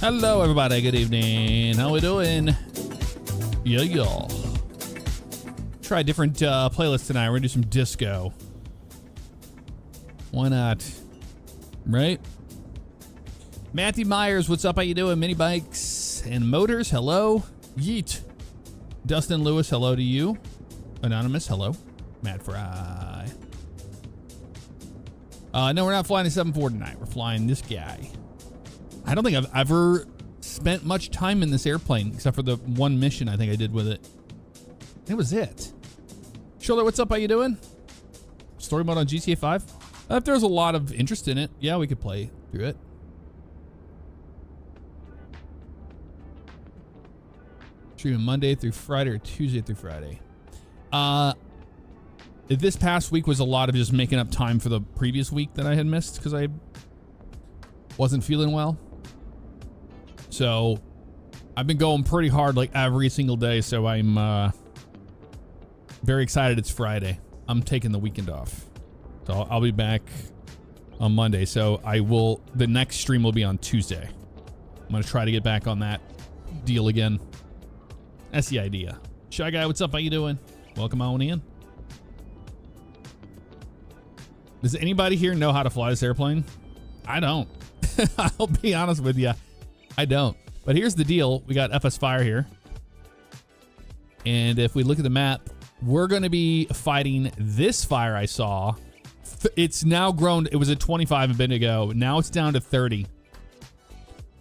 Hello, everybody. Good evening. How we doing? Yeah, y'all. Try a different playlist tonight. We're gonna do some disco. Why not? Right? Matthew Myers, what's up? How you doing? Mini Bikes and Motors, hello. Yeet. Dustin Lewis, hello to you. Anonymous, hello. Matt Fry. No, we're not flying the 7-4 tonight. We're flying this guy. I don't think I've ever spent much time in this airplane, except for the one mission I think I did with it. That was it. Shoulder, what's up? How you doing? Story mode on GTA 5? If there's a lot of interest in it, yeah, we could play through it. Streaming Monday through Friday or Tuesday through Friday. This past week was a lot of just making up time for the previous week that I had missed because I wasn't feeling well. So I've been going pretty hard like every single day. So I'm very excited it's Friday. I'm taking the weekend off. So I'll be back on Monday. So the next stream will be on Tuesday. I'm going to try to get back on that deal again. That's the idea. Shy Guy, what's up? How you doing? Welcome on in. Does anybody here know how to fly this airplane? I don't. I'll be honest with you. I don't. But here's the deal. We got FS Fire here. And if we look at the map, we're going to be fighting this fire I saw. It's now grown. It was at 25 a bit ago. Now it's down to 30.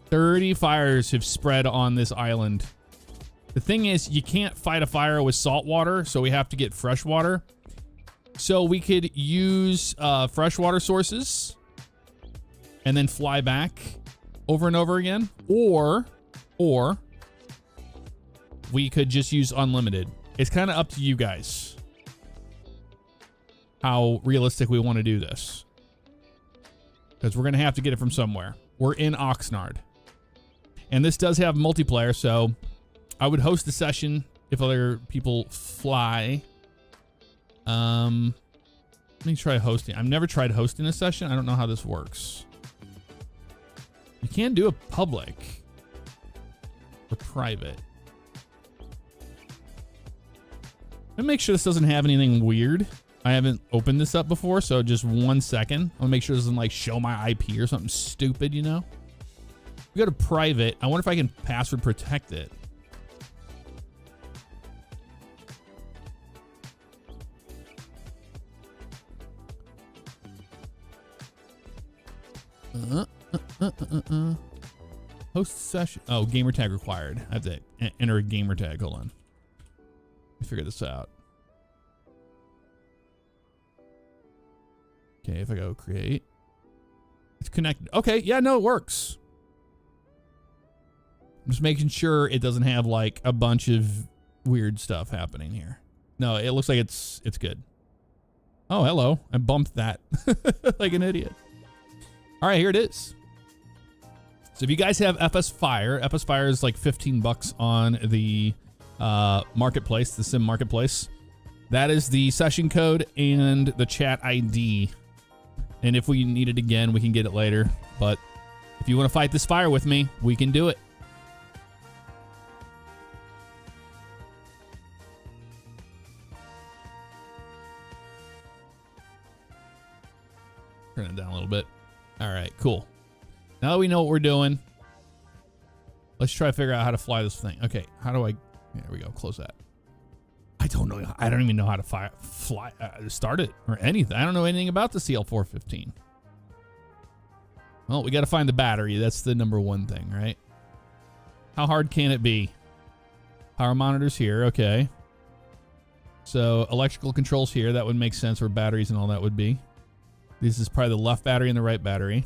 30 fires have spread on this island. The thing is, you can't fight a fire with salt water, so we have to get fresh water. So we could use freshwater sources and then fly back over and over again, or we could just use unlimited. It's kind of up to you guys how realistic we want to do this, because we're going to have to get it from somewhere. We're in Oxnard, and this does have multiplayer, so I would host a session if other people fly. Let me try hosting. I've never tried hosting a session. I don't know how this works. You can do a public or private. Let me make sure this doesn't have anything weird. I haven't opened this up before, so just 1 second. I'll make sure this doesn't like show my IP or something stupid, you know? We go to private. I wonder if I can password protect it. Host session. Oh, gamer tag required. I have to enter a gamer tag. Hold on. Let me figure this out. Okay, if I go create, it's connected. Okay, yeah, no, it works. I'm just making sure it doesn't have like a bunch of weird stuff happening here. No, it looks like it's good. Oh, hello. I bumped that like an idiot. All right, here it is. So if you guys have FS Fire is like 15 bucks on the marketplace, the sim marketplace. That is the session code and the chat ID. And if we need it again, we can get it later. But if you want to fight this fire with me, we can do it. Turn it down a little bit. All right, cool. Now that we know what we're doing, let's try to figure out how to fly this thing. Okay, how do I... There we go, close that. I don't know. I don't even know how to start it or anything. I don't know anything about the CL415. Well, we got to find the battery. That's the number one thing, right? How hard can it be? Power monitors here, okay. So electrical controls here. That would make sense where batteries and all that would be. This is probably the left battery and the right battery.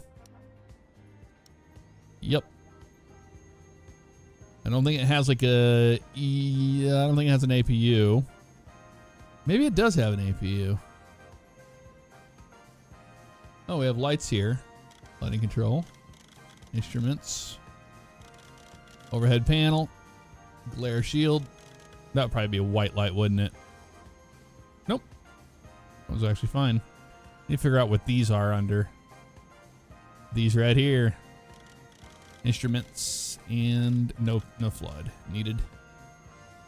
Yep. I don't think it has like a... Yeah, I don't think it has an APU. Maybe it does have an APU. Oh, we have lights here. Lighting control. Instruments. Overhead panel. Glare shield. That would probably be a white light, wouldn't it? Nope. That was actually fine. Need to figure out what these are under. These right here. Instruments and no flood needed.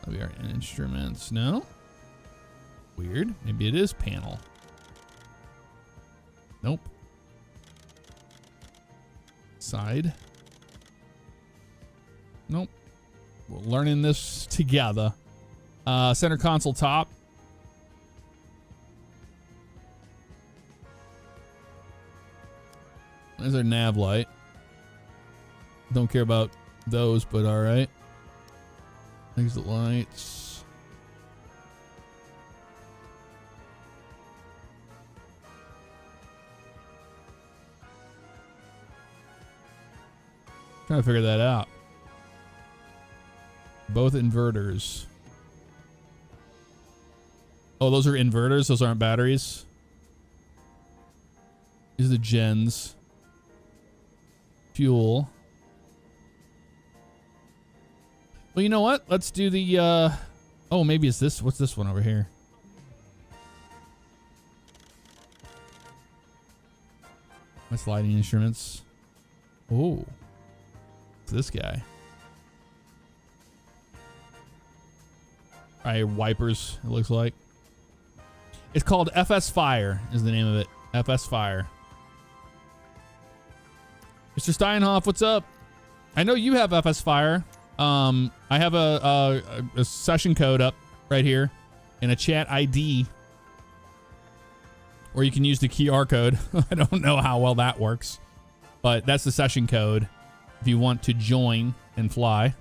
We are in instruments. No. Weird. Maybe it is panel. Nope. Side. Nope. We're learning this together. Center console top. There's our nav light. Don't care about those, but all right. Exit lights. Trying to figure that out. Both inverters. Oh, those are inverters. Those aren't batteries. These are the gens. Fuel. Well, you know what? Let's do the, oh, maybe it's this. What's this one over here? My sliding instruments. Oh. It's this guy. All right, wipers, it looks like. It's called FS Fire, is the name of it. FS Fire. Mr. Steinhoff, what's up? I know you have FS Fire. I have a session code up right here and a chat ID, or you can use the QR code. I don't know how well that works, but that's the session code if you want to join and fly.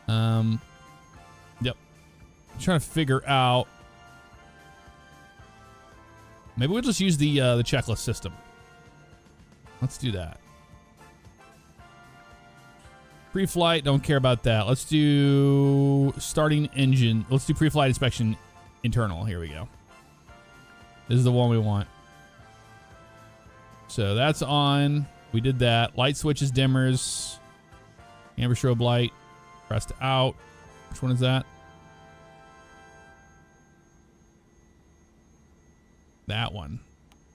Yep. I'm trying to figure out. Maybe we'll just use the checklist system. Let's do that. Pre-flight, don't care about that. Let's do starting engine. Let's do pre-flight inspection internal. Here we go. This is the one we want. So that's on. We did that. Light switches, dimmers. Amber strobe light. Pressed out. Which one is that? That one.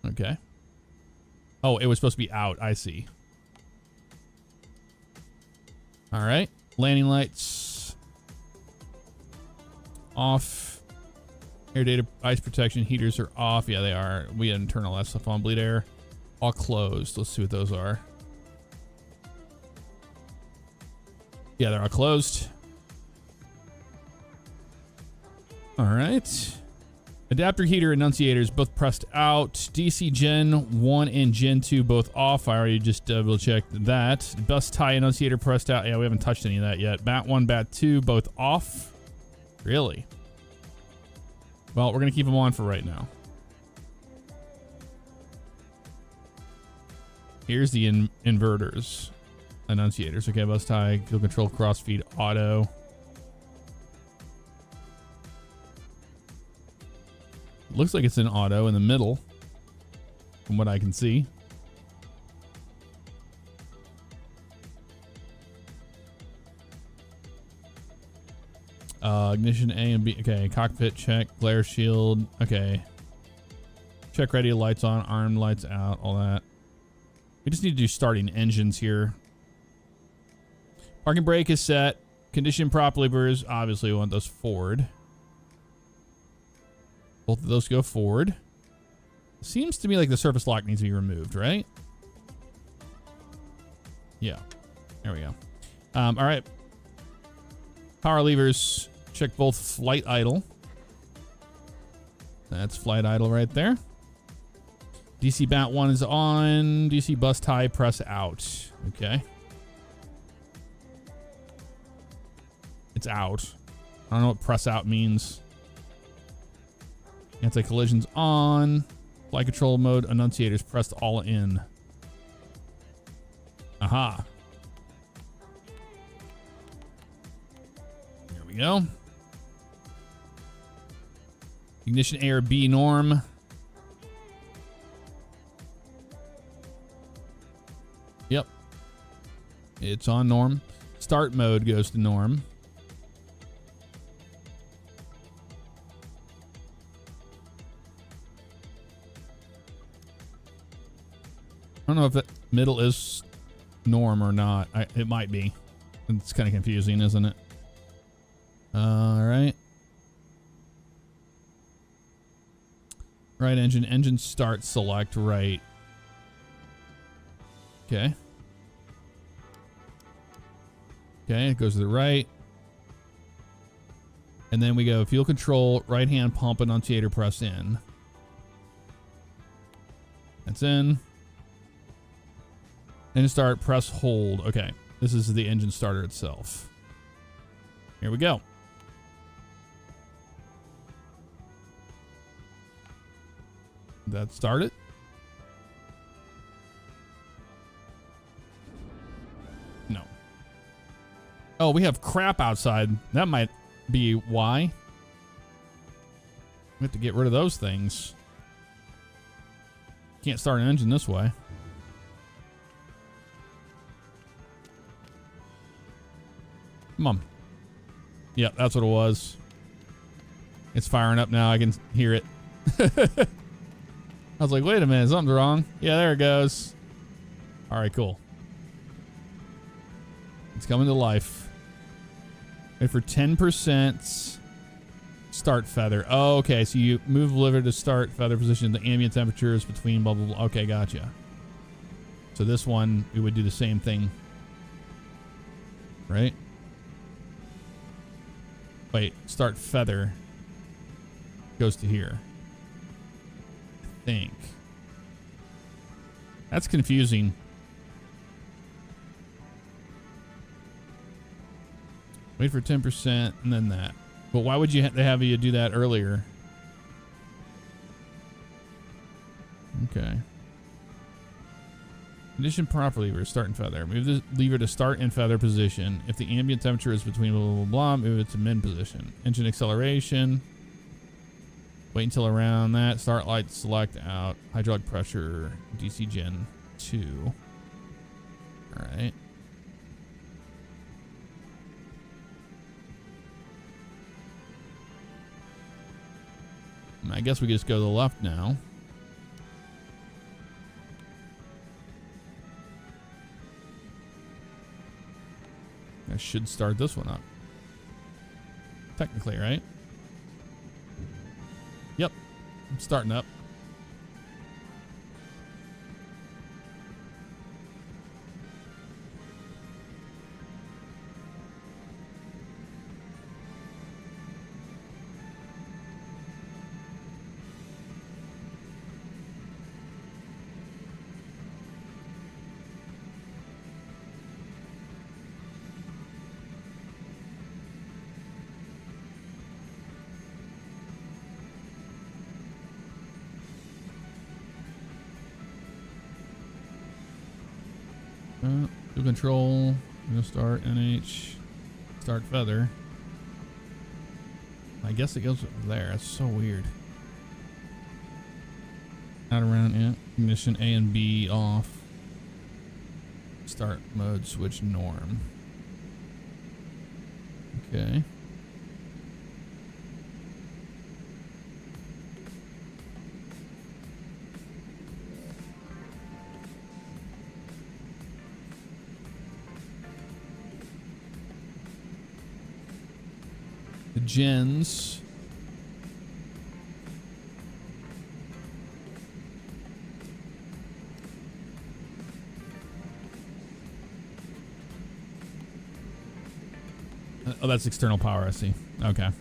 Okay. Oh, it was supposed to be out. I see. All right. Landing lights. Off. Air data, ice protection, heaters are off. Yeah, they are. We had internal that stuff on. Bleed air. All closed. Let's see what those are. Yeah, they're all closed. All right. Adapter heater enunciators both pressed out. DC Gen 1 and Gen 2 both off. I already just double checked that. Bus tie enunciator pressed out. Yeah, we haven't touched any of that yet. Bat 1, Bat 2 both off. Really? Well, we're going to keep them on for right now. Here's the inverters. Enunciators. Okay, bus tie, fuel control, crossfeed, auto. Looks like it's in auto in the middle, from what I can see. Ignition A and B. Okay, cockpit check, glare shield. Okay. Check ready, lights on, arm lights out, all that. We just need to do starting engines here. Parking brake is set. Condition prop levers. Obviously, we want those forward. Both of those go forward. Seems to me like the surface lock needs to be removed, right? Yeah. There we go. All right. Power levers. Check both flight idle. That's flight idle right there. DC bat 1 is on. DC bus tie press out. Okay. It's out. I don't know what press out means. Anti-collision's on. Flight control mode. Enunciators pressed all in. Aha. There we go. Ignition A or B norm. Yep. It's on norm. Start mode goes to norm. I don't know if that middle is norm or not. It might be. It's kind of confusing, isn't it? All right. Right engine. Engine start, select right. Okay. Okay, it goes to the right. And then we go fuel control, right hand pump, annunciator, press in. That's in. Engine start, press hold. Okay, this is the engine starter itself. Here we go. That started. No. Oh, we have crap outside. That might be why. We have to get rid of those things. Can't start an engine this way. Come on. Yep, that's what it was. It's firing up now. I can hear it. I was like, wait a minute, something's wrong. Yeah, there it goes. All right, cool. It's coming to life. Wait for 10% start feather. Oh, okay, so you move lever to start feather position. The ambient temperature is between blah, blah, blah. Okay, gotcha. So this one, we would do the same thing. Right? Wait, start feather goes to here. I think. That's confusing. Wait for 10% and then that. But why would you have you do that earlier? Okay. Condition prop lever, start and feather. Move the lever to start and feather position. If the ambient temperature is between blah, blah, blah, blah, move it to min position. Engine acceleration. Wait until around that. Start light, select out. Hydraulic pressure, DC Gen 2. All right. I guess we just go to the left now. I should start this one up. Technically, right? Yep. I'm starting up. Fuel control, we'll start NH, start feather. I guess it goes there. That's so weird. Not around yet. Ignition A and B off. Start mode, switch norm. Okay. The gens. Oh, that's external power, I see. Okay. Have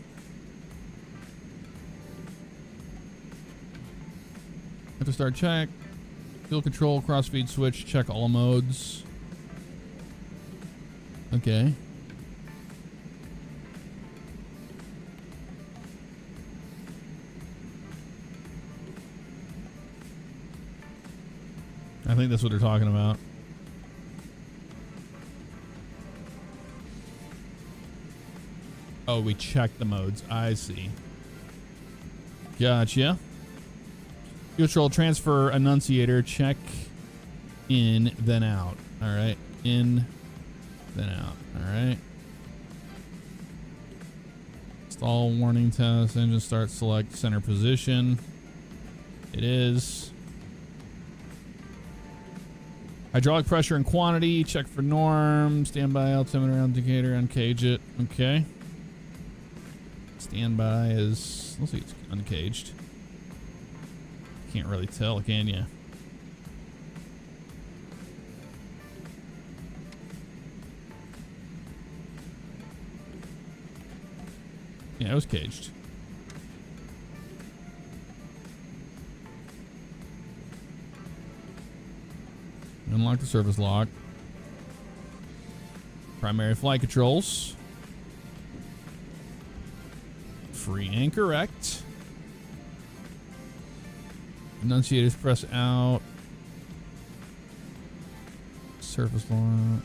to start check. Fuel control, crossfeed switch, check all modes. Okay. I think that's what they're talking about. Oh, we check the modes. I see. Gotcha. Fuel control, transfer, annunciator, check in, then out. All right. In, then out. All right. Stall warning test. Engine start, select center position. It is. Hydraulic pressure and quantity. Check for norm. Standby altimeter indicator. Uncage it. Okay. Standby is... Let's see, it's uncaged. Can't really tell, can you? Yeah, it was caged. Unlock the service lock. Primary flight controls. Free and correct. Enunciators press out. Surface lock.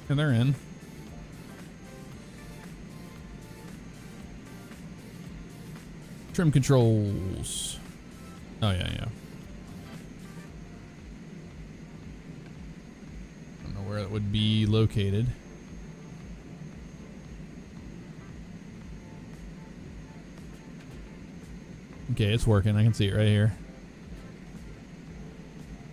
And they're in. Trim controls. Oh, yeah. I don't know where it would be located. Okay, it's working. I can see it right here.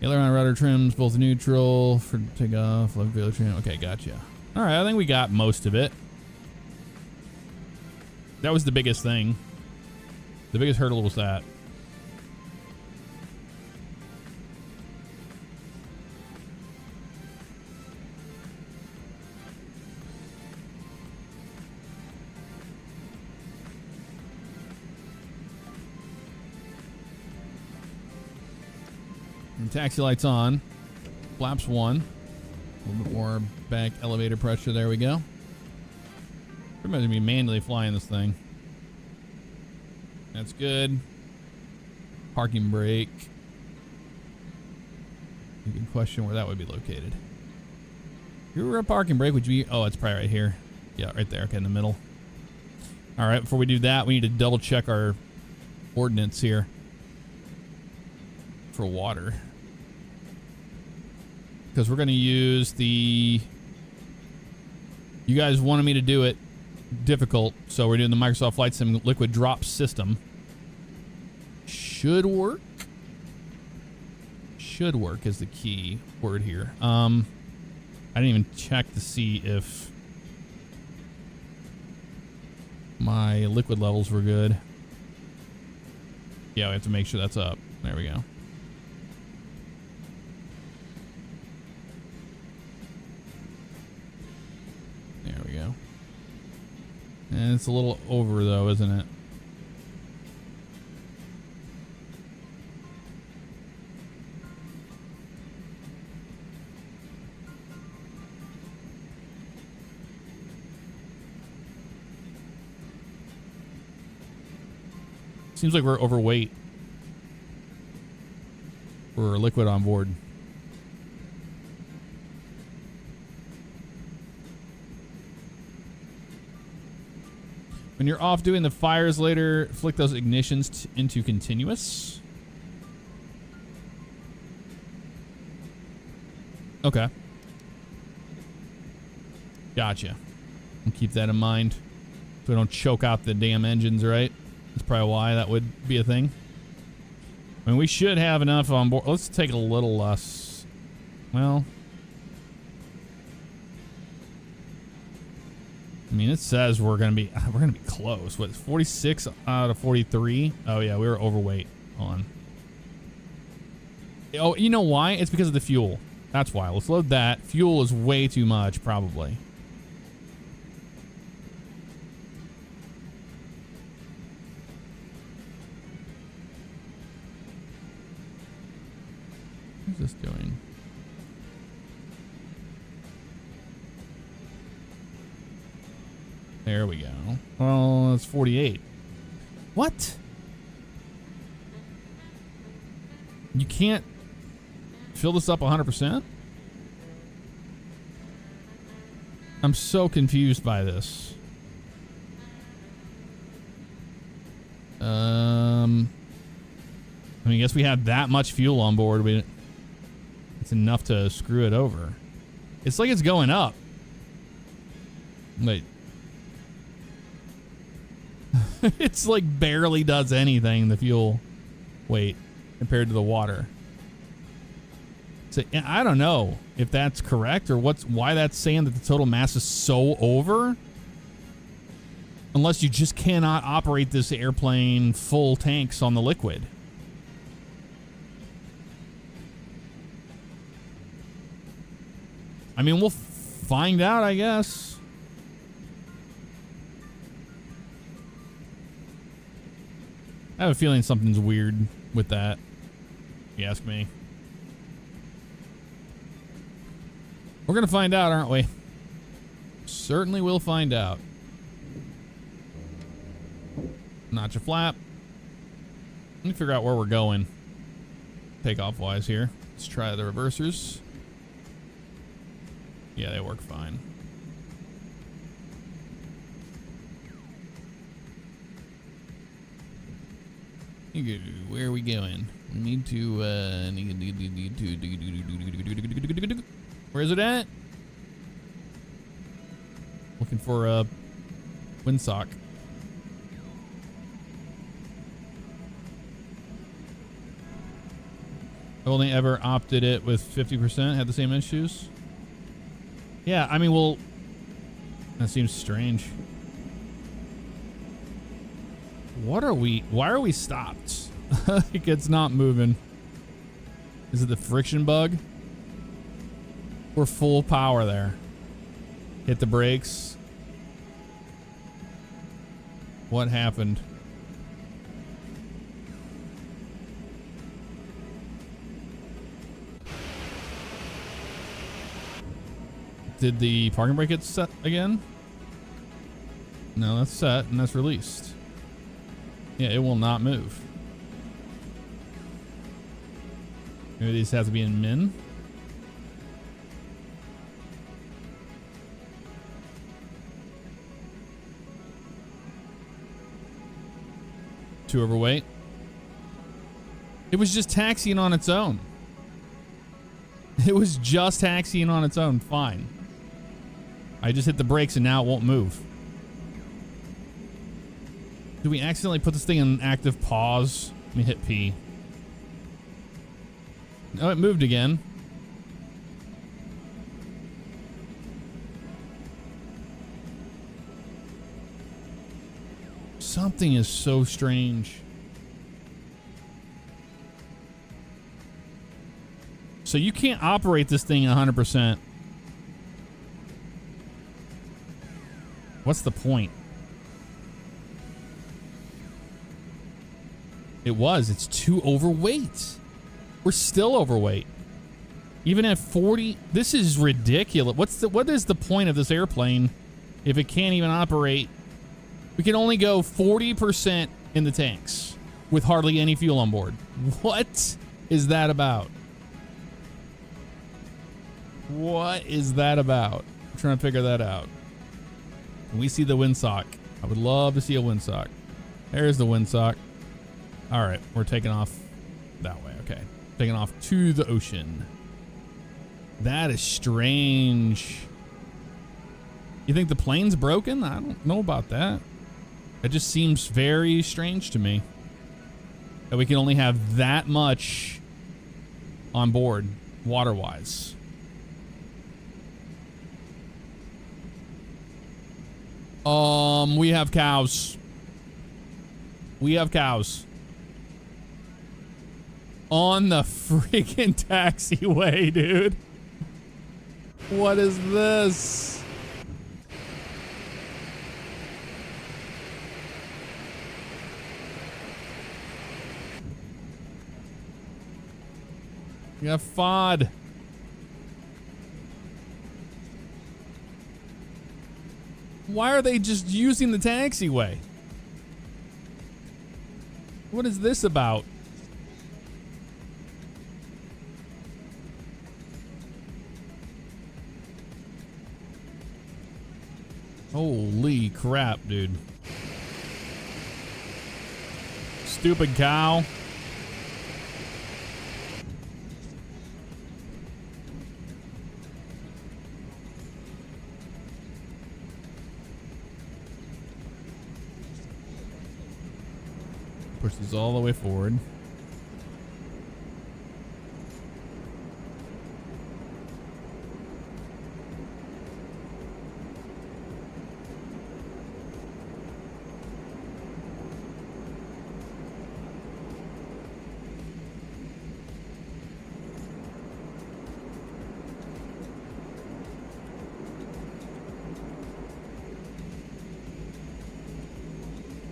Aileron rudder trims both neutral for takeoff. Left failure trim. Okay, gotcha. All right, I think we got most of it. That was the biggest thing. The biggest hurdle was that. And taxi lights on. Flaps 1. A little bit more back elevator pressure. There we go. We're going to be manually flying this thing. That's good. Parking brake. You can question where that would be located. If you were a parking brake, would you be... Oh, it's probably right here. Yeah, right there. Okay, in the middle. All right, before we do that, we need to double check our ordnance here. For water. Because we're going to use the... You guys wanted me to do it difficult, so we're doing the Microsoft Flight Sim liquid drop system. Should work. Should work is the key word here. I didn't even check to see if my liquid levels were good. Yeah, we have to make sure that's up. There we go. There we go. And it's a little over though, isn't it? Seems like we're overweight for liquid on board. When you're off doing the fires later, flick those ignitions into continuous. Okay. Gotcha. We'll keep that in mind so we don't choke out the damn engines, right? That's probably why that would be a thing. I mean, we should have enough on board. Let's take a little less. Well, I mean, it says we're gonna be close. What, 46 out of 43? Oh yeah, we were overweight on. Oh, you know why? It's because of the fuel. That's why. Let's load that. Fuel is way too much, probably. What's this doing? There we go. Well, it's 48. What? You can't fill this up 100%? I'm so confused by this. I mean, I guess we have that much fuel on board. It's enough to screw it over. It's like it's going up. Wait. It's like barely does anything, the fuel weight, compared to the water. So I don't know if that's correct or why that's saying that the total mass is so over. Unless you just cannot operate this airplane full tanks on the liquid. I mean, we'll find out, I guess. I have a feeling something's weird with that, if you ask me. We're going to find out, aren't we? Certainly will find out. Notch a flap. Let me figure out where we're going. Takeoff wise here. Let's try the reversers. Yeah, they work fine. Where are we going? We need to where is it at? Looking for a windsock. I've only ever opted it with 50%, had the same issues. Yeah, I mean, well, that seems strange. Why are we stopped? Like, it's not moving. Is it the friction bug? We're full power there. Hit the brakes. What happened? Did the parking brake get set again? No, that's set and that's released. Yeah, it will not move. Maybe these have to be in min. Too overweight. It was just taxiing on its own. It was just taxiing on its own. Fine. I just hit the brakes and now it won't move. Did we accidentally put this thing in active pause? Let me hit P. Oh, it moved again. Something is so strange. So you can't operate this thing 100%. What's the point? It's too overweight. We're still overweight. Even at 40, this is ridiculous. What is the point of this airplane if it can't even operate? We can only go 40% in the tanks with hardly any fuel on board. What is that about? What is that about? I'm trying to figure that out. Can we see the windsock? I would love to see a windsock. There's the windsock. All right, we're taking off that way. Okay, taking off to the ocean. That is strange. You think the plane's broken? I don't know about that. It just seems very strange to me that we can only have that much on board water-wise. We have cows. We have cows. On the freaking taxiway, dude. What is this? We got FOD. Why are they just using the taxiway? What is this about? Holy crap, dude. Stupid cow. Push these all the way forward.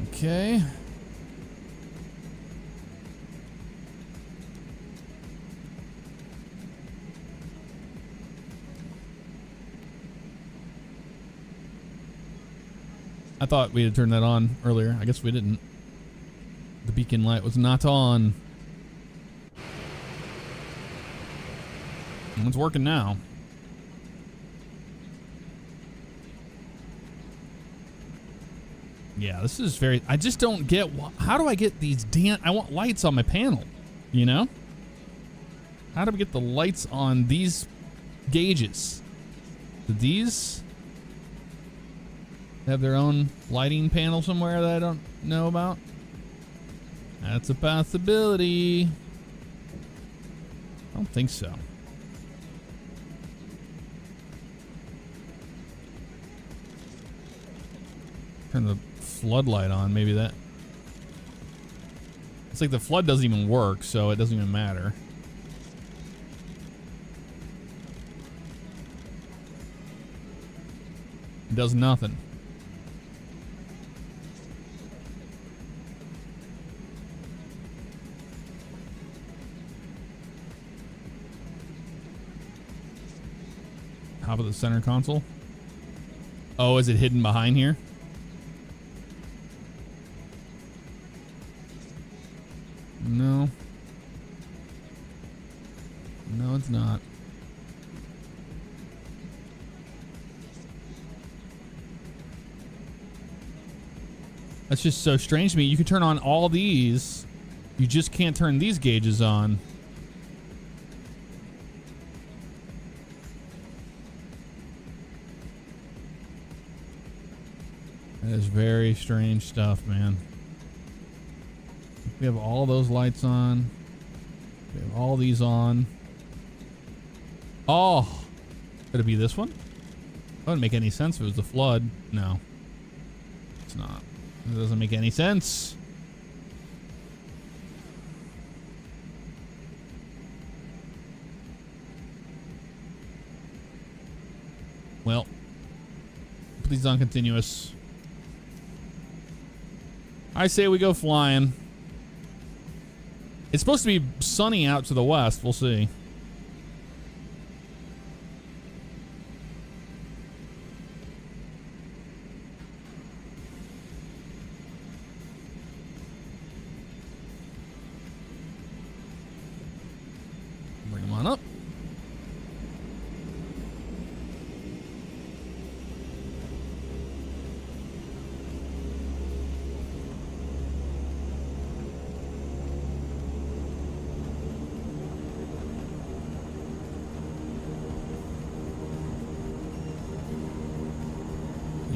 Okay. I thought we had turned that on earlier. I guess we didn't. The beacon light was not on. It's working now. Yeah, this is very... I just don't get... How do I get these damn... I want lights on my panel, you know? How do we get the lights on these gauges? Do these have their own lighting panel somewhere that I don't know about? That's a possibility. I don't think so. Turn the floodlight on, maybe that. It's like the flood doesn't even work, so it doesn't even matter. It does nothing. Top of the center console. Oh, is it hidden behind here? No. No, it's not. That's just so strange to me. You can turn on all these. You just can't turn these gauges on. That is very strange stuff, man. We have all those lights on. We have all these on. Oh, could it be this one? That wouldn't make any sense if it was the flood. No, it's not. It doesn't make any sense. Well, put these on continuous. I say we go flying. It's supposed to be sunny out to the west. We'll see. Bring them on up.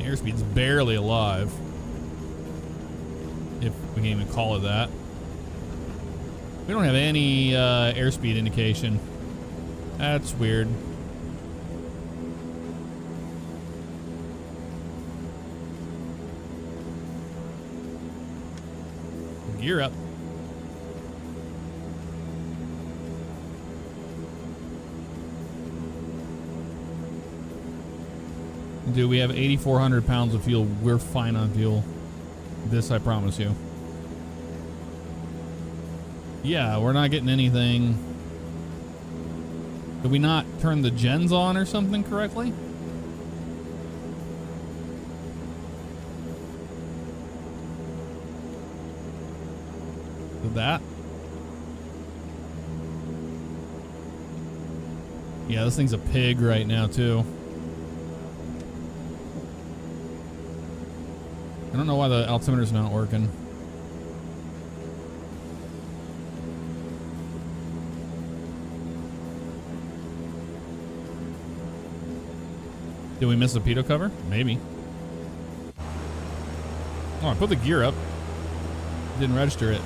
Airspeed's barely alive, if we can even call it that. We don't have any airspeed indication. That's weird. Gear up. Dude, we have 8,400 pounds of fuel. We're fine on fuel. This I promise you. Yeah, we're not getting anything. Did we not turn the gens on or something correctly? Did that? Yeah, this thing's a pig right now too. I don't know why the altimeter's not working. Did we miss a pitot cover? Maybe. Oh, I put the gear up. Didn't register it.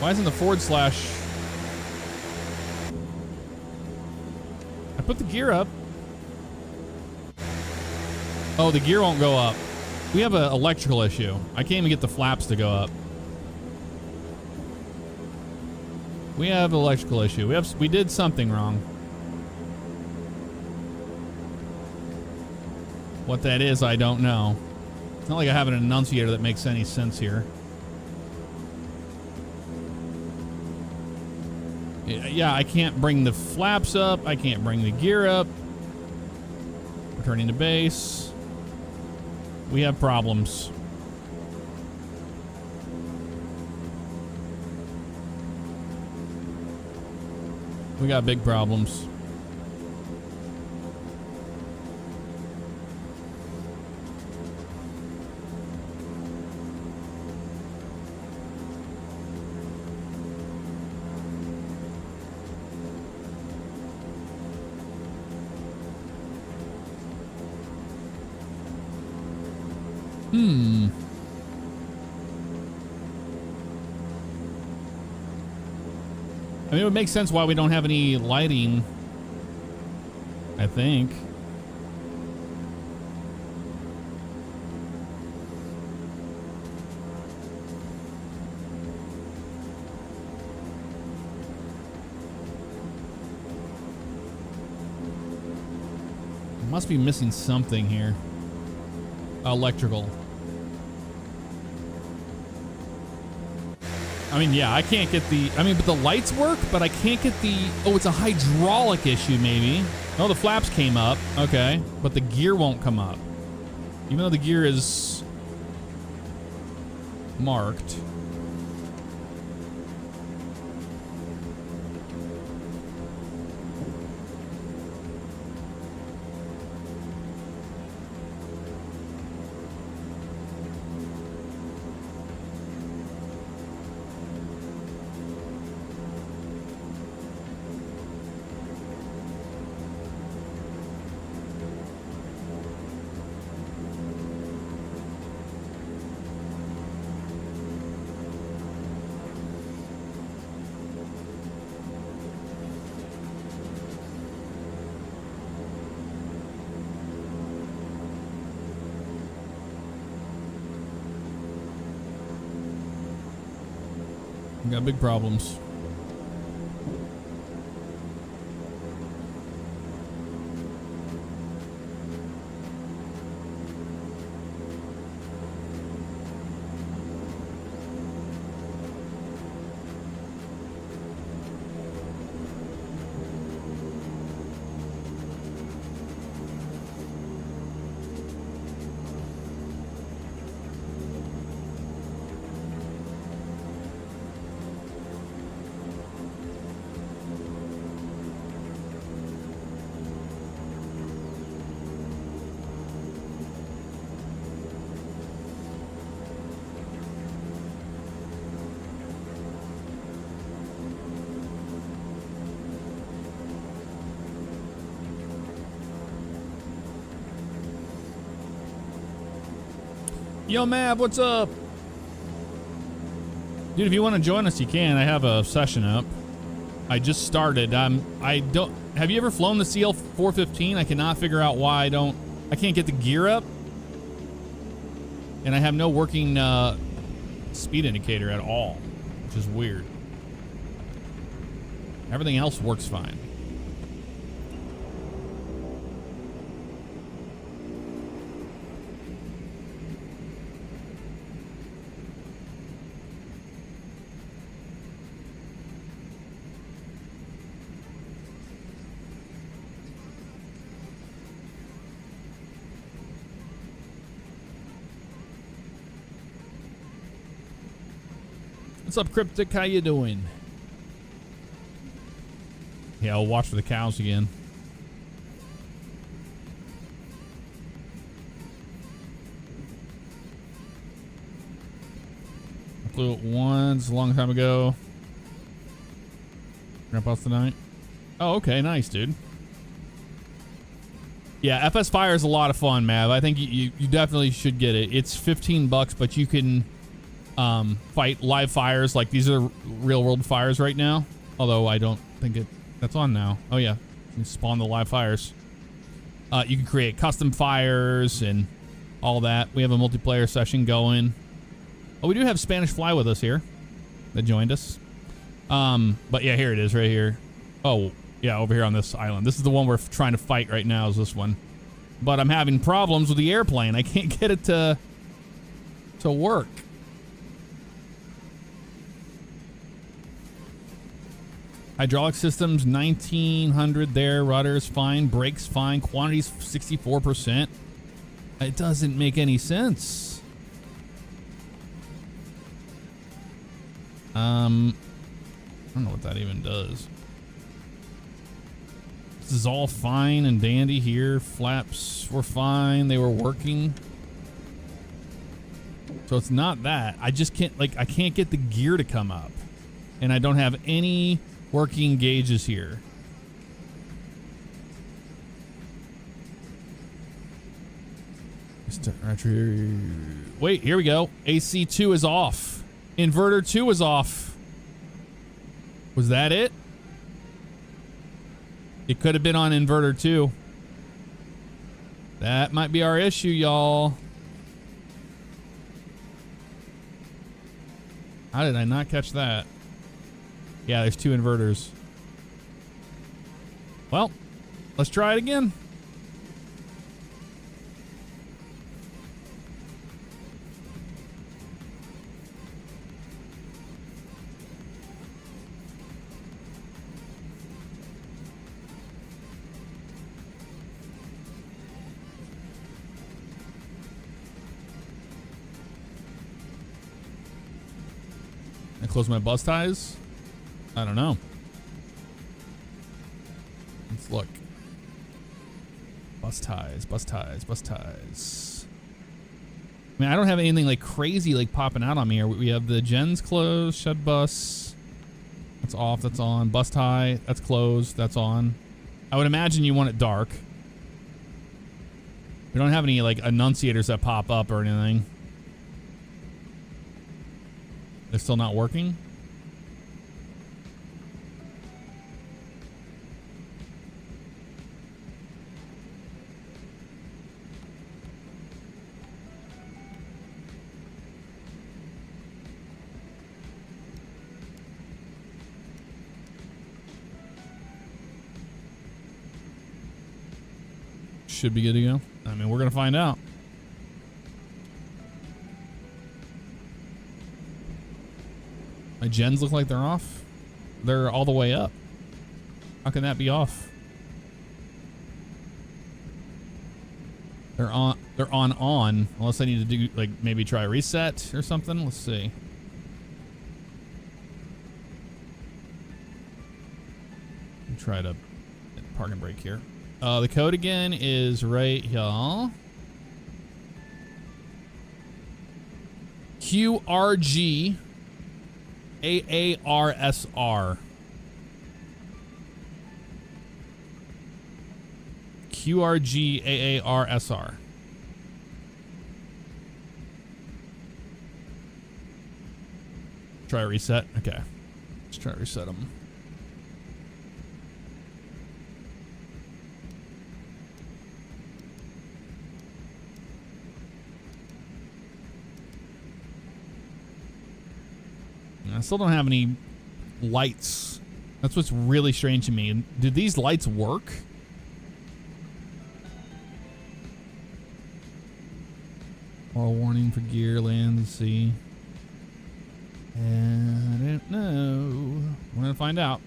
Why isn't the forward slash? I put the gear up. Oh, the gear won't go up. We have an electrical issue. I can't even get the flaps to go up. We have an electrical issue. We did something wrong. What that is, I don't know. It's not like I have an enunciator that makes any sense here. Yeah, I can't bring the flaps up. I can't bring the gear up. Returning to base. We have problems. We got big problems. I mean, it would make sense why we don't have any lighting, I think. Must be missing something here. Electrical. I mean, yeah, I can't get the... I mean, but the lights work, but I can't get the... Oh, it's a hydraulic issue, maybe. Oh, the flaps came up. Okay. But the gear won't come up. Even though the gear is marked. We got big problems. Yo, Mav, what's up? Dude, if you want to join us, you can. I have a session up. I just started. I don't... Have you ever flown the CL415? I cannot figure out why I can't get the gear up. And I have no working speed indicator at all, which is weird. Everything else works fine. What's up, Cryptic? How you doing? Yeah, I'll watch for the cows again. I flew it once a long time ago. Grandpa's tonight. Oh, okay. Nice, dude. Yeah, FS Fire is a lot of fun, Mav. I think you definitely should get it. It's $15, but you can... fight live fires. Like these are real world fires right now. Although I don't think that's on now. Oh yeah, you can spawn the live fires. You can create custom fires and all that. We have a multiplayer session going. Oh, we do have Spanish Fly with us here that joined us. But yeah, here it is right here. Oh, yeah, over here on this island. This is the one we're trying to fight right now is this one. But I'm having problems with the airplane. I can't get it to work. Hydraulic systems, 1900 there. Rudders, fine. Brakes, fine. Quantities, 64%. It doesn't make any sense. I don't know what that even does. This is all fine and dandy here. Flaps were fine. They were working. So it's not that. I just can't, like, I can't get the gear to come up. And I don't have any working gauges here. Wait, here we go. AC2 is off. Inverter 2 is off. Was that it? It could have been on inverter 2. That might be our issue, y'all. How did I not catch that? Yeah, there's 2 inverters. Well, let's try it again. I close my bus ties? I don't know. Let's look. Bus ties, bus ties, bus ties. I mean, I don't have anything like crazy like popping out on me here. We have the gens closed, shed bus. That's off, that's on. Bus tie, that's closed, that's on. I would imagine you want it dark. We don't have any like annunciators that pop up or anything. They're still not working? Should be good to go. I mean, we're gonna find out. My gens look like they're off. They're all the way up. How can that be off? They're on. They're on. Unless I need to do like maybe try a reset or something. Let's see. Try to park and brake here. The code again is right here. QRG AARSR. QRG AARSR. Try a reset. Okay. Let's try to reset them. I still don't have any lights. That's what's really strange to me. Did these lights work? Oral warning for gear, land, sea. I don't know. We're gonna find out.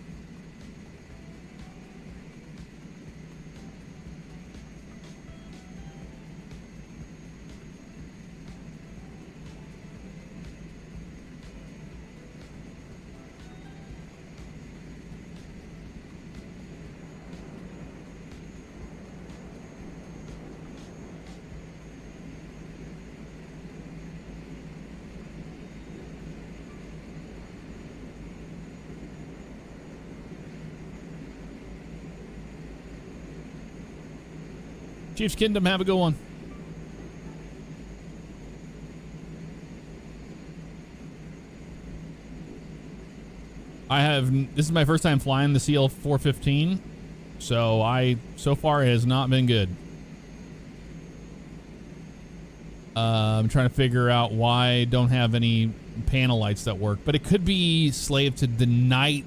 Chief's Kingdom, have a good one. This is my first time flying the CL415, so far it has not been good. I'm trying to figure out why I don't have any panel lights that work, but it could be slave to the night.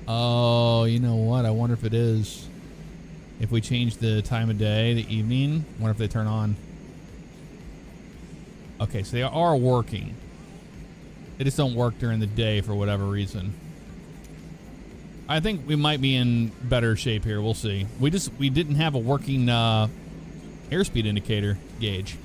Oh, you know what? I wonder if it is. If we change the time of day, the evening, I wonder if they turn on. Okay, so they are working. They just don't work during the day for whatever reason. I think we might be in better shape here. We'll see. We didn't have a working airspeed indicator gauge.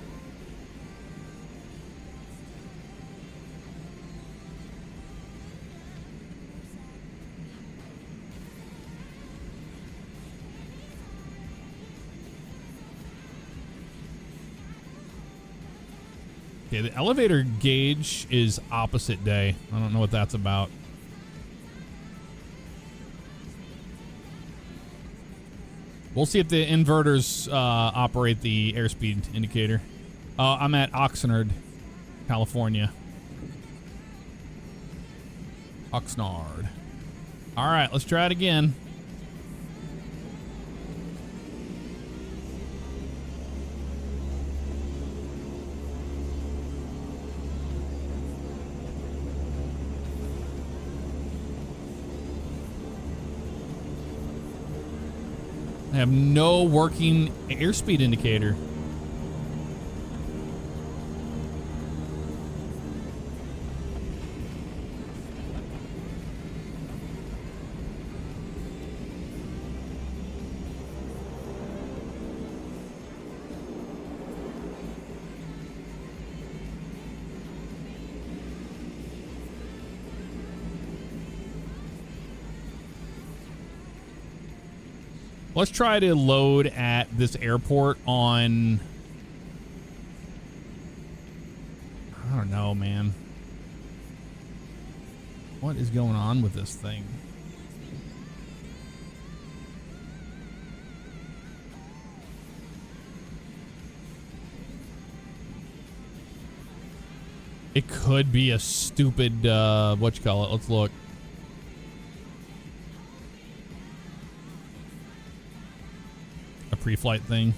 Okay, the elevator gauge is opposite day. I don't know what that's about. We'll see if the inverters operate the airspeed indicator. I'm at Oxnard, California. Oxnard. All right, let's try it again. I have no working airspeed indicator. Let's try to load at this airport on... I don't know, man. What is going on with this thing? It could be a stupid, whatchamacallit. Let's look. Pre-flight thing.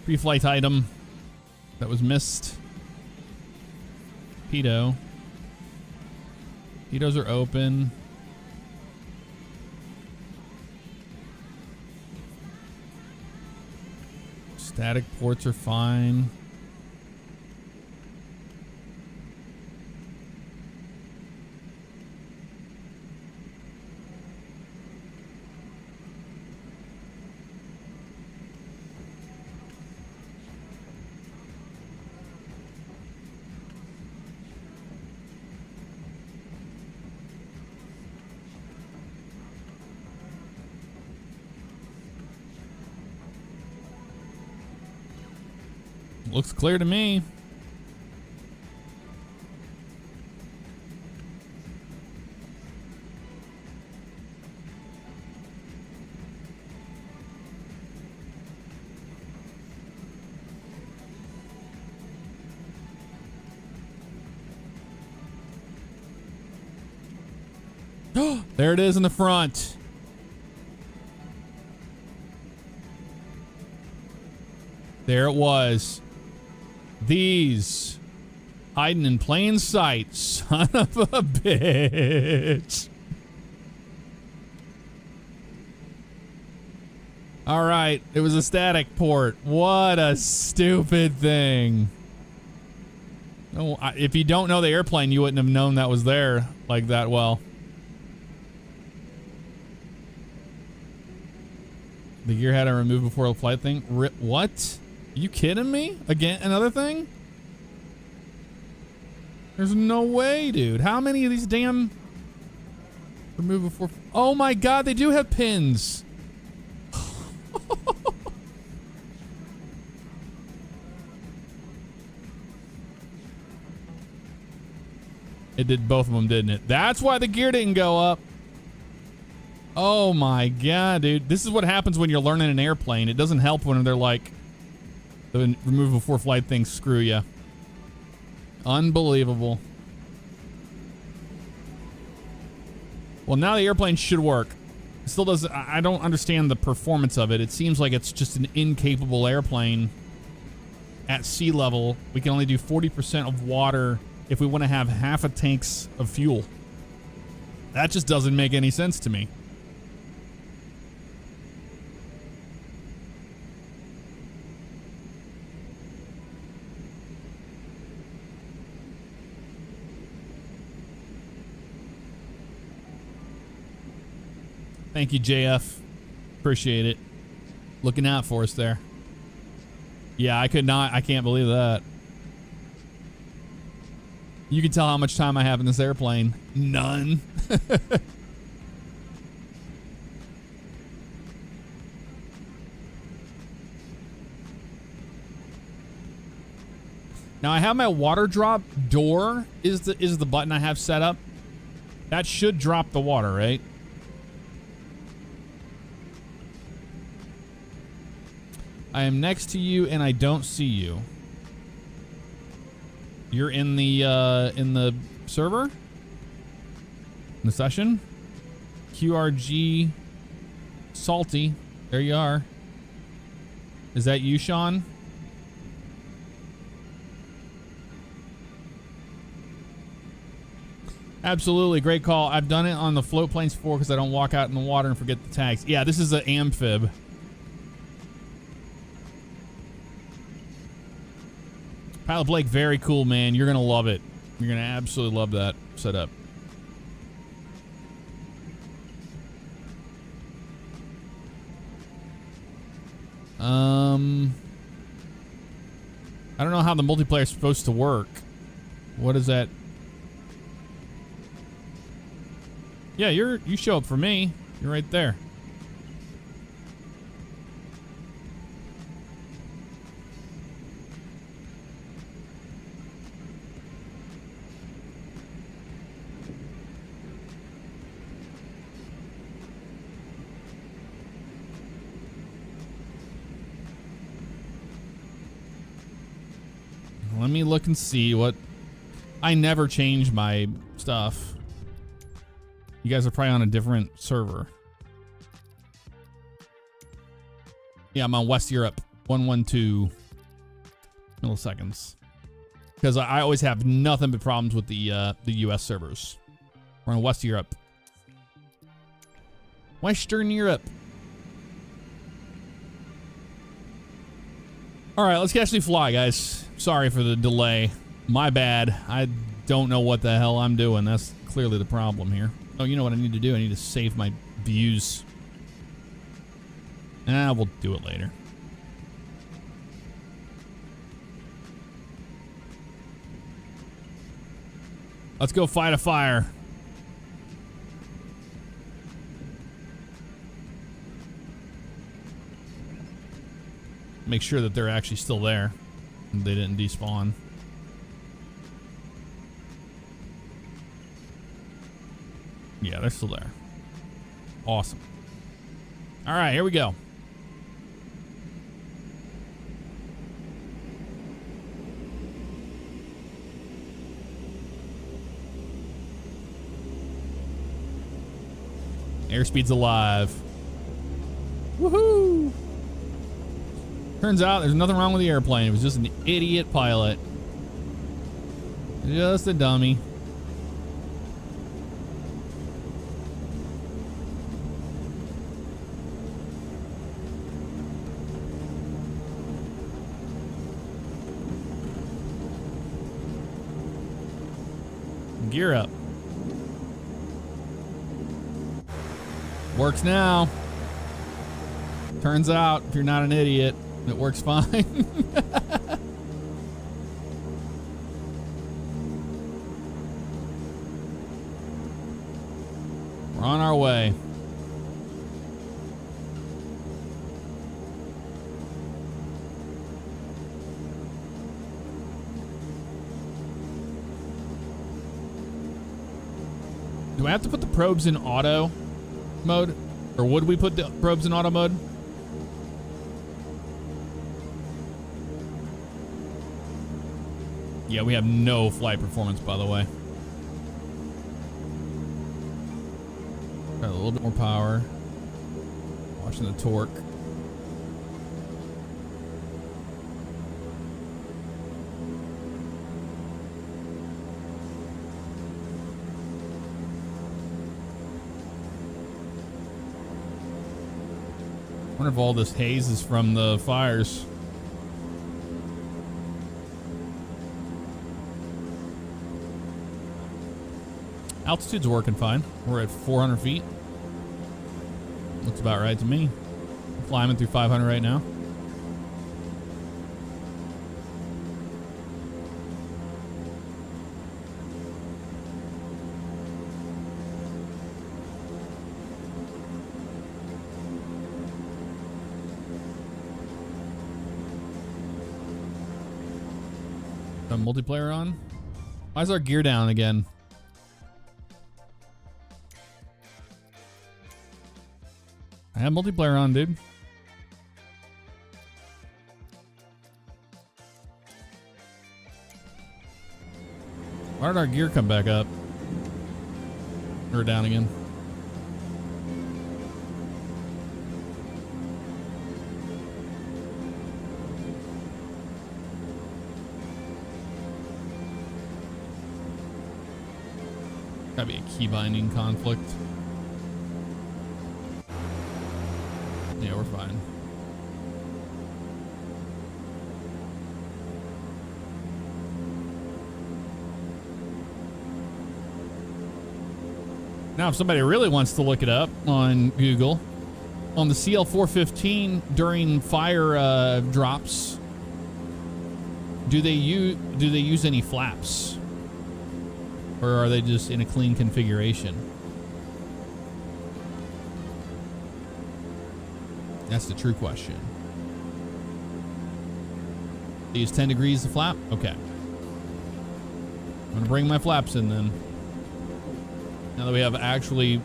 Pre-flight item that was missed. Pitot. Pitos are open. Static ports are fine. Looks clear to me. There it is in the front. There it was. These hiding in plain sight, son of a bitch. All right, it was a static port. What a stupid thing. Oh, if you don't know the airplane, you wouldn't have known that was there like that well. The gear had to remove before the flight thing. What? Are you kidding me? Again, another thing? There's no way, dude. How many of these damn remove before? Oh my God, they do have pins. It did both of them, didn't it? That's why the gear didn't go up. Oh my God, dude. This is what happens when you're learning an airplane. It doesn't help when they're like, the remove before flight things screw you. Unbelievable. Well, now the airplane should work. It still doesn't. I don't understand the performance of it. It seems like it's just an incapable airplane at sea level. We can only do 40% of water if we want to have half a tank's of fuel. That just doesn't make any sense to me. Thank you, JF. Appreciate it. Looking out for us there. Yeah, I can't believe that. You can tell how much time I have in this airplane. None. Now I have my water drop door is the button I have set up. That should drop the water, right? I am next to you and I don't see you. You're in the server? In the session? QRG Salty. There you are. Is that you, Sean? Absolutely, great call. I've done it on the float planes before because I don't walk out in the water and forget the tags. Yeah, this is an amphib. Pilot Blake, very cool, man. You're going to love it. You're going to absolutely love that setup. I don't know how the multiplayer is supposed to work. What is that? Yeah, you show up for me. You're right there. Let me look and see what... I never change my stuff. You guys are probably on a different server. Yeah, I'm on West Europe. 112 milliseconds. Because I always have nothing but problems with the US servers. We're on West Europe. Western Europe. All right, let's actually fly, guys. Sorry for the delay. My bad. I don't know what the hell I'm doing. That's clearly the problem here. Oh, you know what I need to do? I need to save my views. We'll do it later. Let's go fight a fire. Make sure that they're actually still there. They didn't despawn. Yeah, they're still there. Awesome. All right, here we go. Airspeed's alive. Woohoo! Turns out there's nothing wrong with the airplane. It was just an idiot pilot. Just a dummy. Gear up. Works now. Turns out, if you're not an idiot, it works fine. We're on our way. Do I have to put the probes in auto mode? Or would we put the probes in auto mode? Yeah, we have no flight performance, by the way. little bit more power. Watching the torque. I wonder if all this haze is from the fires. Altitude's working fine. We're at 400 feet. Looks about right to me. Climbing through 500 right now. Multiplayer on? Why is our gear down again? I have multiplayer on, dude. Why did our gear come back up? Or down again? Gotta be a key binding conflict. Yeah, we're fine. Now, if somebody really wants to look it up on Google, on the CL415 during fire drops, do they use any flaps? Or are they just in a clean configuration? That's the true question. They use 10 degrees to flap? Okay. I'm gonna bring my flaps in then. Now that we have actually,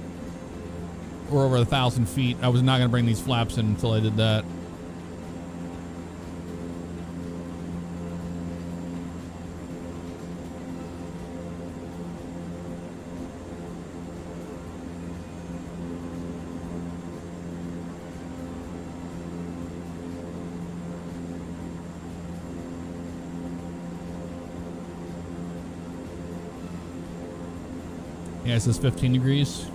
we're over 1,000 feet. I was not gonna bring these flaps in until I did that. Yeah, it says 15 degrees.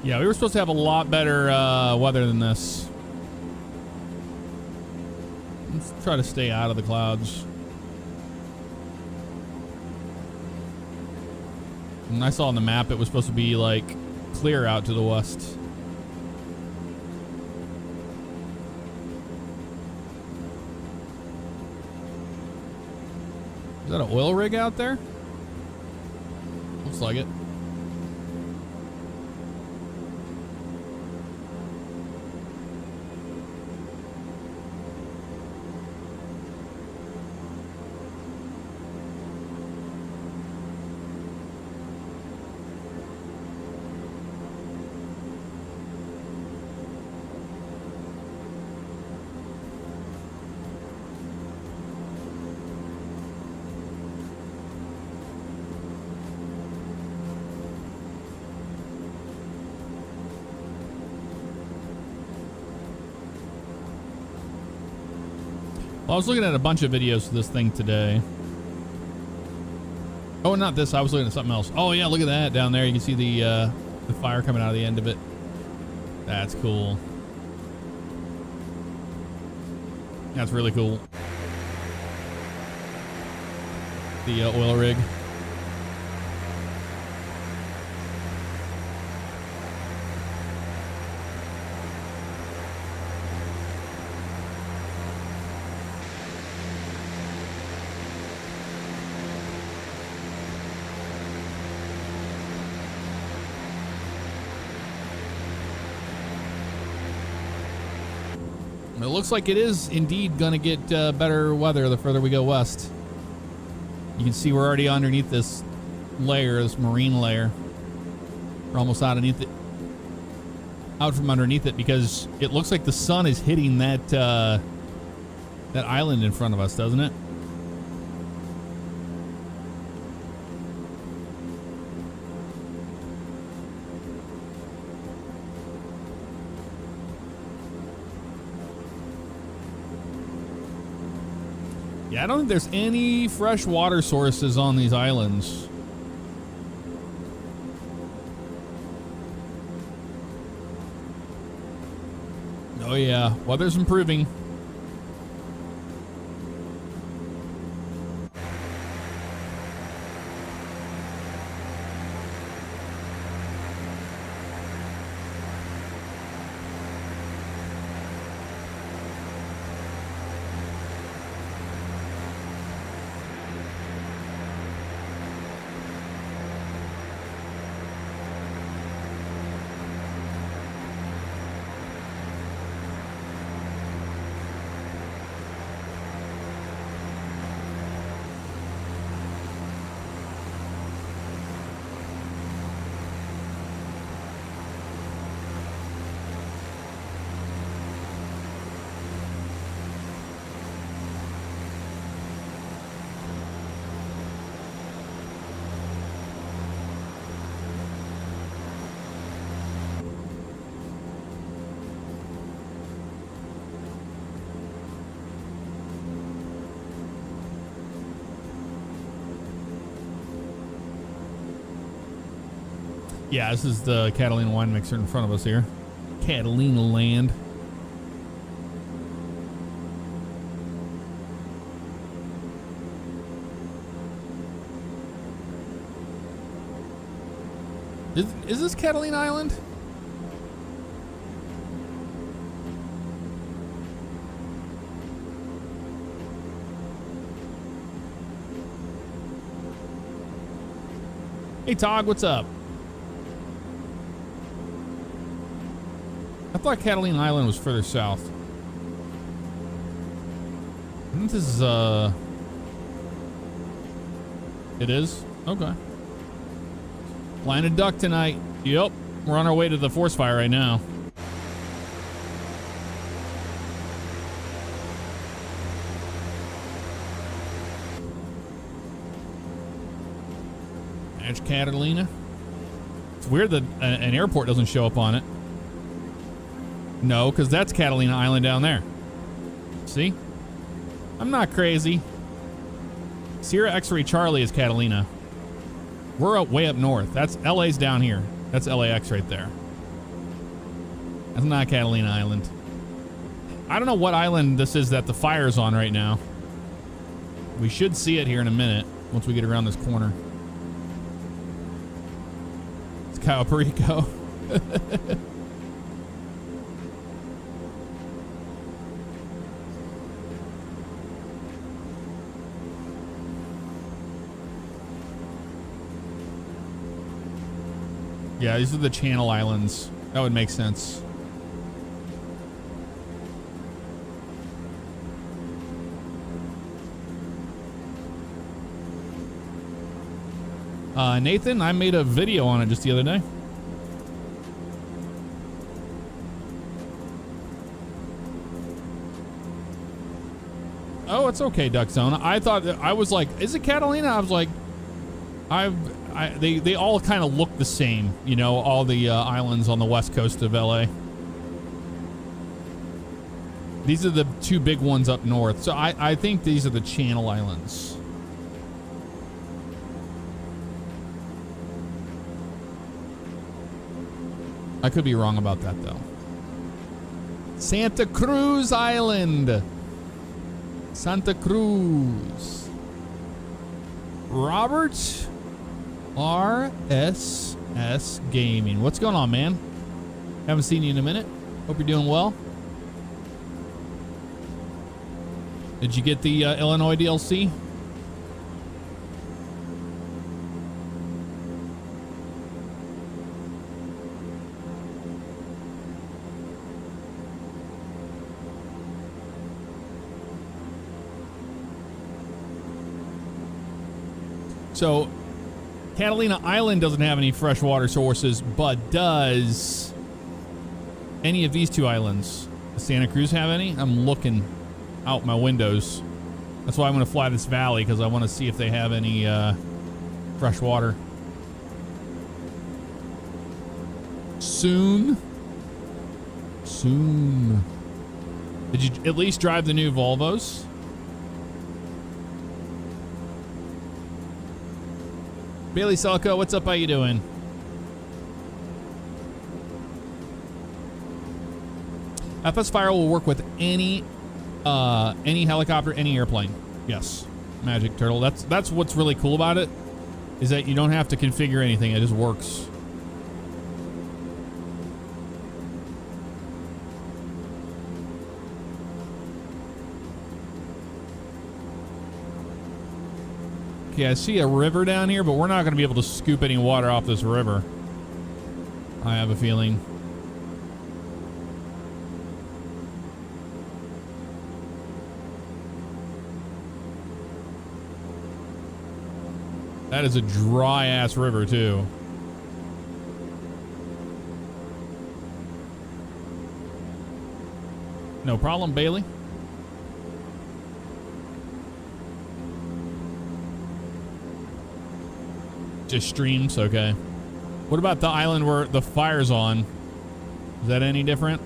Yeah, we were supposed to have a lot better weather than this. Let's try to stay out of the clouds. And I saw on the map it was supposed to be like clear out to the west. Is that an oil rig out there? Looks like it. Well, I was looking at a bunch of videos of this thing today. Oh, not this. I was looking at something else. Oh, yeah, look at that down there. You can see the fire coming out of the end of it. That's cool. That's really cool. The oil rig. It looks like it is indeed going to get better weather the further we go west. You can see we're already underneath this layer, this marine layer. We're almost out from underneath it because it looks like the sun is hitting that that island in front of us, doesn't it? Yeah, I don't think there's any fresh water sources on these islands. Oh yeah, weather's improving. Yeah, this is the Catalina wine mixer in front of us here. Catalina land. Is this Catalina Island? Hey Tog, what's up? I thought Catalina Island was further south. I think this is, it is? Okay. Flying a duck tonight. Yep. We're on our way to the forest fire right now. That's Catalina. It's weird that an airport doesn't show up on it. No, because that's Catalina Island down there. See? I'm not crazy. Sierra X-Ray Charlie is Catalina. We're way up north. That's LA's down here. That's LAX right there. That's not Catalina Island. I don't know what island this is that the fire's on right now. We should see it here in a minute once we get around this corner. It's Cayo Perico. Yeah, these are the Channel Islands. That would make sense. Nathan, I made a video on it just the other day. Oh, it's okay, Duck Zone. I thought, I was like, is it Catalina? I was like, they all kind of look the same, you know, all the islands on the west coast of LA. These are the two big ones up north. So I think these are the Channel Islands. I could be wrong about that, though. Santa Cruz Island. Santa Cruz. Robert RSS Gaming. What's going on, man? Haven't seen you in a minute. Hope you're doing well. Did you get the Illinois DLC? So, Catalina Island doesn't have any freshwater sources, but does any of these two islands? Does Santa Cruz have any? I'm looking out my windows. That's why I'm going to fly this valley, because I want to see if they have any fresh water. Soon. Did you at least drive the new Volvos? Bailey Selko, what's up? How you doing? FS Fire will work with any helicopter, any airplane. Yes, Magic Turtle. That's what's really cool about it, is that you don't have to configure anything. It just works. Okay, I see a river down here, but we're not going to be able to scoop any water off this river. I have a feeling. That is a dry-ass river, too. No problem, Bailey. Just streams, okay. What about the island where the fire's on? Is that any different?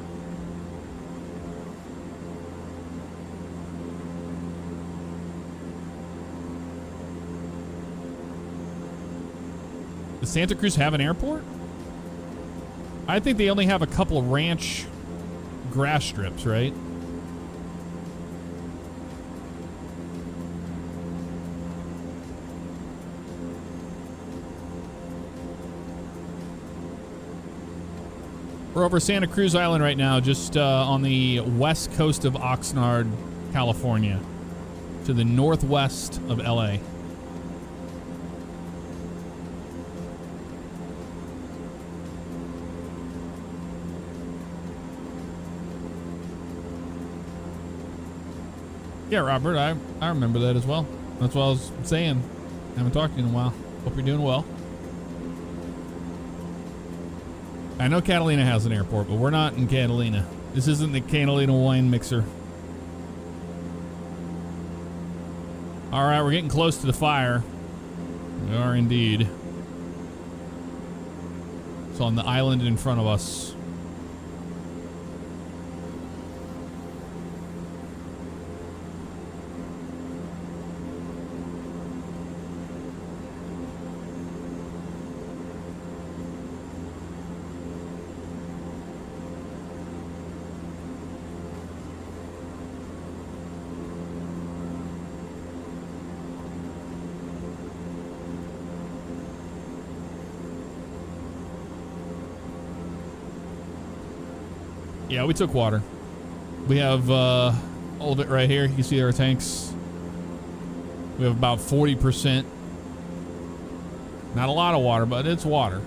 Does Santa Cruz have an airport? I think they only have a couple of ranch grass strips, right? We're over Santa Cruz Island right now, just on the west coast of Oxnard, California, to the northwest of LA. Yeah, Robert, I remember that as well. That's what I was saying. I haven't talked to you in a while. Hope you're doing well. I know Catalina has an airport, but we're not in Catalina. This isn't the Catalina wine mixer. All right, we're getting close to the fire. We are indeed. It's on the island in front of us. Yeah, we took water. We have all of it right here. You can see our tanks. We have about 40%. Not a lot of water, but it's water.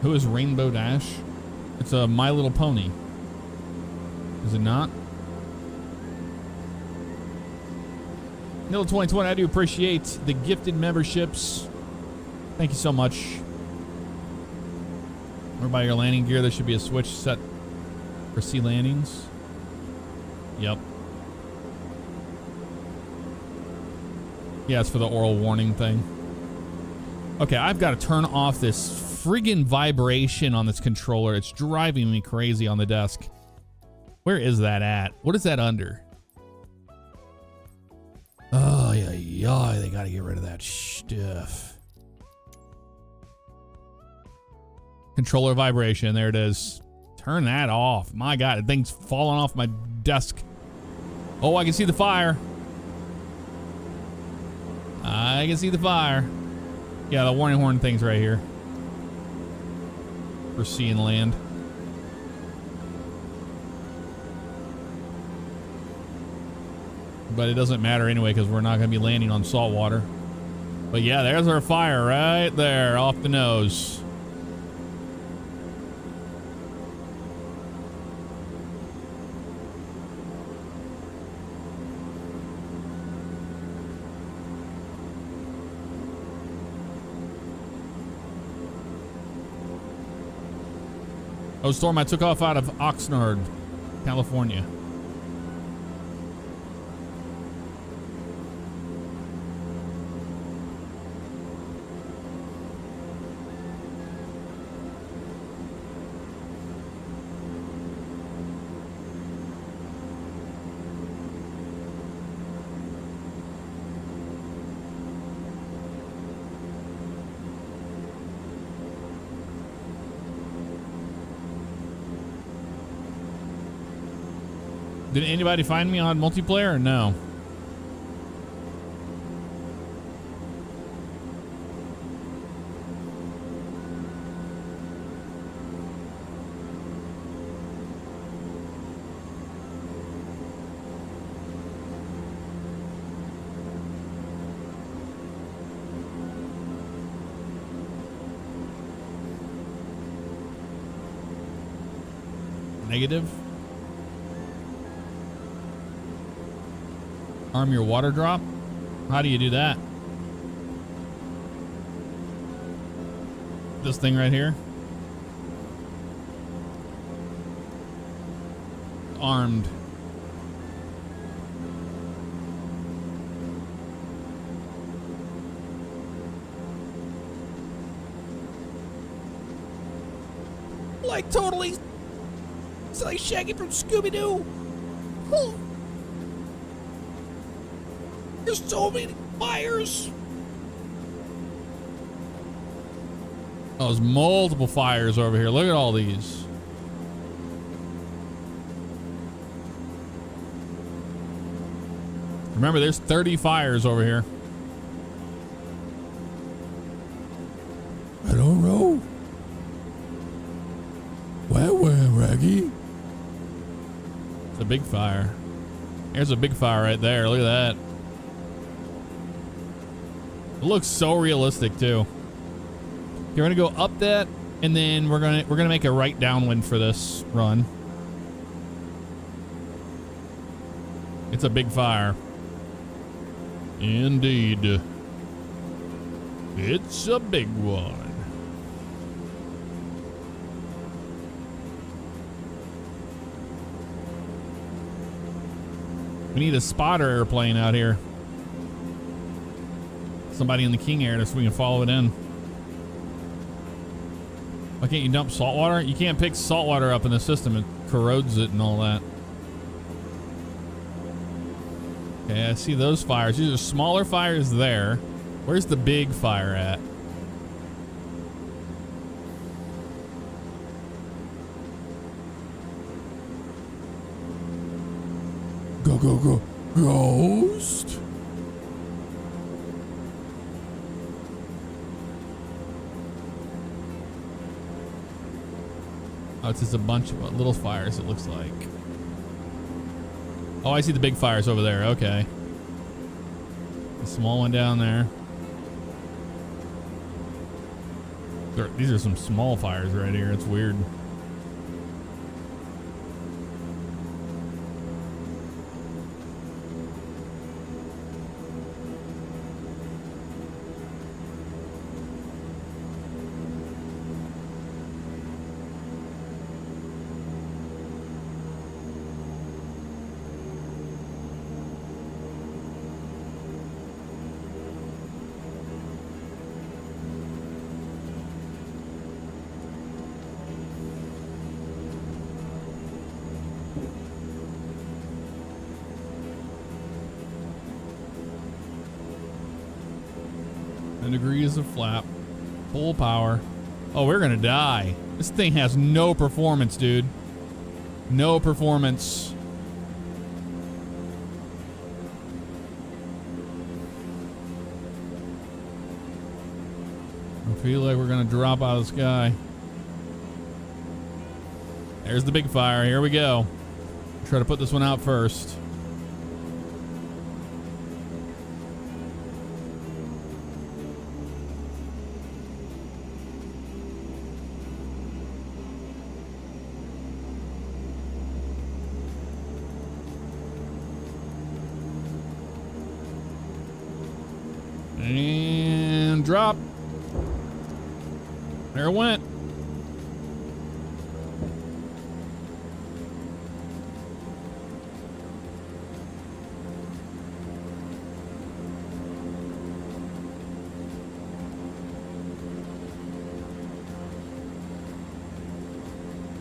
Who is Rainbow Dash? It's a My Little Pony. Is it not? Nil 2020, I do appreciate the gifted memberships. Thank you so much. Or by your landing gear, there should be a switch set for sea landings. Yep. Yeah, it's for the oral warning thing. Okay, I've got to turn off this friggin' vibration on this controller. It's driving me crazy on the desk. Where is that at? What is that under? Oh, yeah, they gotta get rid of that stuff. Controller vibration, there it is. Turn that off. My God, the thing's falling off my desk. Oh, I can see the fire. I can see the fire. Yeah, the warning horn thing's right here. For sea and land. But it doesn't matter anyway because we're not going to be landing on salt water. But yeah, there's our fire right there off the nose. Oh, storm I took off out of Oxnard, California. Did anybody find me on multiplayer or no? Negative. Arm your water drop? How do you do that? This thing right here? Armed. Like totally. It's like Shaggy from Scooby-Doo. Oh. There's so many fires. Oh, there's multiple fires over here. Look at all these. Remember, there's 30 fires over here. I don't know. Where, Raggy? It's a big fire. There's a big fire right there. Look at that. It looks so realistic too. Okay, we're gonna go up that, and then we're gonna make a right downwind for this run. It's a big fire. Indeed. It's a big one. We need a spotter airplane out here. Somebody in the King Air so we can follow it in. Why can't you dump salt water? You can't pick salt water up in the system. It corrodes it and all that. Okay, I see those fires. These are smaller fires there. Where's the big fire at? Go. Ghost? Oh, it's just a bunch of little fires, it looks like. Oh, I see the big fires over there. Okay. The small one down there. These are some small fires right here. It's weird. Degrees of flap, full power. Oh, we're gonna die. This thing has no performance, dude. No performance. I feel like we're gonna drop out of the sky. There's the big fire. Here we go. Try to put this one out first. One drop. There it went.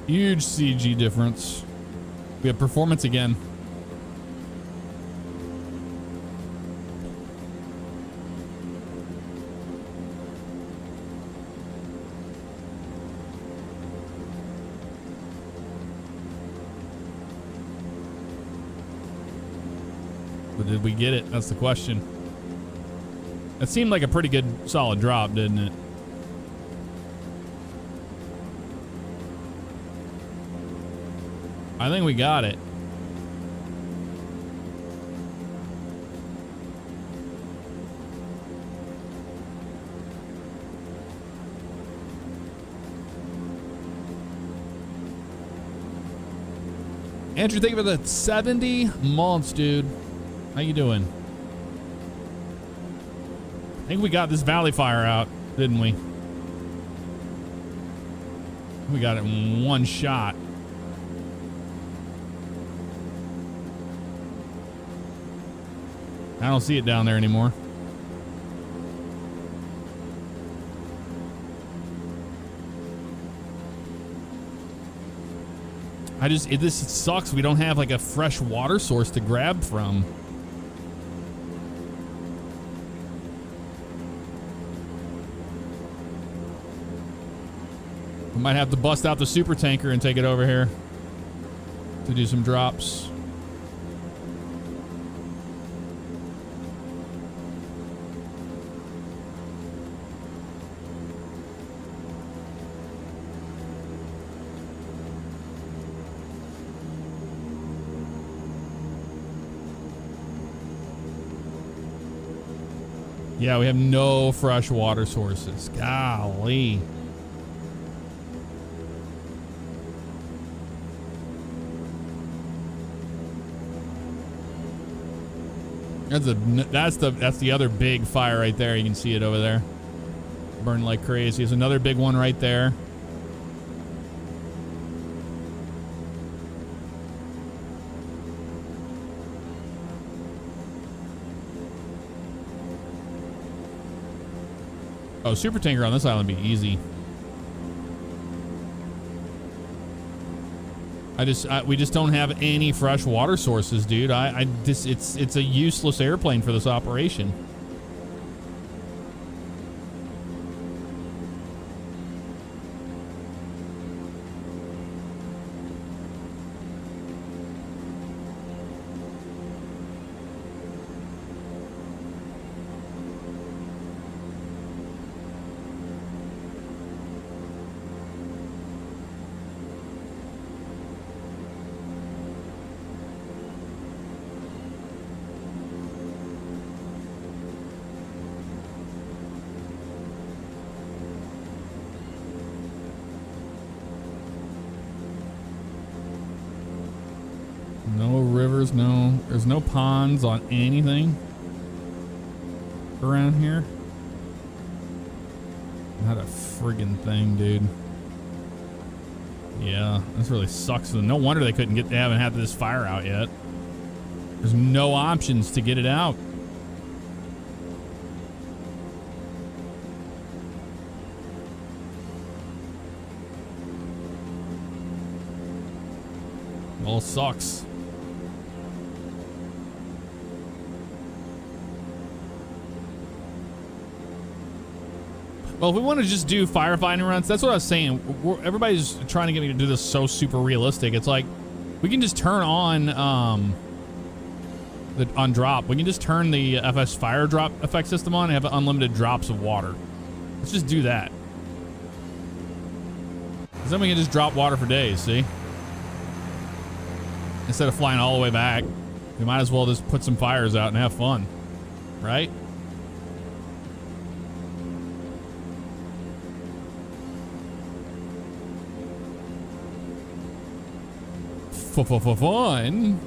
Huge CG difference. We have performance again. But did we get it? That's the question. It seemed like a pretty good solid drop, didn't it? I think we got it. Andrew, thank you for the 70 months, dude. How you doing? I think we got this valley fire out, didn't we? We got it in one shot. I don't see it down there anymore. This sucks. We don't have like a fresh water source to grab from. We might have to bust out the super tanker and take it over here to do some drops. Yeah, we have no fresh water sources. Golly. That's the other big fire right there. You can see it over there. Burning like crazy. There's another big one right there. Oh, super tanker on this island would be easy. We just don't have any fresh water sources, dude. It's a useless airplane for this operation. No rivers, there's no ponds on anything around here. Not a friggin' thing, dude. Yeah, this really sucks. No wonder they haven't had this fire out yet. There's no options to get it out. Well, it sucks. Well, if we want to just do firefighting runs, that's what I was saying. Everybody's trying to get me to do this so super realistic. It's like we can just turn on on drop. We can just turn the FS fire drop effect system on and have unlimited drops of water. Let's just do that. 'Cause then we can just drop water for days. See, instead of flying all the way back, we might as well just put some fires out and have fun, right? Fun.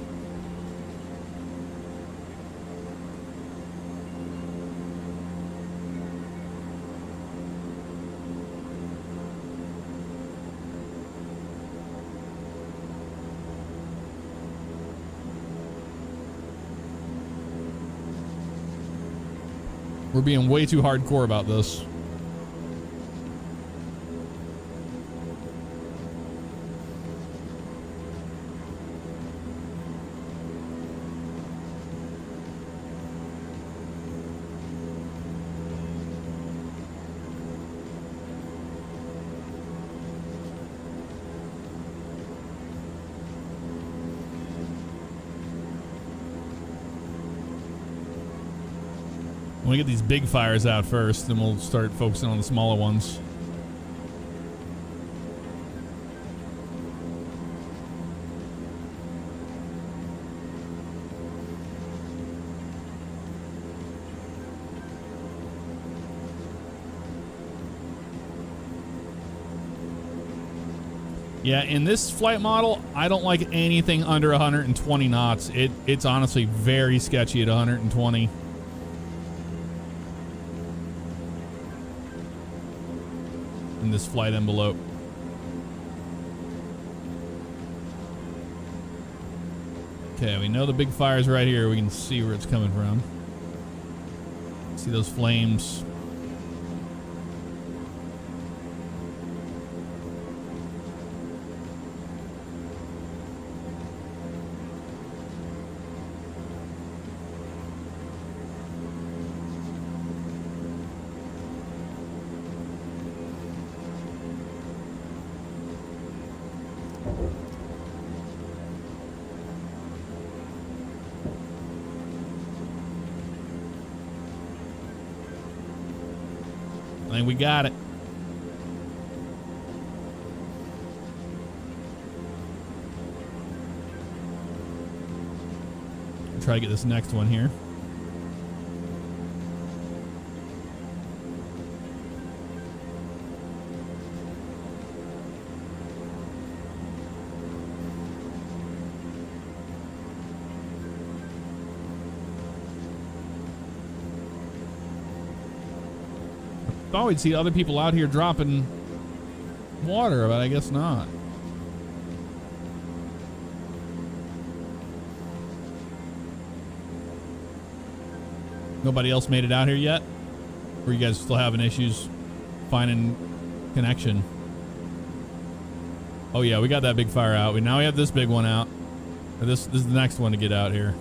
We're being way too hardcore about this. I want to get these big fires out first, then we'll start focusing on the smaller ones. Yeah, in this flight model, I don't like anything under 120 knots. It's honestly very sketchy at 120. In this flight envelope. Okay, we know the big fire's right here. We can see where it's coming from. See those flames. I think we got it. Try to get this next one here. I always see other people out here dropping water, but I guess not. Nobody else made it out here yet? Or you guys still having issues finding connection? Oh yeah, we got that big fire out. Now we have this big one out. This is the next one to get out here.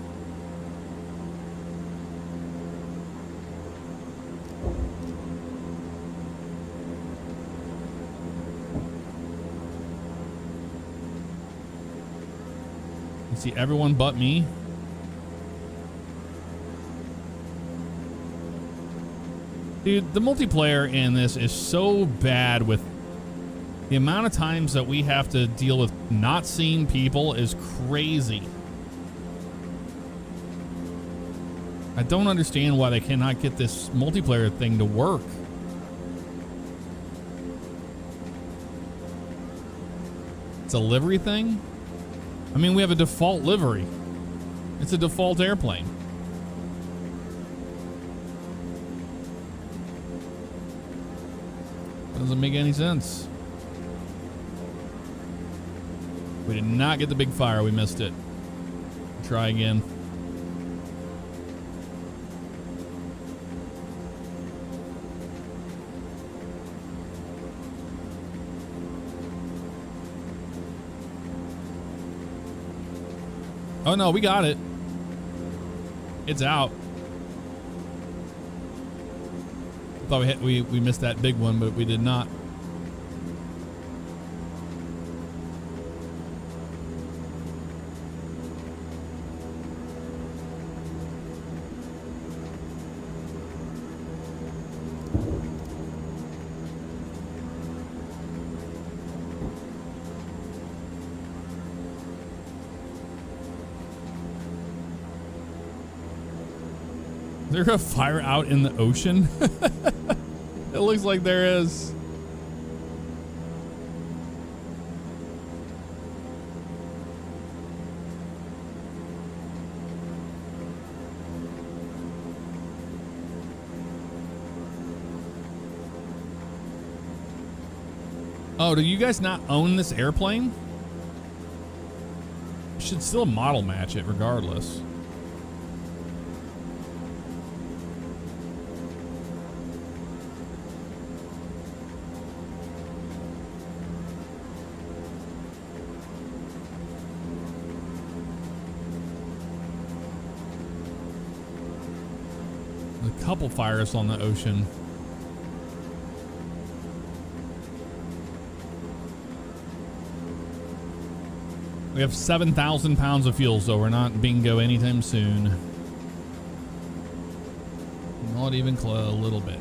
See everyone but me. Dude, the multiplayer in this is so bad with the amount of times that we have to deal with not seeing people is crazy. I don't understand why they cannot get this multiplayer thing to work. It's a livery thing? I mean, we have a default livery. It's a default airplane. Doesn't make any sense. We did not get the big fire. We missed it. Try again. Oh no, we got it. It's out. I thought we missed that big one, but we did not. Is there a fire out in the ocean? It looks like there is. Oh, do you guys not own this airplane? You should still model match it regardless. couple fires on the ocean. We have 7,000 pounds of fuel, so we're not bingo anytime soon. Not even a little bit.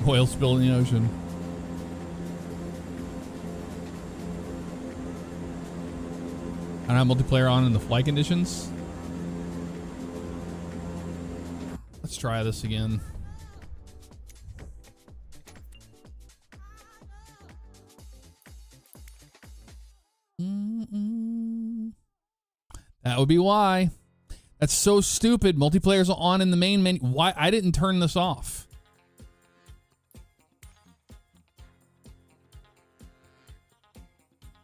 Oil spill in the ocean. I don't have multiplayer on in the flight conditions. Let's try this again. That would be why. That's so stupid. Multiplayer's on in the main menu. Why? I didn't turn this off.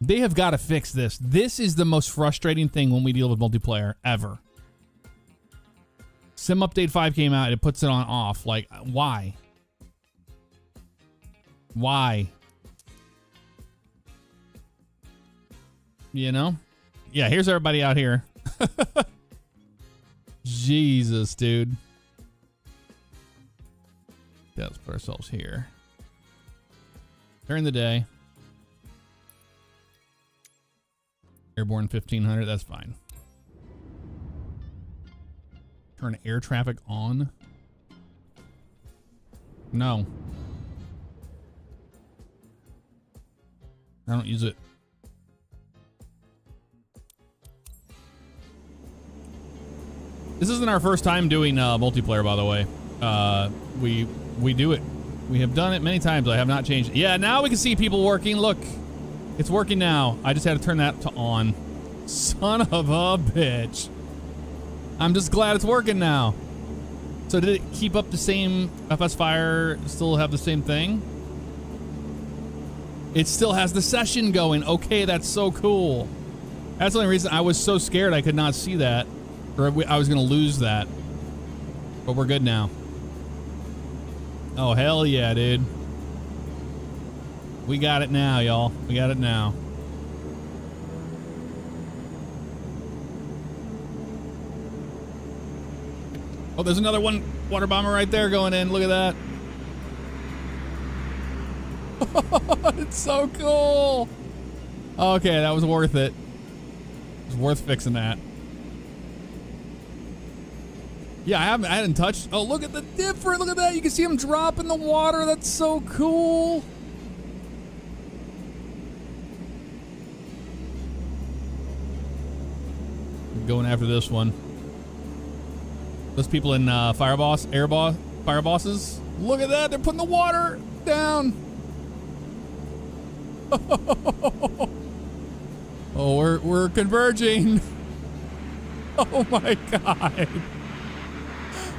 They have got to fix this. This is the most frustrating thing when we deal with multiplayer ever. Sim Update 5 came out, it puts it on off. Like, why? Why? You know? Yeah, here's everybody out here. Jesus, dude. Yeah, let's put ourselves here. During the day. Airborne 1500, that's fine. Turn air traffic on. No. I don't use it. This isn't our first time doing multiplayer, by the way. We do it. We have done it many times. I have not changed it. Yeah, now we can see people working. Look. It's working now. I just had to turn that to on. Son of a bitch. I'm just glad it's working now. So did it keep up the same FS Fire, still have the same thing? It still has the session going. Okay, that's so cool. That's the only reason I was so scared I could not see that. Or I was going to lose that. But we're good now. Oh, hell yeah, dude. We got it now, y'all. We got it now. Oh, there's another one water bomber right there going in. Look at that. It's so cool. Okay, that was worth it. It was worth fixing that. Yeah, I hadn't touched. Oh, look at the difference. Look at that. You can see him drop in the water. That's so cool. Going after this one. Those people in fire bosses. Look at that, they're putting the water down. Oh, we're converging. Oh my god.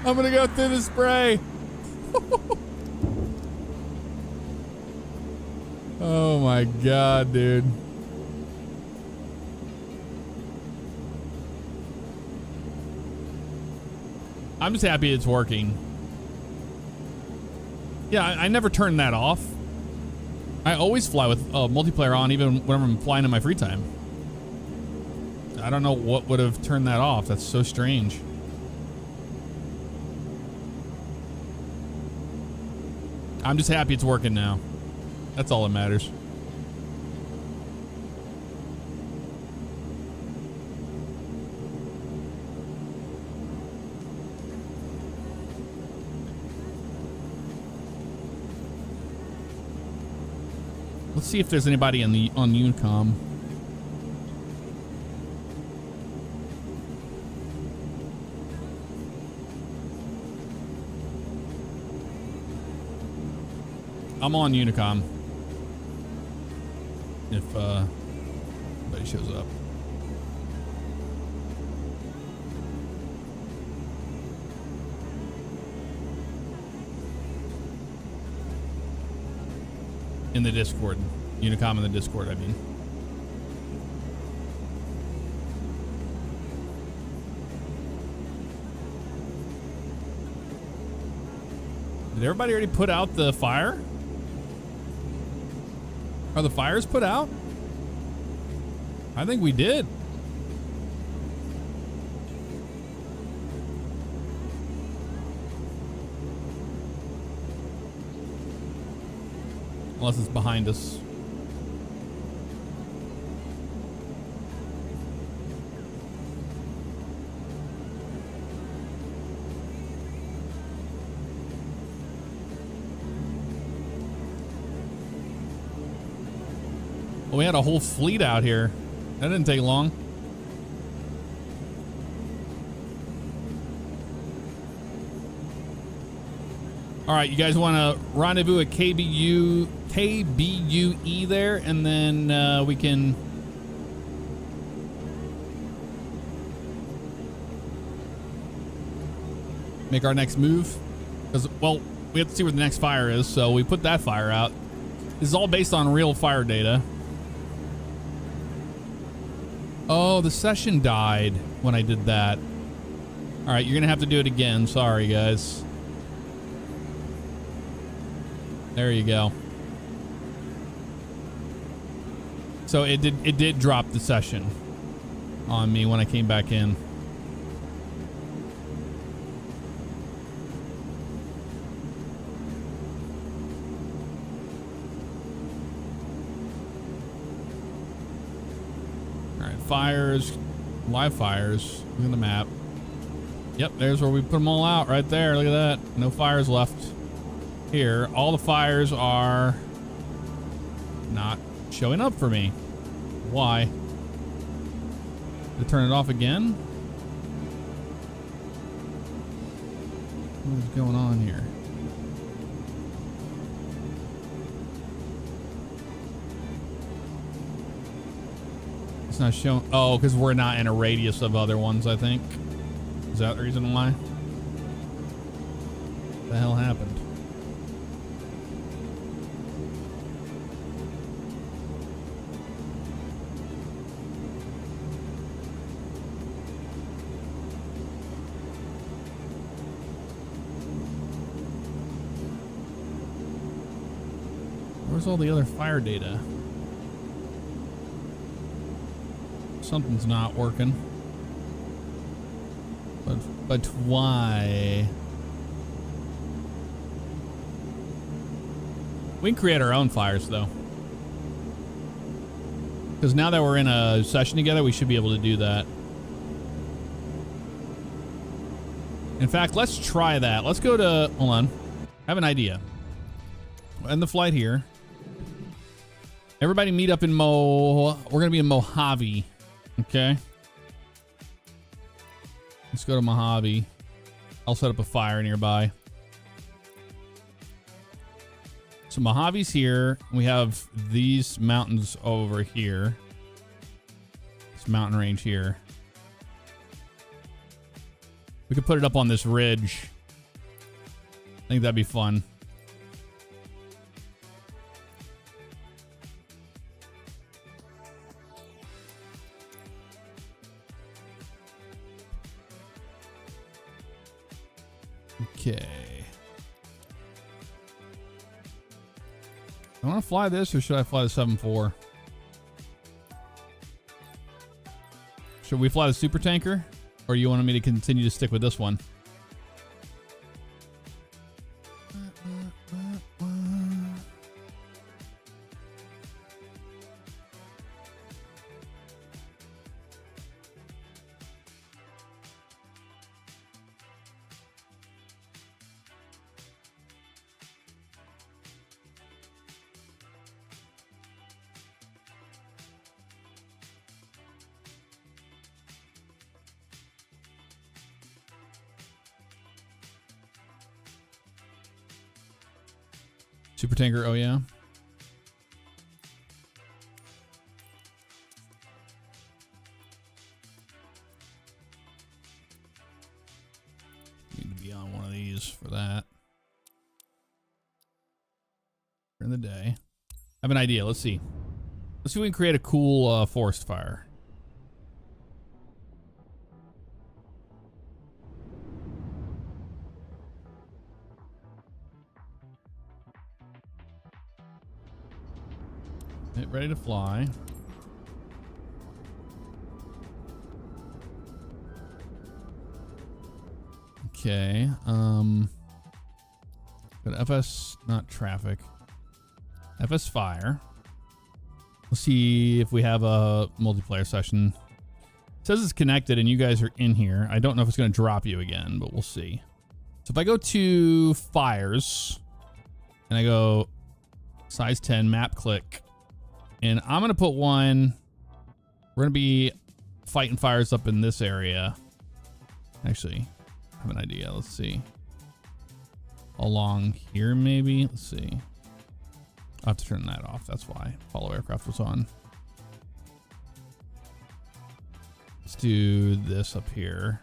I'm gonna go through the spray. Oh my god, dude. I'm just happy it's working. Yeah, I never turn that off. I always fly with multiplayer on, even whenever I'm flying in my free time. I don't know what would have turned that off. That's so strange. I'm just happy it's working now. That's all that matters. Let's see if there's anybody on Unicom. I'm on Unicom. If anybody shows up. In the Discord. Unicom in the Discord, I mean. Did everybody already put out the fire? Are the fires put out? I think we did. Unless it's behind us. Well, we had a whole fleet out here. That didn't take long. All right, you guys want to rendezvous at KBUE there, and then we can make our next move. Because, well, we have to see where the next fire is, so we put that fire out. This is all based on real fire data. Oh, the session died when I did that. All right, you're going to have to do it again. Sorry, guys. There you go. So it did drop the session on me when I came back in. All right, fires, live fires. Look at the map. Yep, there's where we put them all out right there. Look at that. No fires left here. All the fires are not showing up for me. Why? To turn it off again? What is going on here? It's not showing. Oh, because we're not in a radius of other ones, I think. Is that the reason why? What the hell happened? Where's all the other fire data? Something's not working. But why? We can create our own fires, though. Because now that we're in a session together, we should be able to do that. In fact, let's try that. Let's go to... Hold on. I have an idea. End the flight here. Everybody meet up in We're going to be in Mojave. Okay. Let's go to Mojave. I'll set up a fire nearby. So Mojave's here. We have these mountains over here. This mountain range here. We could put it up on this ridge. I think that'd be fun. Okay. I want to fly this, or should I fly the 7-4? Should we fly the super tanker, or you wanted me to continue to stick with this one? Super tanker, oh yeah. Need to be on one of these for that. During the day. I have an idea. Let's see. Let's see if we can create a cool forest fire. Get ready to fly. Okay. But FS, not traffic. FS fire. Let's see if we have a multiplayer session. It says it's connected and you guys are in here. I don't know if it's going to drop you again, but we'll see. So if I go to fires and I go size 10 map click, and I'm going to put one, we're going to be fighting fires up in this area. Actually, I have an idea. Let's see. Along here, maybe. Let's see. I'll have to turn that off. That's why follow aircraft was on. Let's do this up here.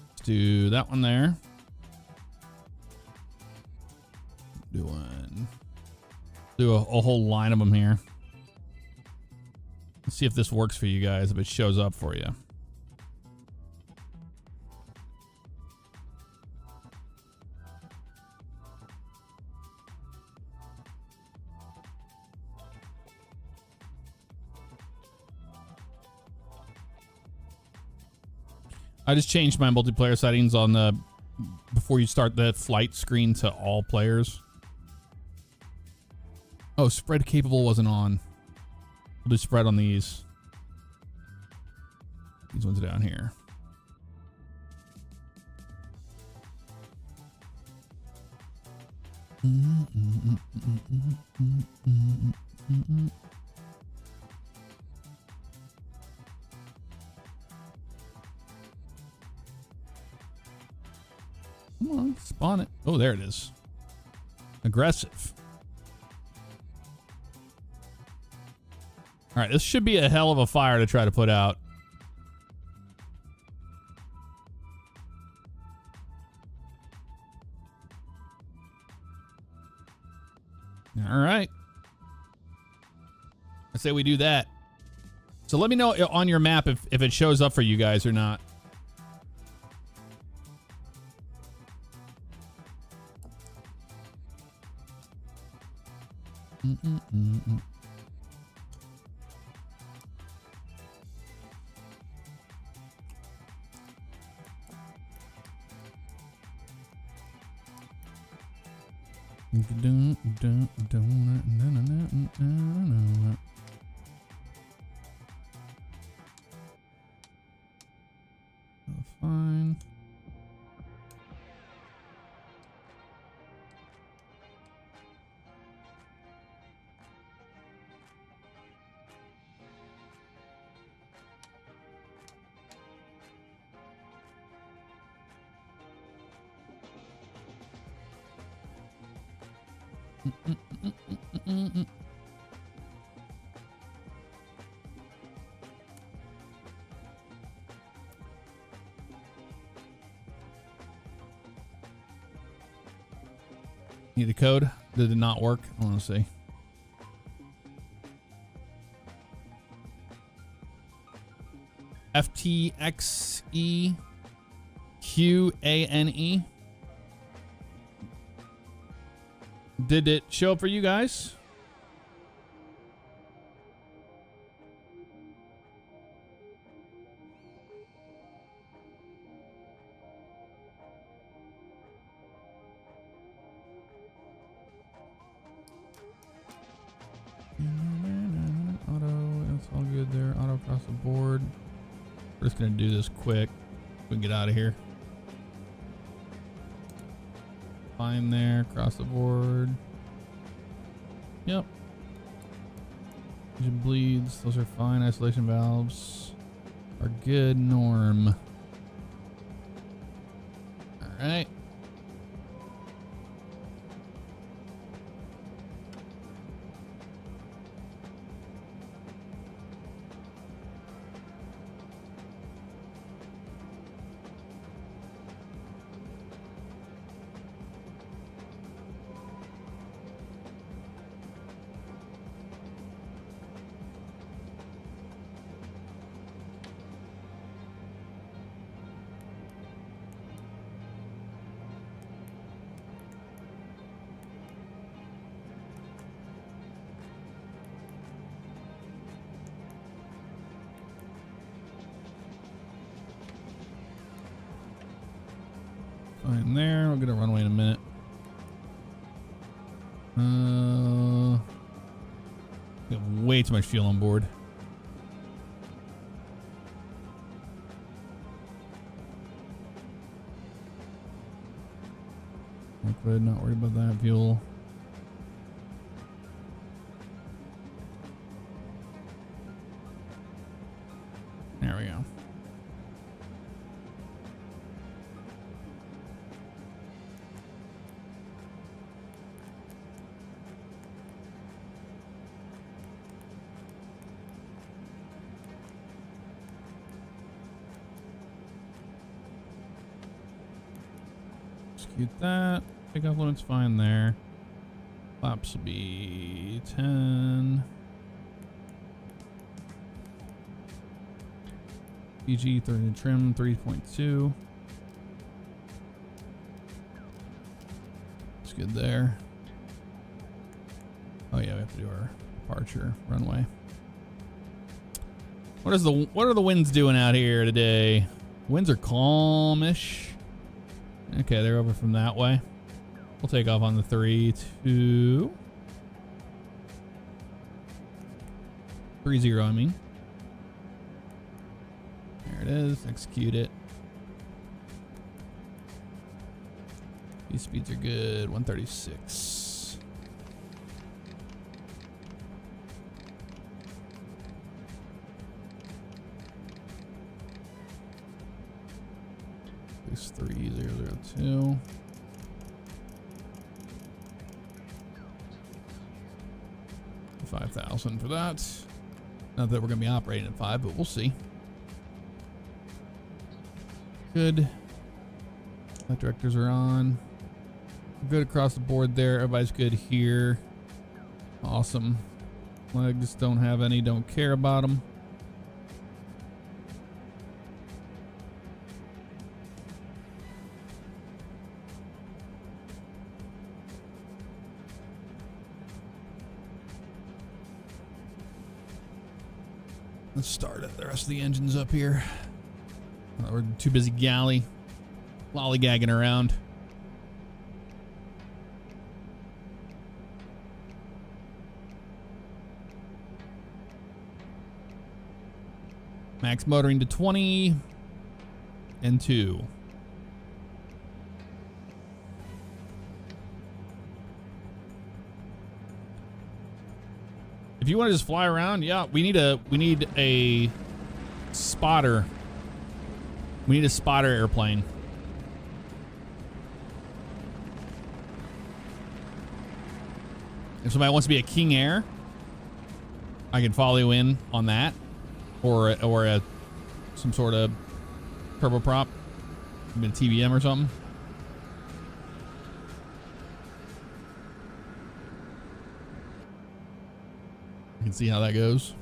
Let's do that one there. Do a whole line of them here. Let's see if this works for you guys, if it shows up for you. I just changed my multiplayer settings on the before you start the flight screen to all players. Oh, spread capable wasn't on. We'll do spread on these. These ones down here. Come on, spawn it. Oh, there it is. Aggressive. All right, this should be a hell of a fire to try to put out. All right. I say we do that. So let me know on your map if it shows up for you guys or not. Fine. Need the code? Did it not work? I want to see. FTXEQANE. Did it show up for you guys? Auto, it's all good there. Auto across the board. We're just gonna do this quick. We can get out of here. Fine there, across the board. Yep. Engine bleeds, those are fine. Isolation valves are good. Norm. All right. fine there. We'll get a runway in a minute. We have way too much fuel on board. Liquid, not worried about that. Fuel. There we go. Execute that. Pickup limit's fine there. Flaps will be 10. PG 30 trim 3.2. It's good there. Oh yeah, we have to do our departure runway. What are the winds doing out here today? Winds are calmish. Okay, they're over from that way. We'll take off on the 3, 2, 3-0, I mean. There it is. Execute it. These speeds are good. 136. This 3002. 5,000 for that. Not that we're gonna be operating at 5, but we'll see. Good. Flight directors are on. Good across the board there. Everybody's good here. Awesome. Legs don't have any. Don't care about them. Let's start it. The rest of the engine's up here. We're too busy galley, lollygagging around. Max motoring to 20 and 2. If you want to just fly around, yeah, we need a spotter. We need a spotter airplane. If somebody wants to be a King Air, I can follow you in on that, or some sort of turboprop, maybe a TBM or something. You can see how that goes.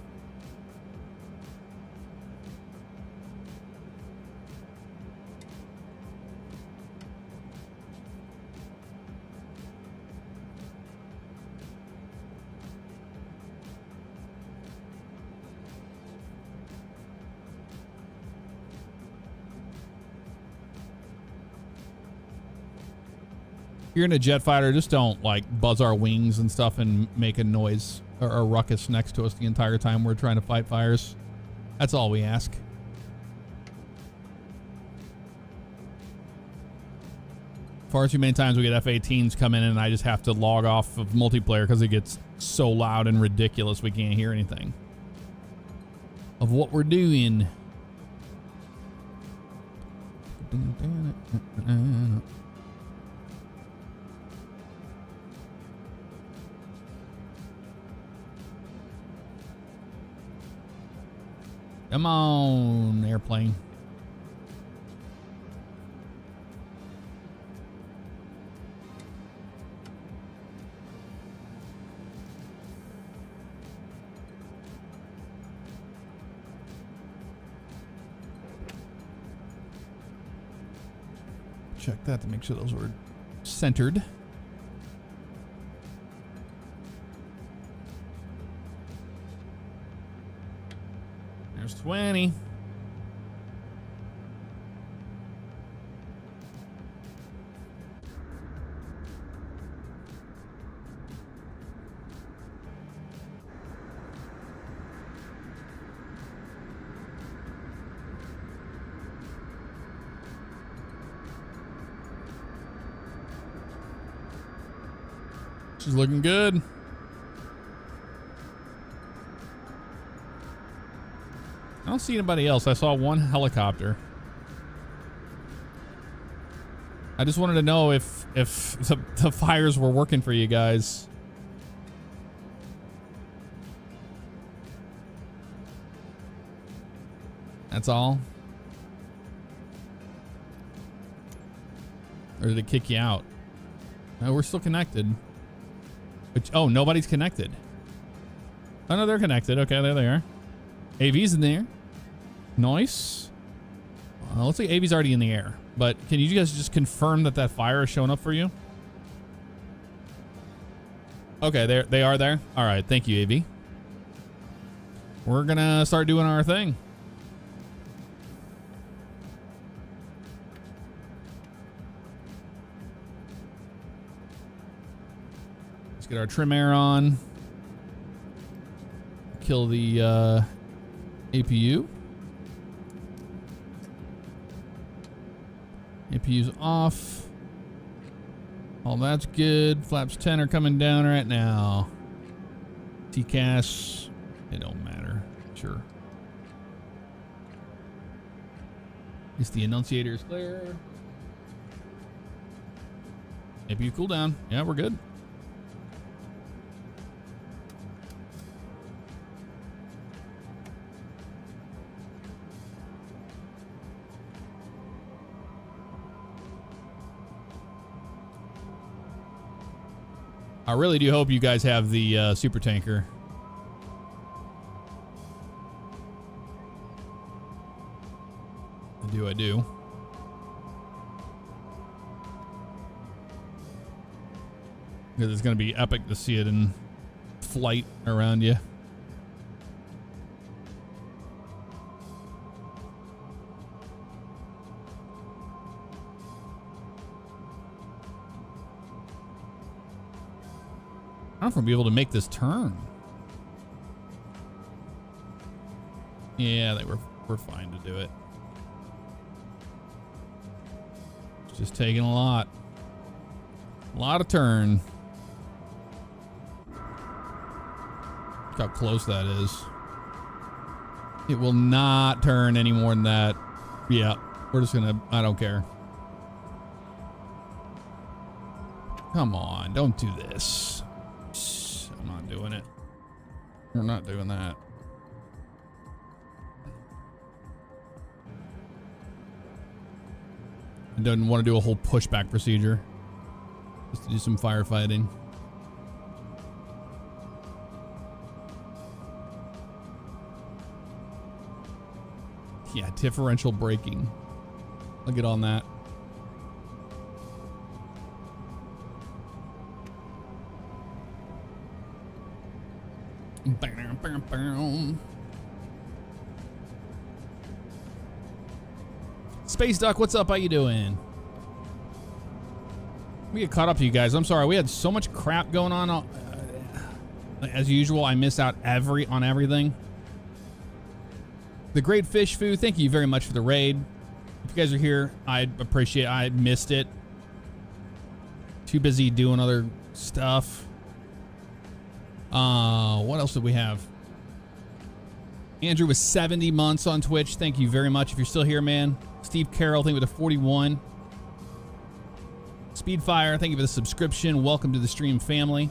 If you're in a jet fighter, just don't like buzz our wings and stuff and make a noise or a ruckus next to us the entire time we're trying to fight fires. That's all we ask. Far too many times we get F-18s come in and I just have to log off of multiplayer because it gets so loud and ridiculous we can't hear anything of what we're doing. Come on, airplane. Check that to make sure those were centered. There's 20. She's looking good. I don't see anybody else. I saw one helicopter. I just wanted to know if the fires were working for you guys. That's all? Or did it kick you out? No, we're still connected. Which, oh, nobody's connected. Oh, no, they're connected. Okay, there they are. AV's in there. Nice. Looks like AV's already in the air. But can you guys just confirm that that fire is showing up for you? Okay, they are there. All right, thank you, AV. We're going to start doing our thing. Let's get our trim air on. Kill the APU. APU's off. All that's good. Flaps 10 are coming down right now. TCAS, it don't matter. Sure. Is the annunciator is clear? APU cooldown. Yeah, we're good. I really do hope you guys have the super tanker. I do. Because it's going to be epic to see it in flight around you. I don't know if we'll be able to make this turn. Yeah, we're fine to do it. It's just taking a lot of turn. Look how close that is. It will not turn any more than that. Yeah, we're just gonna, I don't care. Come on, don't do this. I'm not doing it. We're not doing that. I don't want to do a whole pushback procedure. Just to do some firefighting. Yeah, differential braking. I'll get on that. Space Duck, what's up? How you doing? We get caught up to you guys. I'm sorry. We had so much crap going on. As usual, I missed out on everything. The Great Fish Food, thank you very much for the raid. If you guys are here, I'd appreciate it. I missed it. Too busy doing other stuff. What else did we have? Andrew with 70 months on Twitch. Thank you very much. If you're still here, man. Steve Carroll, thank you with a 41. Speedfire, thank you for the subscription. Welcome to the stream family.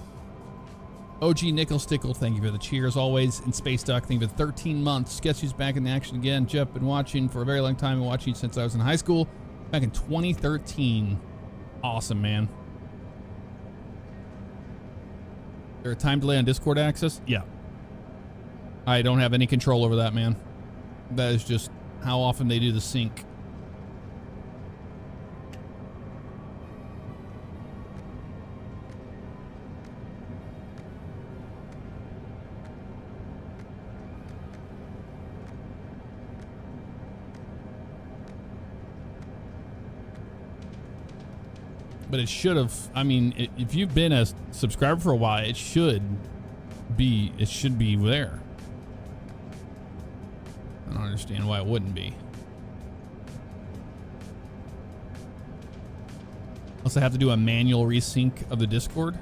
OG Nickel Stickle, thank you for the cheers always. And Space Duck, thank you for 13 months. Guess who's back in the action again? Jeff, been watching for a very long time. Been watching since I was in high school. Back in 2013. Awesome, man. Is there a time delay on Discord access? Yeah. I don't have any control over that, man. That is just how often they do the sync. But it should have, I mean, if you've been a subscriber for a while, it should be there. I don't understand why it wouldn't be. Also have to do a manual resync of the Discord.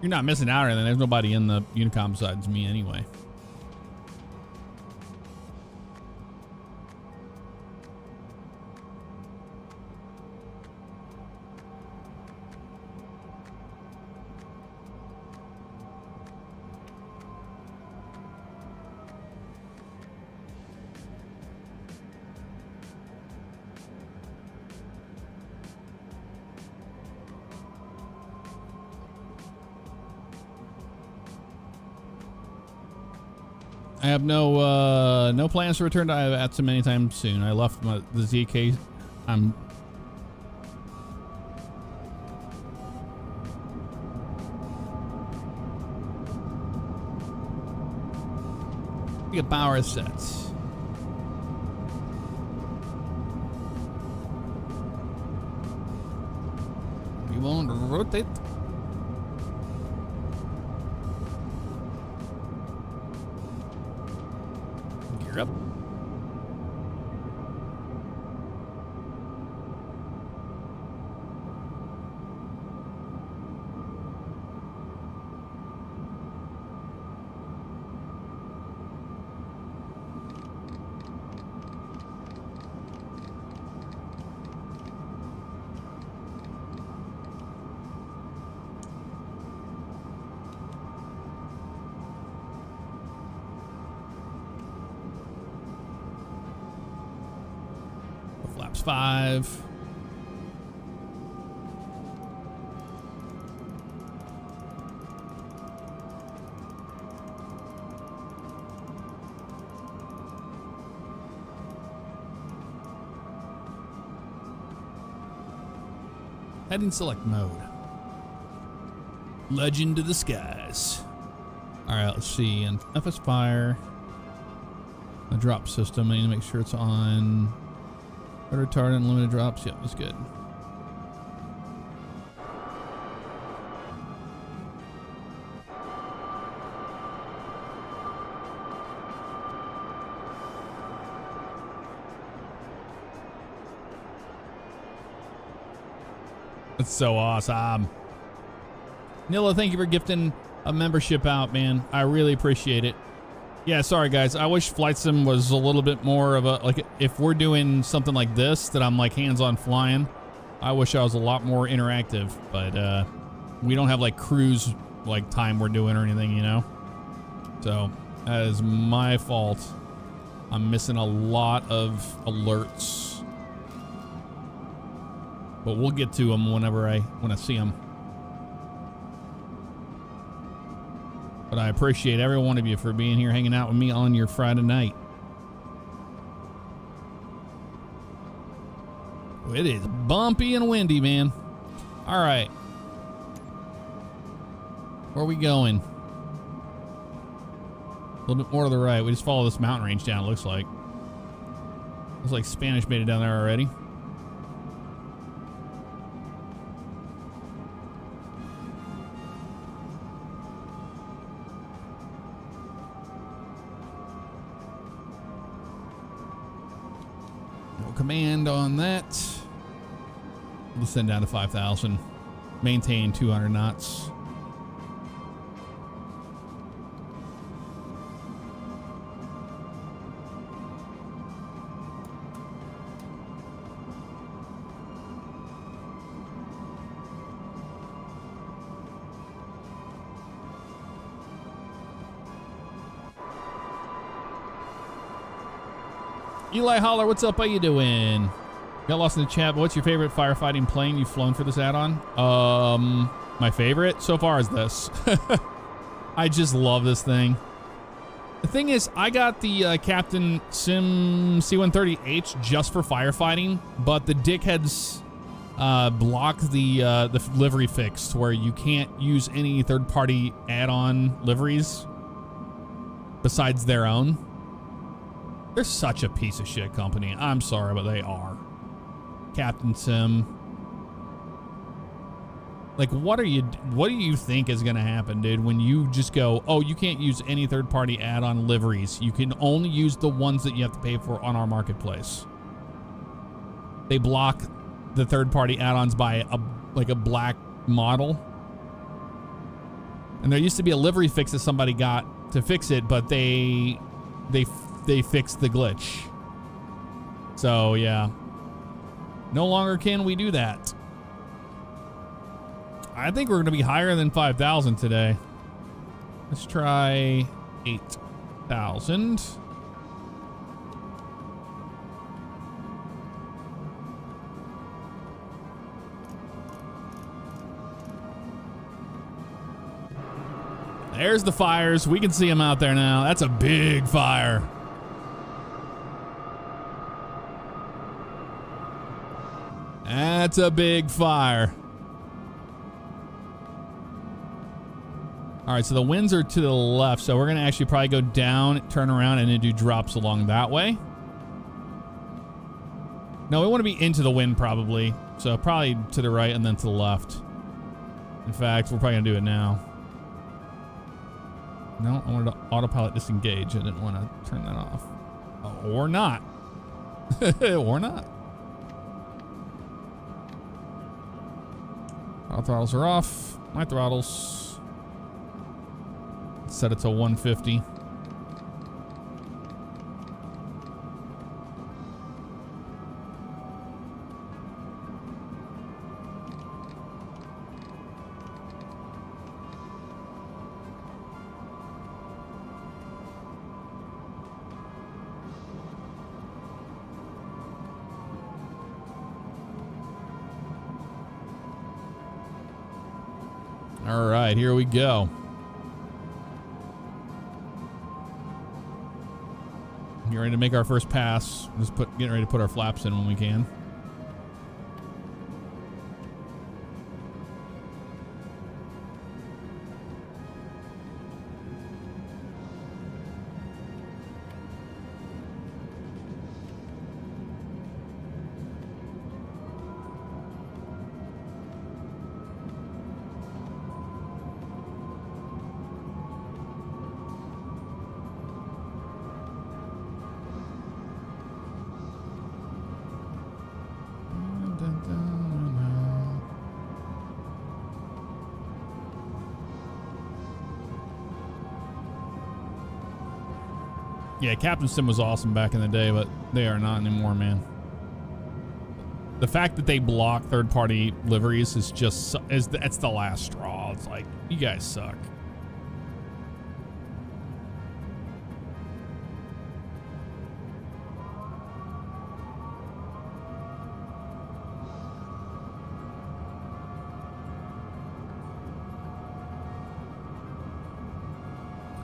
You're not missing out or anything. There's nobody in the Unicom besides me anyway. I have no plans to return to Atsum anytime soon. I left the ZK. Get power sets. We won't rotate. Gear up. Flaps 5. Heading select mode. Legend of the skies. All right, let's see. And FS fire. A drop system. I need to make sure it's on. Retardant, limited drops. Yep, that's good. That's so awesome. Nilla, thank you for gifting a membership out, man. I really appreciate it. Yeah, sorry guys. I wish Flight Sim was a little bit more of a, like, if we're doing something like this that I'm like hands-on flying, I wish I was a lot more interactive, but we don't have like cruise like time we're doing or anything, you know? So that is my fault. I'm missing a lot of alerts, but we'll get to them whenever I see them. But I appreciate every one of you for being here, hanging out with me on your Friday night. It is bumpy and windy, man. All right. Where are we going? A little bit more to the right. We just follow this mountain range down, it looks like. Looks like Spanish made it down there already. Command on that. We'll send down to 5,000. Maintain 200 knots. Eli Holler, what's up? How you doing? Got lost in the chat, but what's your favorite firefighting plane you've flown for this add-on? My favorite so far is this. I just love this thing. The thing is, I got the Captain Sim C-130H just for firefighting, but the dickheads blocked the livery fix to where you can't use any third-party add-on liveries besides their own. They're such a piece of shit company. I'm sorry, but they are. Captain Sim. Like, what do you think is gonna happen, dude, when you just go, oh, you can't use any third-party add-on liveries. You can only use the ones that you have to pay for on our marketplace. They block the third-party add-ons by a black model. And there used to be a livery fix that somebody got to fix it, but they fixed the glitch. So yeah, no longer can we do that. I think we're going to be higher than 5,000 today. Let's try 8,000. There's the fires. We can see them out there now. That's a big fire. That's a big fire. All right, so the winds are to the left, so we're going to actually probably go down, turn around, and then do drops along that way. No, we want to be into the wind probably, so probably to the right and then to the left. In fact, we're probably going to do it now. No, I wanted to autopilot disengage. I didn't want to turn that off. Oh, or not. Or not. All throttles are off. My throttles. Set it to 150. All right, here we go. Getting ready to make our first pass. Just getting ready to put our flaps in when we can. Yeah, Captain Sim was awesome back in the day, but they are not anymore, man. The fact that they block third-party liveries is just that's the last straw. It's like, you guys suck.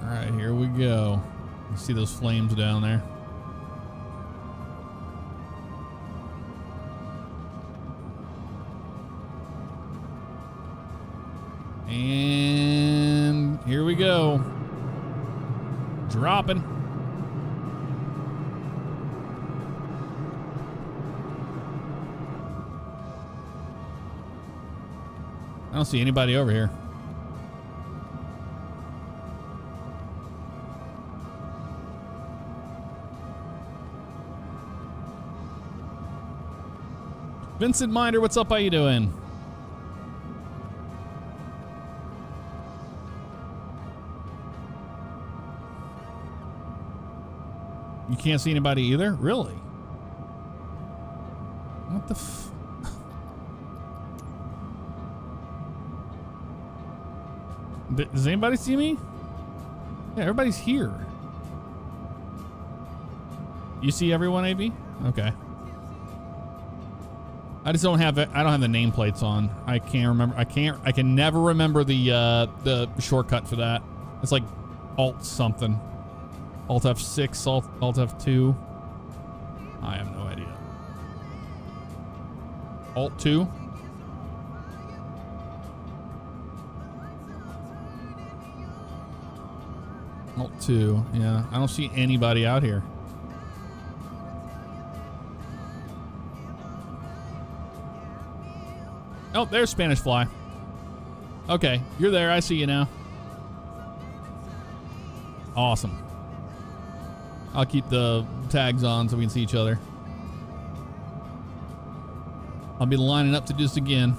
All right, here we go. You see those flames down there? And here we go. Dropping. I don't see anybody over here. Vincent Minder, what's up? How you doing? You can't see anybody either? Really? What the f... Does anybody see me? Yeah, everybody's here. You see everyone, AB? Okay. I just don't have it. I don't have the nameplates on. I can't remember. I can never remember the shortcut for that. It's like Alt something. Alt F6, Alt F2. I have no idea. Alt 2. Alt 2. Yeah, I don't see anybody out here. Oh, there's Spanish Fly. Okay, you're there. I see you now. Awesome. I'll keep the tags on so we can see each other. I'll be lining up to do this again.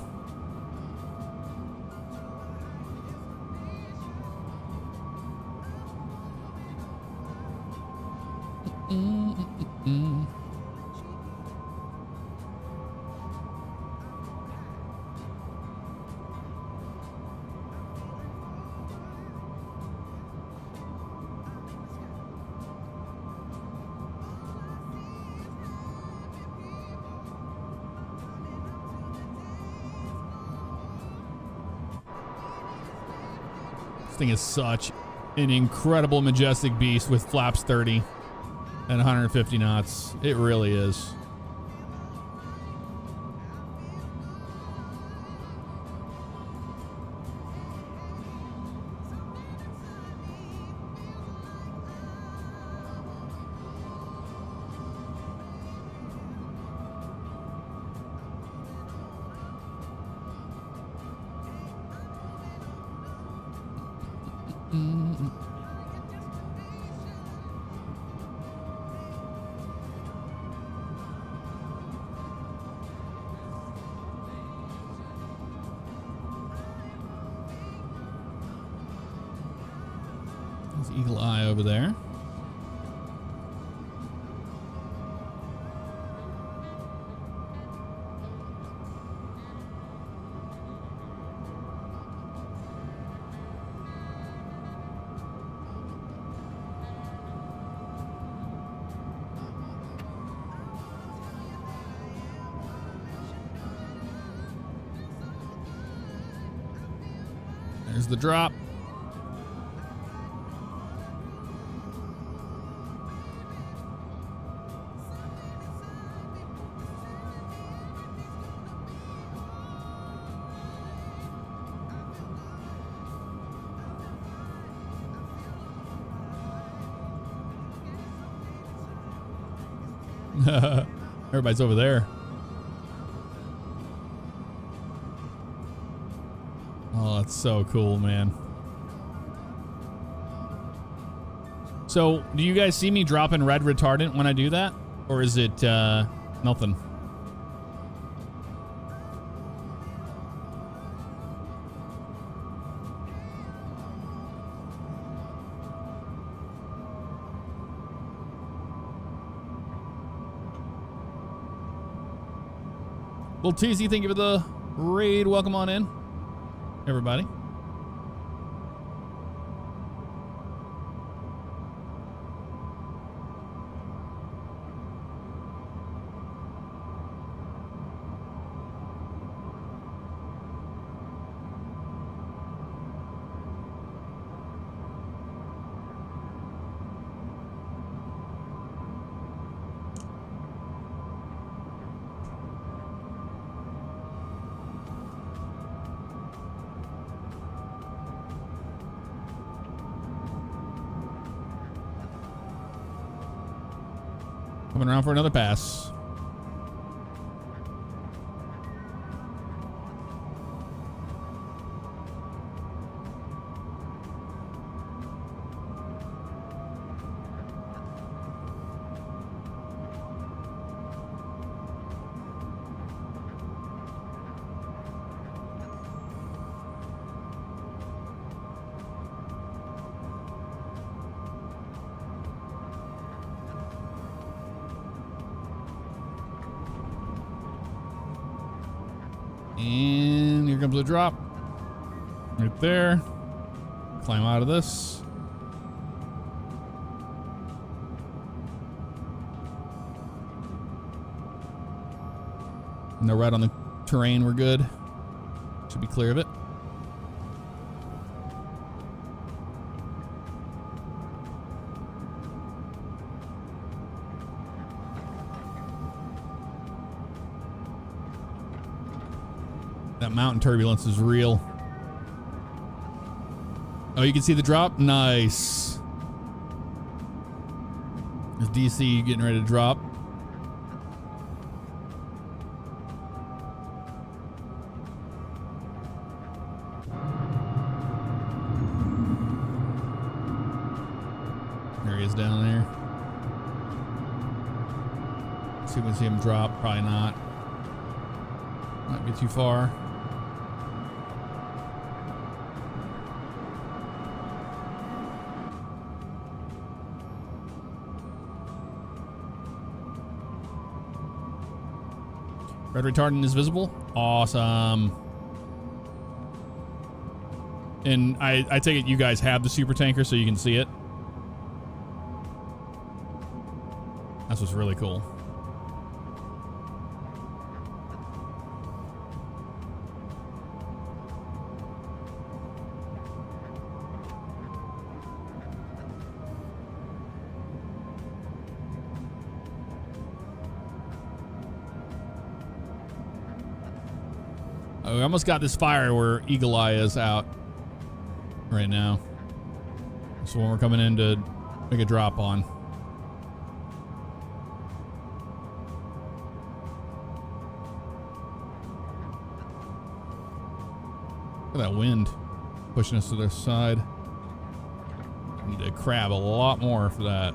This thing is such an incredible, majestic beast with flaps 30 and 150 knots. It really is. There's Eagle Eye over there. There's the drop. Everybody's over there. Oh, that's so cool, man. So, do you guys see me dropping red retardant when I do that? Or is it nothing? Little Teasy, thank you for the raid. Welcome on in, everybody. Coming around for another pass. And here comes the drop. Right there. Climb out of this. No red on the terrain, we're good. Should be clear of it. That mountain turbulence is real. Oh, you can see the drop? Nice. There's DC getting ready to drop. There he is down there. See if we can see him drop. Probably not. Might be too far. Red retardant is visible. Awesome. And I take it you guys have the super tanker so you can see it. That's what's really cool. We almost got this fire where Eagle Eye is out right now. So when we're coming in to make a drop on. Look at that wind pushing us to their side. Need to crab a lot more for that.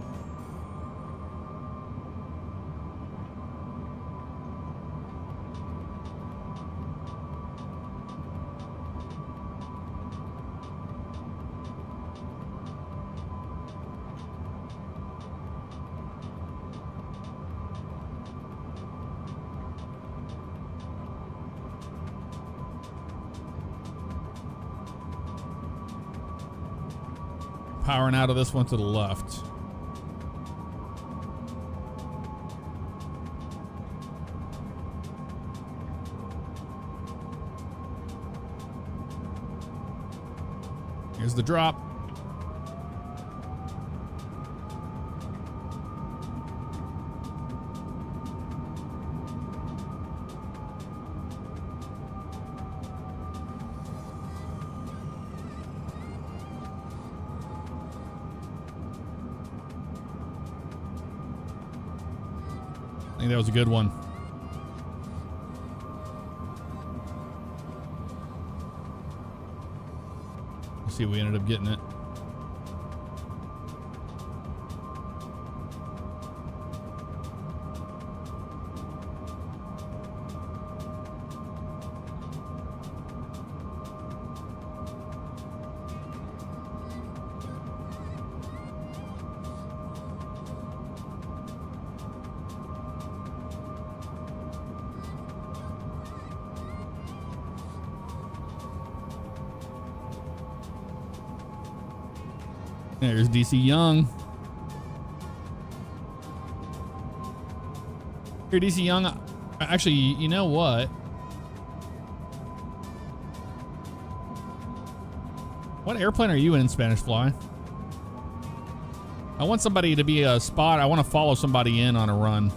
Powering out of this one to the left. Here's the drop. I think that was a good one. Let's see if we ended up getting it. There's DC Young. Here, DC Young. Actually, you know what? What airplane are you in Spanish Fly? I want somebody to be a spot. I want to follow somebody in on a run.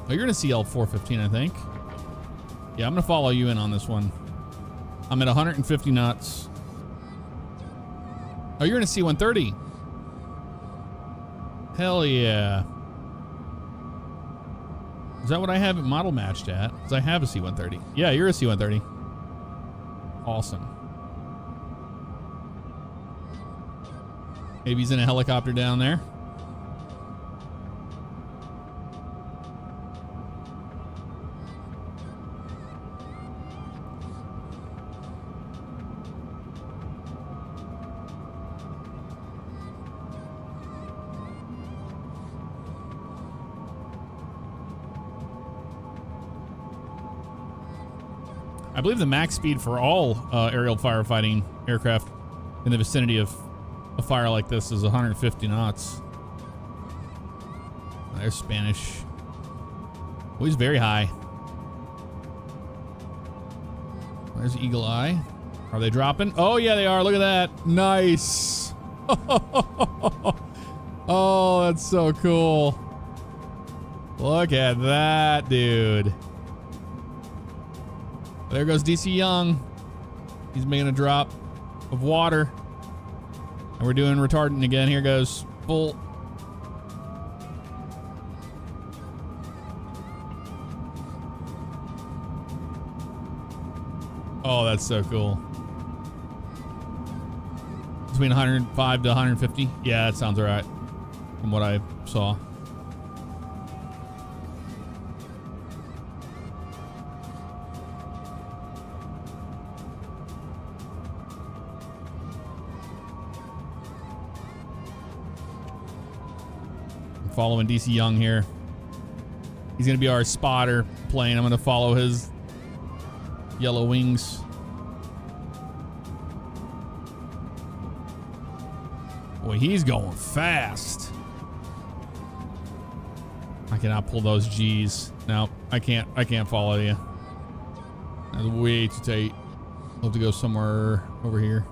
Oh, you're in a CL-415, I think. Yeah, I'm going to follow you in on this one. I'm at 150 knots. Oh, you're in a C-130. Hell yeah. Is that what I have it model matched at? Because I have a C-130. Yeah, you're a C-130. Awesome. Maybe he's in a helicopter down there. I believe the max speed for all aerial firefighting aircraft in the vicinity of a fire like this is 150 knots. There's Spanish. Oh, he's very high. There's Eagle Eye. Are they dropping? Oh, yeah, they are. Look at that. Nice. Oh, that's so cool. Look at that, dude. There goes DC Young. He's making a drop of water. And we're doing retardant again. Here goes full. Oh, that's so cool. Between 105 to 150. Yeah, that sounds all right from what I saw. Following DC Young here. He's going to be our spotter plane. I'm going to follow his yellow wings. Boy, he's going fast. I cannot pull those G's. No, I can't follow you. That's way too tight. We'll have to go somewhere over here.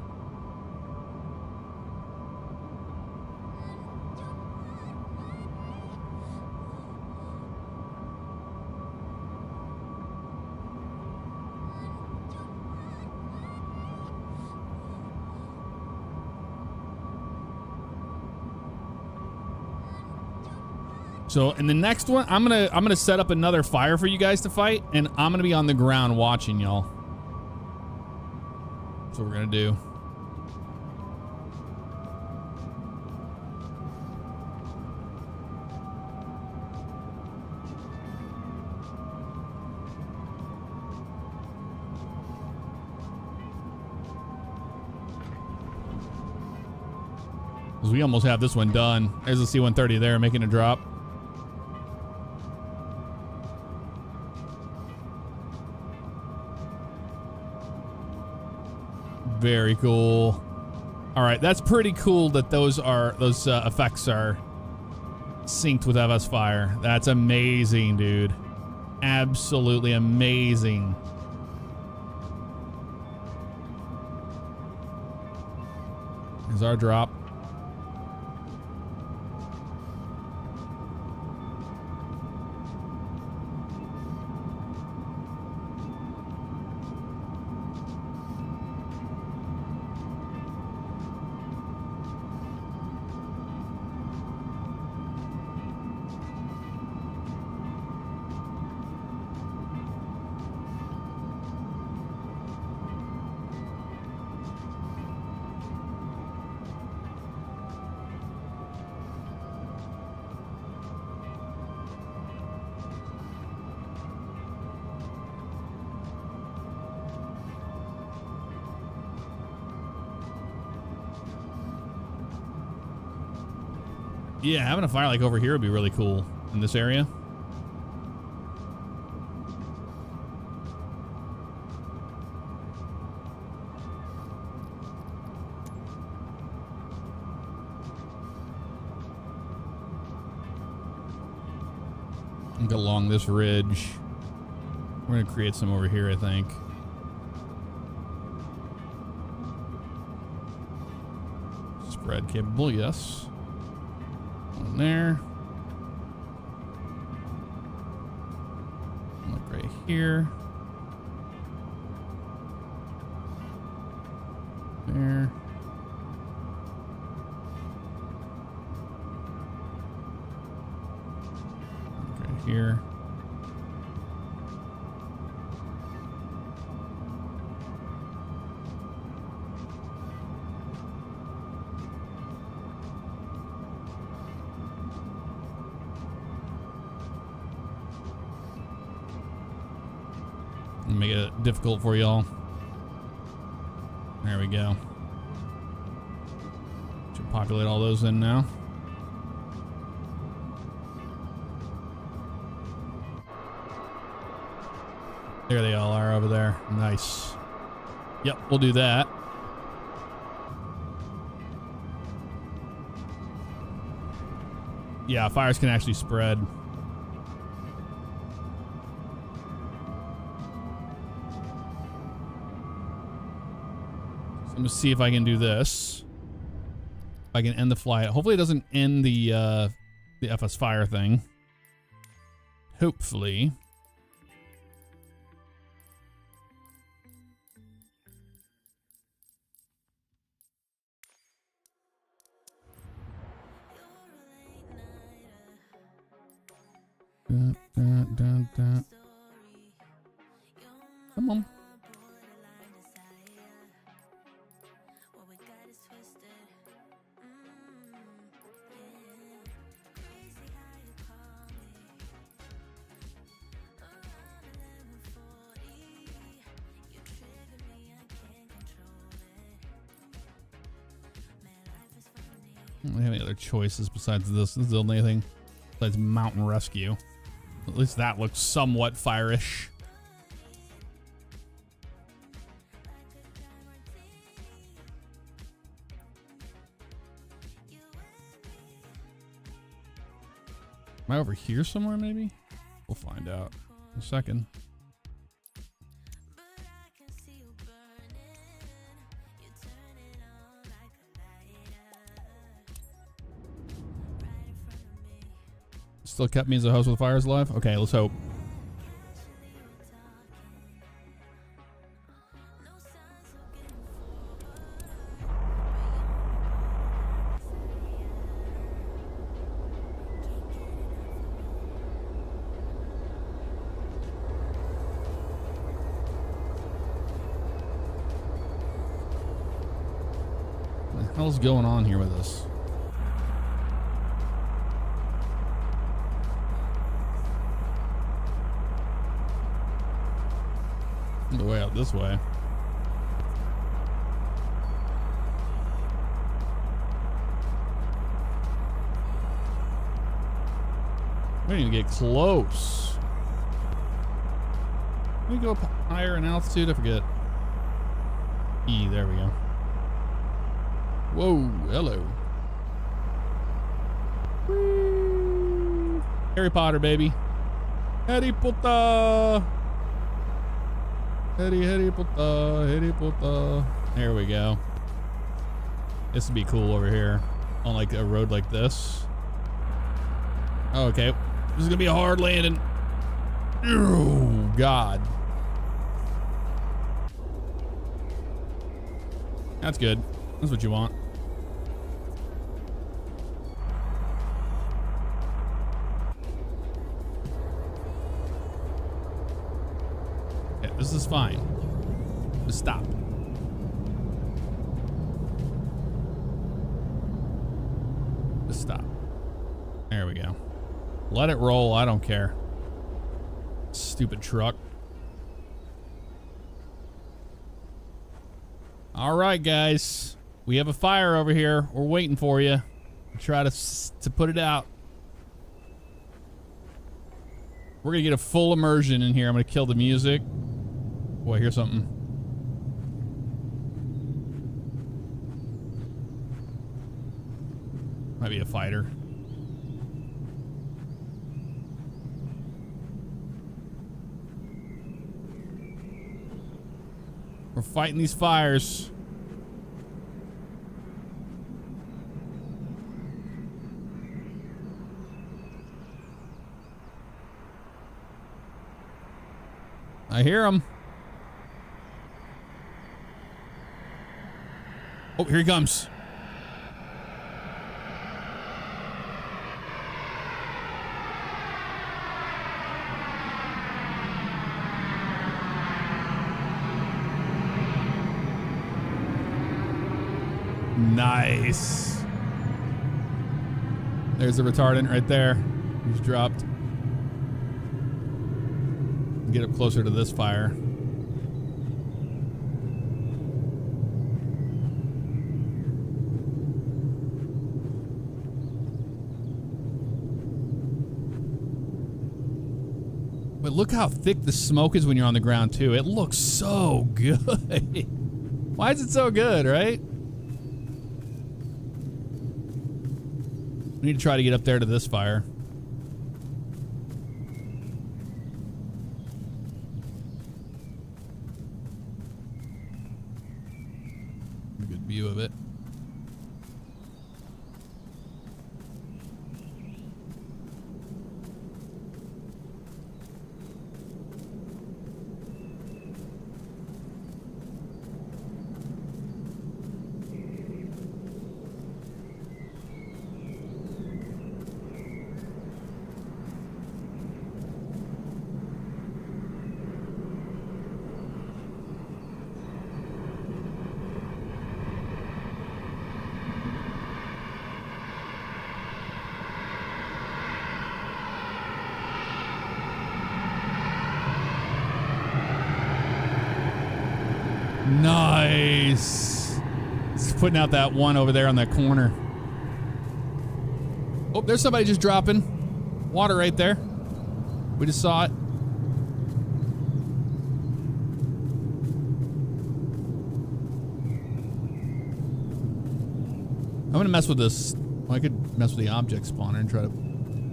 So in the next one, I'm gonna set up another fire for you guys to fight, and I'm gonna be on the ground watching y'all. That's what we're gonna do. Because we almost have this one done. There's a C-130 there making a drop. Very cool. All right, that's pretty cool that those effects are synced with FS Fire. That's amazing, dude. Absolutely amazing. Here's our drop. Yeah, having a fire like over here would be really cool in this area. And go along this ridge. We're gonna create some over here, I think. Spread capable, yes. One there. Look right here. There. Look right here. Make it difficult for y'all. There we go. Should populate all those in now. There they all are over there. Nice. Yep, we'll do that. Yeah, fires can actually spread. I'm gonna see if I can do this. If I can end the flight. Hopefully it doesn't end the FS Fire thing. Hopefully. Dun, dun, dun, dun. Come on. I don't have any other choices besides this. This is the only thing besides Mountain Rescue. At least that looks somewhat fire-ish. Am I over here somewhere, maybe? We'll find out in a second. Still kept me as a host with fires alive? Okay, let's hope. hell's going on here with this? The way out this way. We need to get close. Can we go up higher in altitude? I forget. E, there we go. Whoa, hello. Whee. Harry Potter, baby. Harry Potter. Harry Potter, Harry Potter. There we go. This would be cool over here on like a road like this. Oh, okay. This is gonna be a hard landing. Oh, God. That's good. That's what you want. Okay, this is fine. Just stop. Just stop. There we go. Let it roll. I don't care. Stupid truck. All right, guys. We have a fire over here. We're waiting for you. Try to put it out. We're gonna get a full immersion in here. I'm gonna kill the music. Boy, I hear something. Might be a fighter. We're fighting these fires. I hear him. Oh, here he comes. Nice. There's the retardant right there. He's dropped. Get up closer to this fire. But look how thick the smoke is when you're on the ground too. It looks so good. Why is it so good, right? We need to try to get up there to this fire. Good view of it. Nice. It's putting out that one over there on that corner. Oh, there's somebody just dropping water right there. We just saw it. I'm gonna mess with this. Well, I could mess with the object spawner and try to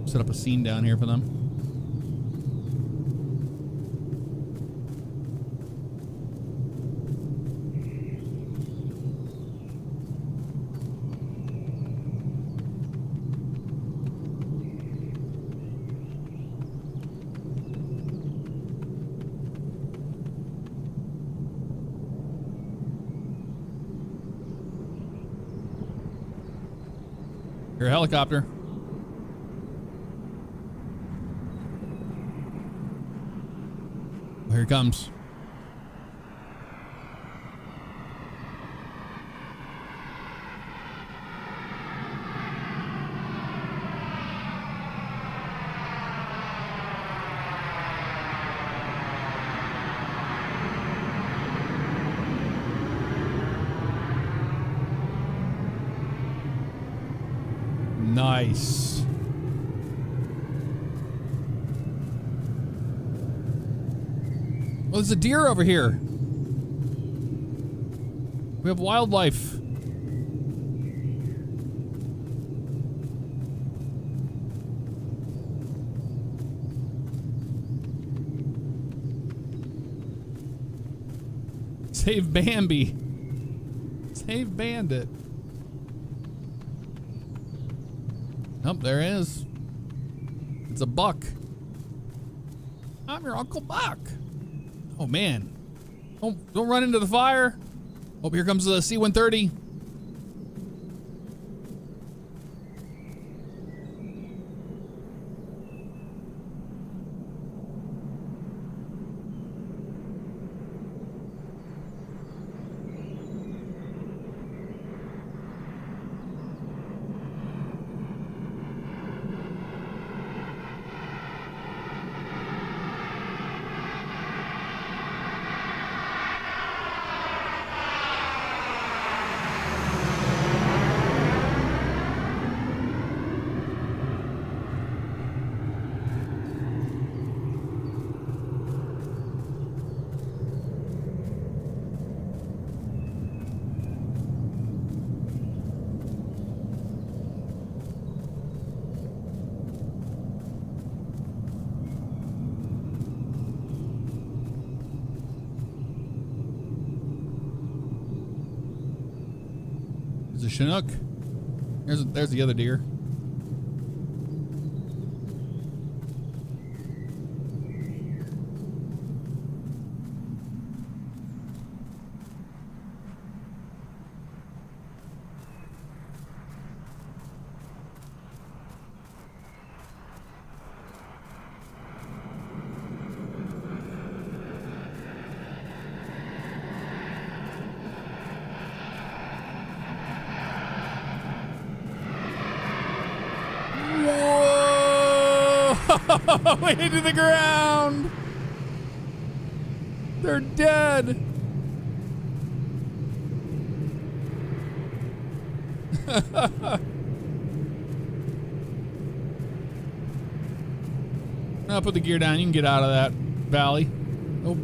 set up a scene down here for them. Your helicopter. Oh, here it comes. Nice. Oh, there's a deer over here. We have wildlife. Save Bambi. Save Bandit. Oh, there it is. It's a buck. I'm your Uncle Buck. Oh man. Don't run into the fire. Oh, here comes the C-130. There's a Chinook. There's the other deer. Into the ground. They're dead. I'll put the gear down. You can get out of that valley.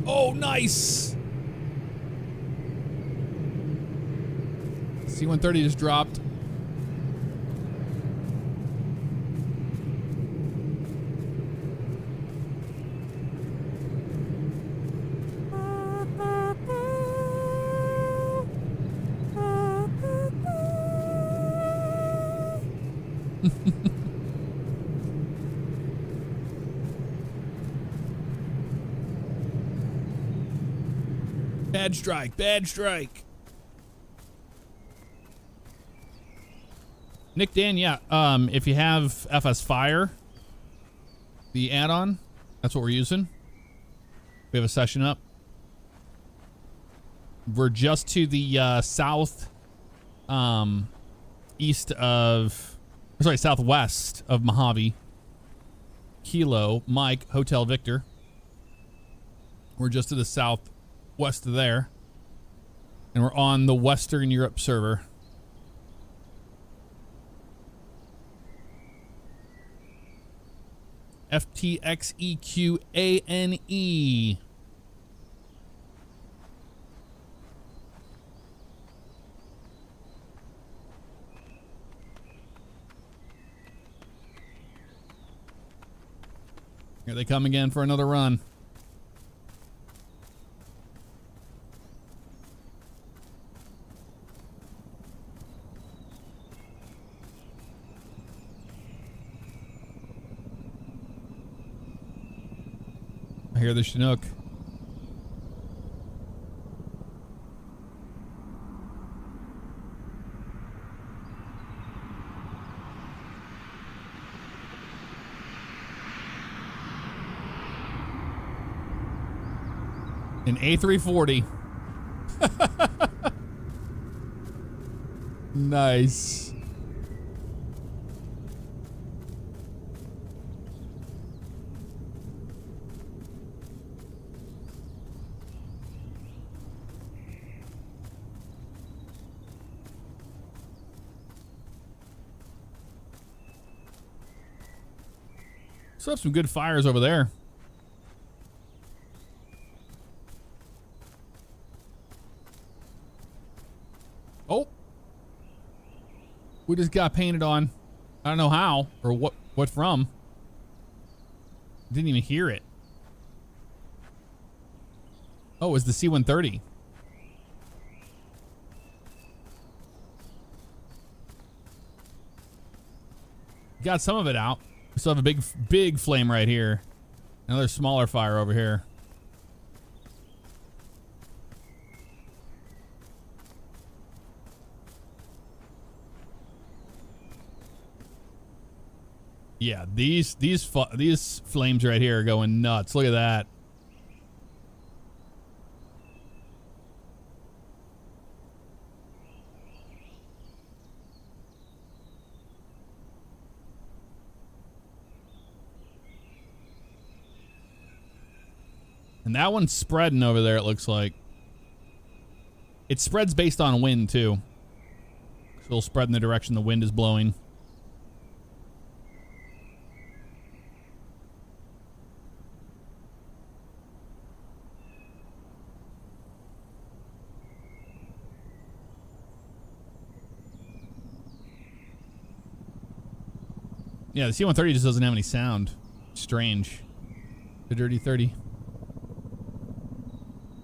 Oh, nice. C-130 just dropped. Bad strike, bad strike. Nick Dan, yeah. If you have FS Fire, the add-on, that's what we're using. We have a session up. We're just to the south, southwest of Mojave. Kilo, Mike, Hotel Victor. We're just to the southwest of there. And we're on the Western Europe server. FTXEQANE. Here they come again for another run. I hear the Chinook. An A340. Nice. Still have some good fires over there. Oh. We just got painted on. I don't know how or what from. Didn't even hear it. Oh, it was the C-130. Got some of it out. We still have a big flame right here. Another smaller fire over here. Yeah, these flames right here are going nuts. Look at that. And that one's spreading over there, it looks like. It spreads based on wind, too. So it'll spread in the direction the wind is blowing. Yeah, the C-130 just doesn't have any sound. Strange. The Dirty 30.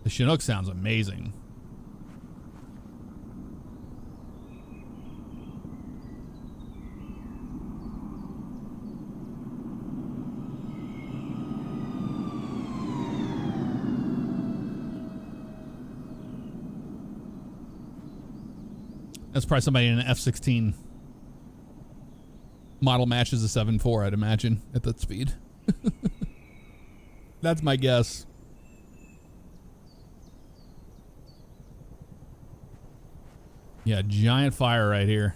The Chinook sounds amazing. That's probably somebody in an F-16. Model matches a 7.4, I'd imagine, at that speed. That's my guess. Yeah, giant fire right here.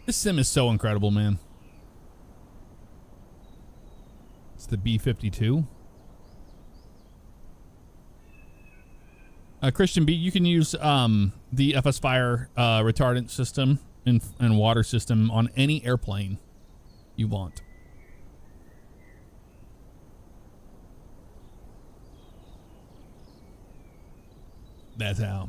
This sim is so incredible, man. It's the B-52. Christian B, you can use the FS Fire retardant system and water system on any airplane you want. That's how.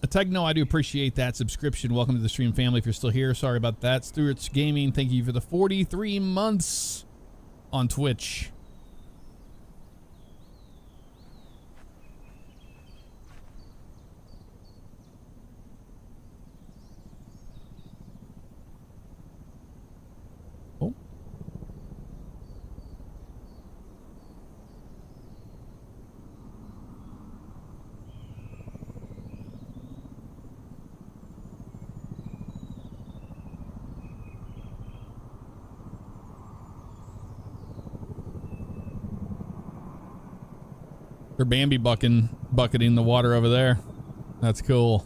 Tegno, I do appreciate that subscription. Welcome to the stream family if you're still here. Sorry about that. Stewart's Gaming, thank you for the 43 months on Twitch. Oh. They're Bambi bucketing the water over there. That's cool.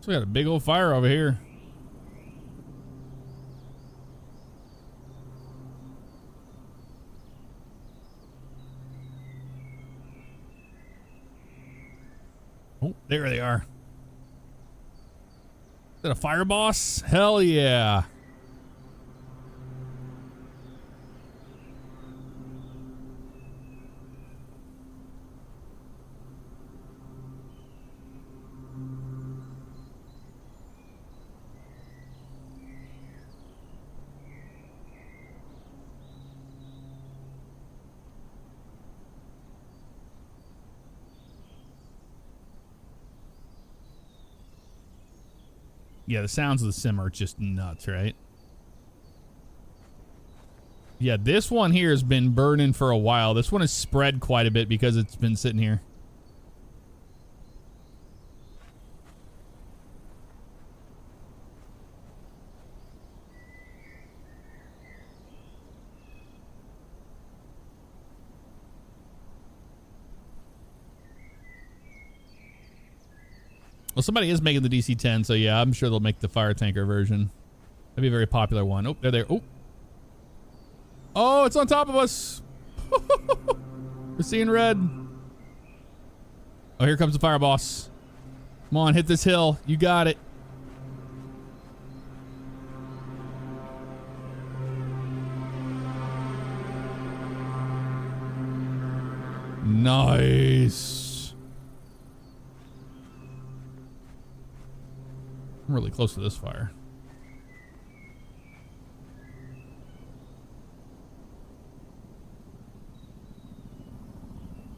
So we got a big old fire over here. Oh, there they are. Is that a fire boss? Hell yeah. Yeah, the sounds of the sim are just nuts, right? Yeah, this one here has been burning for a while. This one has spread quite a bit because it's been sitting here. Well, somebody is making the DC-10, so yeah, I'm sure they'll make the fire tanker version. That'd be a very popular one. Oh, they're there. Oh. Oh, it's on top of us. We're seeing red. Oh, here comes the fire boss. Come on, hit this hill. You got it. Nice. I'm really close to this fire.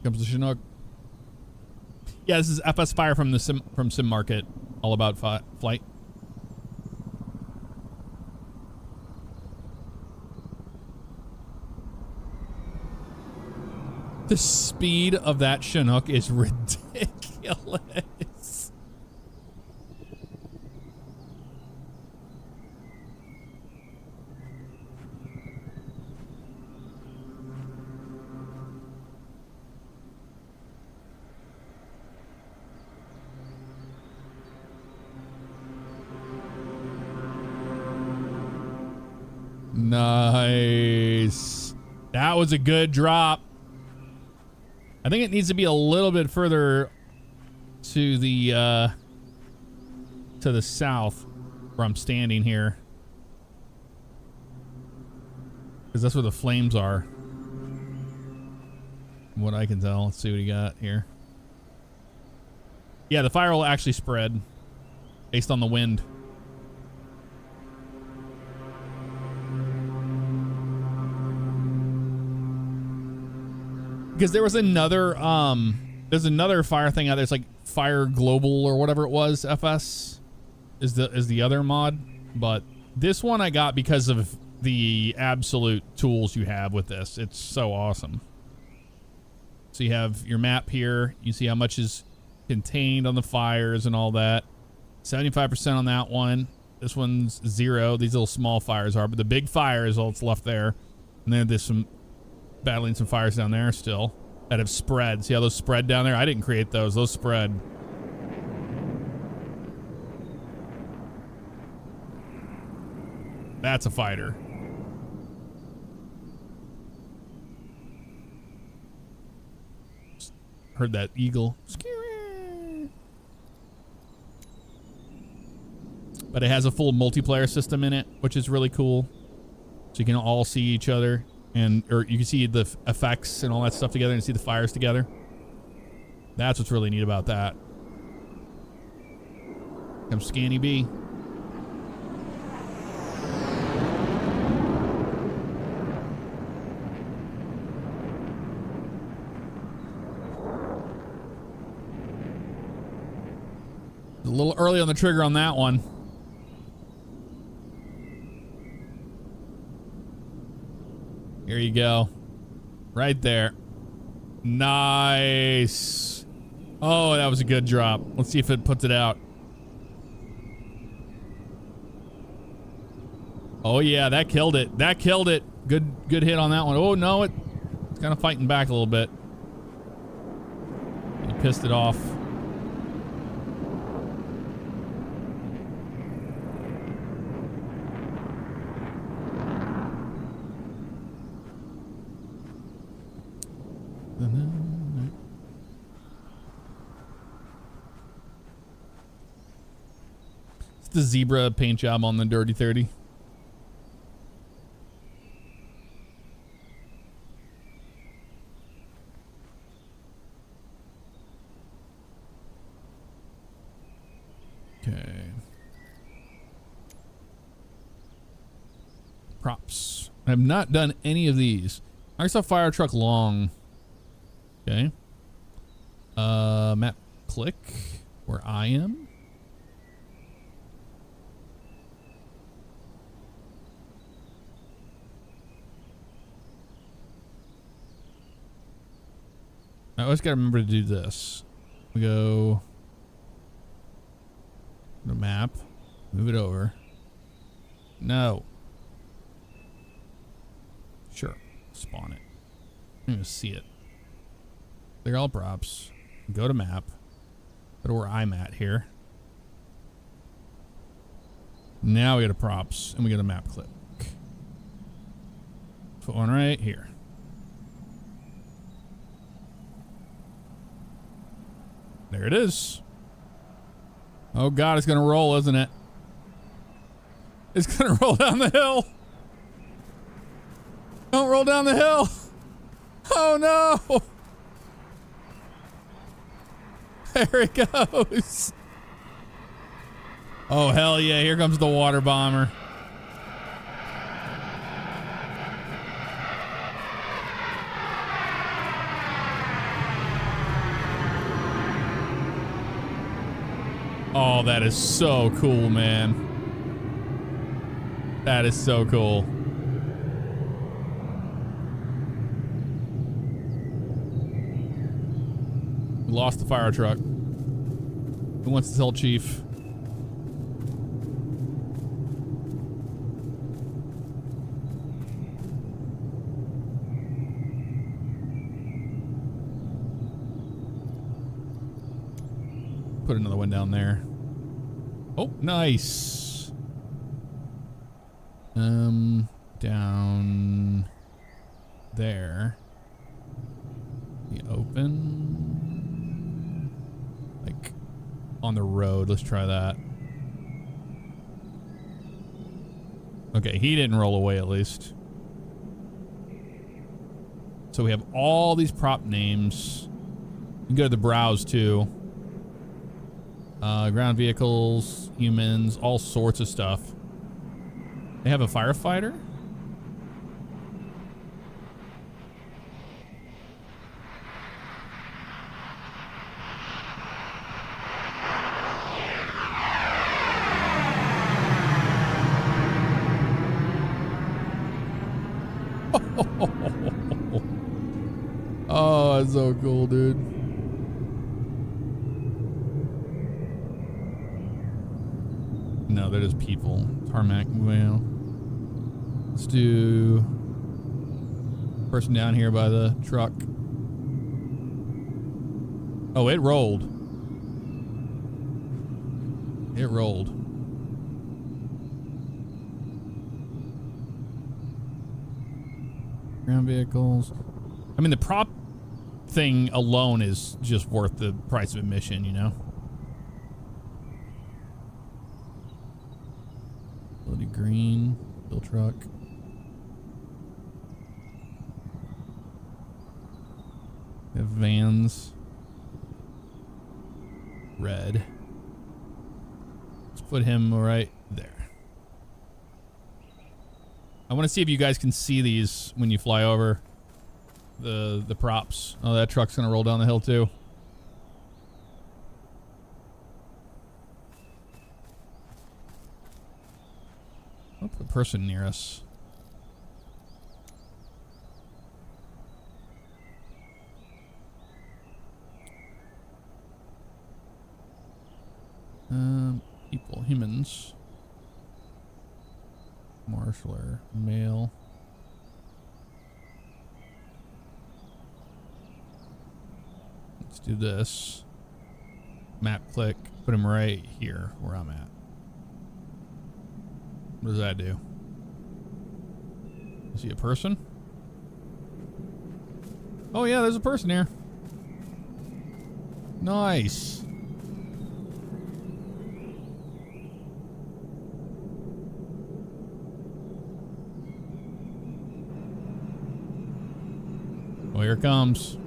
Comes the Chinook. Yeah, this is FS Fire from the Sim Market, all about flight. The speed of that Chinook is ridiculous. Nice. That was a good drop. I think it needs to be a little bit further to the south where I'm standing here. Because that's where the flames are. From what I can tell. Let's see what he got here. Yeah, the fire will actually spread based on the wind. Because there was another, there's another fire thing out there. It's like Fire Global or whatever it was. FS is the other mod, but this one I got because of the absolute tools you have with this. It's so awesome. So you have your map here. You see how much is contained on the fires and all that. 75% on that one. This one's 0. These little small fires are, but the big fire is all that's left there. And then there's some battling some fires down there still that have spread. See how those spread down there? I didn't create those. Those spread. That's a fighter. Heard that eagle. But it has a full multiplayer system in it, which is really cool. So you can all see each other. Or you can see the effects and all that stuff together and see the fires together. That's what's really neat about that. Comes Scanny B. A little early on the trigger on that one. Here you go. Right there. Nice. Oh, that was a good drop. Let's see if it puts it out. Oh yeah, that killed it. That killed it. Good hit on that one. Oh no, it's kind of fighting back a little bit. He pissed it off. It's the zebra paint job on the Dirty 30. Okay. Props. I have not done any of these. I saw fire truck long. Okay. Map click where I am. I always gotta remember to do this. We go to map, move it over. No. Sure. Spawn it. I'm gonna see it. Clear all props. Go to map. Go to where I'm at here. Now we go to props and we go to map click. Put one right here. There it is. Oh God, it's gonna roll, isn't it? It's gonna roll down the hill. Don't roll down the hill. Oh no. There it goes. Oh hell yeah, here comes the water bomber. Oh, that is so cool, man. That is so cool. We lost the fire truck. Who wants to tell Chief? Put another one down there. Oh, nice. Down there. The open. Like on the road. Let's try that. Okay, he didn't roll away at least. So we have all these prop names. You can go to the browse too. Ground vehicles, humans, all sorts of stuff. They have a firefighter? Oh, that's so cool, dude. No, they're just people. Tarmac, well. Let's do person down here by the truck. Oh, it rolled. It rolled. Ground vehicles. I mean, the prop thing alone is just worth the price of admission, you know? Green, bill truck. We have vans. Red. Let's put him right there. I want to see if you guys can see these when you fly over the props. Oh, that truck's gonna roll down the hill too. I'll put a person near us. People, humans. Marshaller, male. Let's do this. Map click, put him right here where I'm at. What does that do? Is he a person? Oh yeah, there's a person here. Nice. Well, here it comes.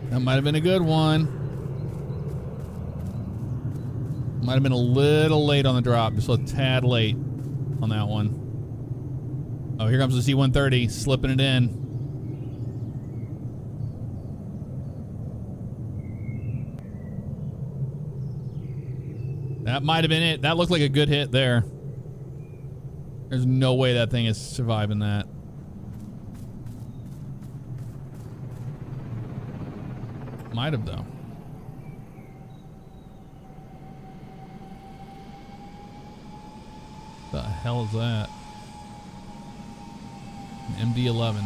That might have been a good one. Might have been a little late on the drop, just a tad late. on that one. Oh, here comes the C-130, slipping it in. That might have been it. That looked like a good hit there. There's no way that thing is surviving that. Might have, though. The hell is that? An MD-11.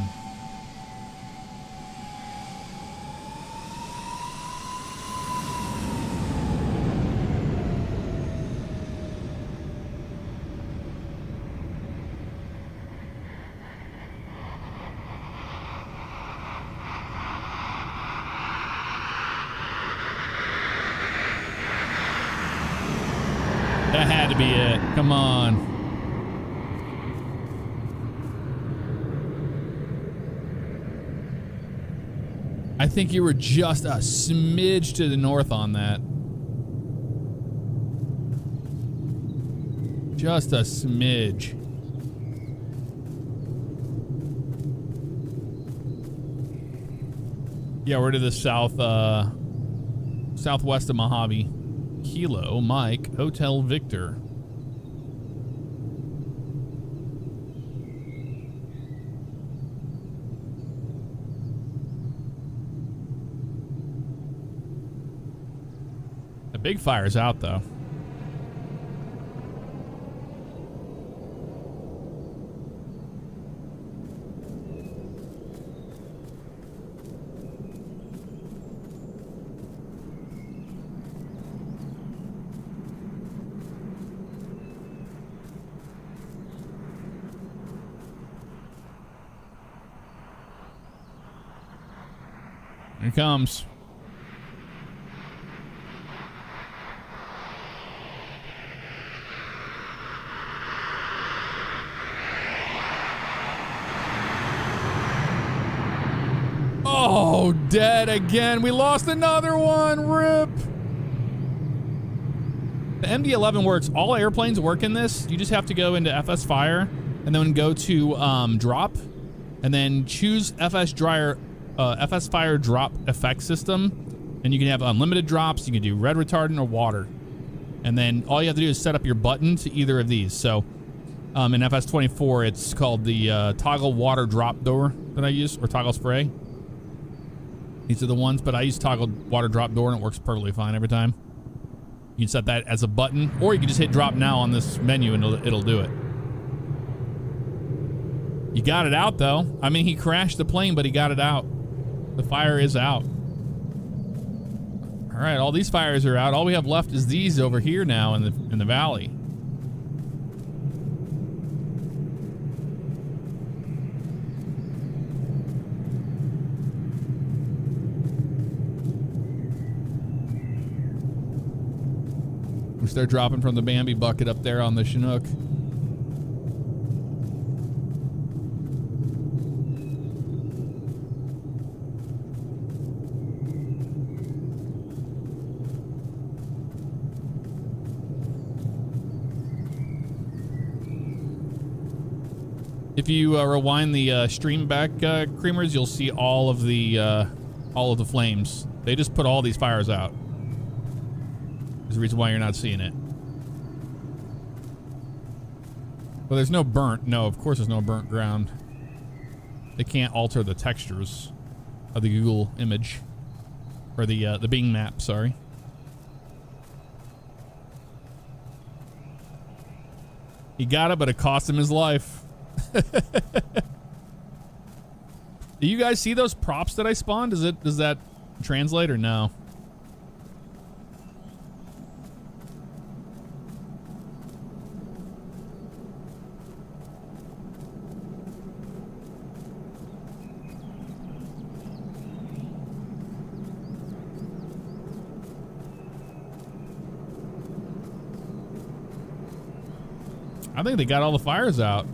That had to be it. Come on. I think you were just a smidge to the north on that. Just a smidge. Yeah, we're to the south, southwest of Mojave. Kilo Mike Hotel Victor. The big fire's out though. Here it comes. Oh, dead again. We lost another one. Rip. The MD-11 works. All airplanes work in this. You just have to go into FS Fire and then go to drop and then choose FS Fire drop effect system, and you can have unlimited drops. You can do red retardant or water, and then all you have to do is set up your button to either of these. So in FS24 it's called the toggle water drop door that I use, or toggle spray. These are the ones, but I use toggle water drop door and it works perfectly fine every time. You can set that as a button, or you can just hit drop now on this menu and it'll do it. You got it out though. I mean, he crashed the plane, but he got it out. The fire is out. All right, all these fires are out. All we have left is these over here now in the valley. We start dropping from the Bambi bucket up there on the Chinook. If you rewind the stream back, Creamers, you'll see all of the flames. They just put all these fires out. There's a reason why you're not seeing it. Well, there's no burnt. No, of course there's no burnt ground. They can't alter the textures of the Google image, or the Bing map. Sorry. He got it, but it cost him his life. Do you guys see those props that I spawned? Does that translate or no? I think they got all the fires out.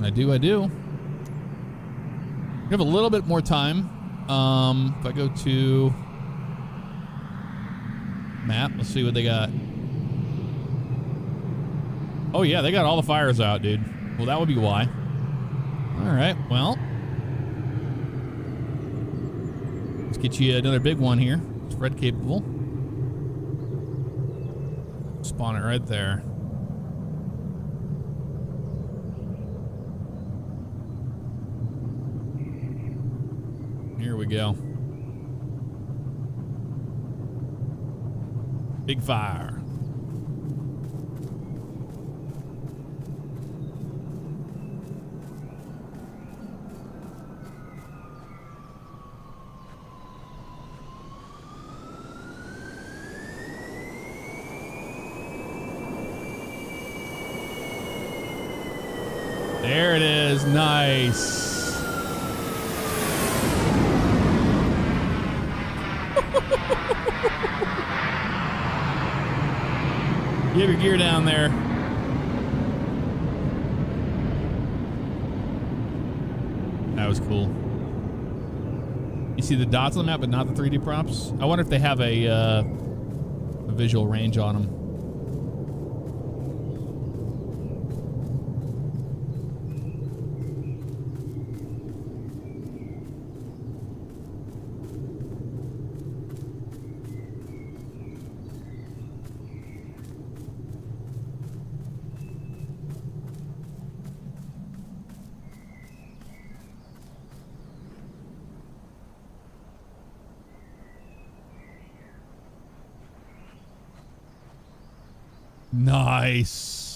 I do. We have a little bit more time. If I go to map. Let's see what they got. Oh yeah, they got all the fires out, dude. Well, that would be why. All right, well. Let's get you another big one here. Spread capable. Spawn it right there. Here we go. Big fire. There it is. Nice. You have your gear down there. That was cool. You see the dots on the map, but not the 3D props? I wonder if they have a visual range on them. Nice.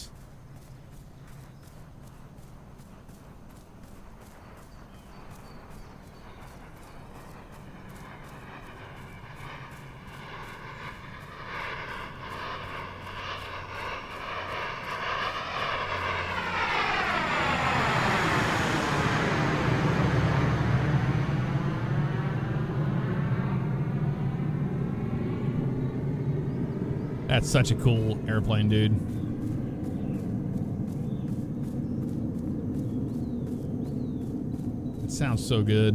That's such a cool airplane, dude. It sounds so good.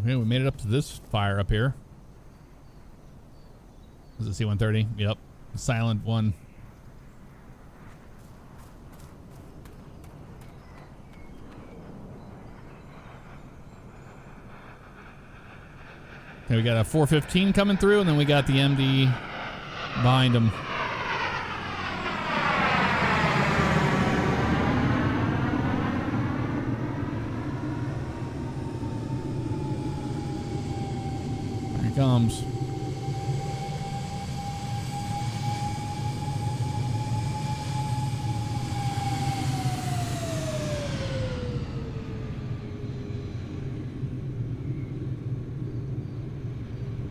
Okay, we made it up to this fire up here. Is it C-130? Yep. The silent one. Okay, we got a 415 coming through, and then we got the MD behind him. Here he comes.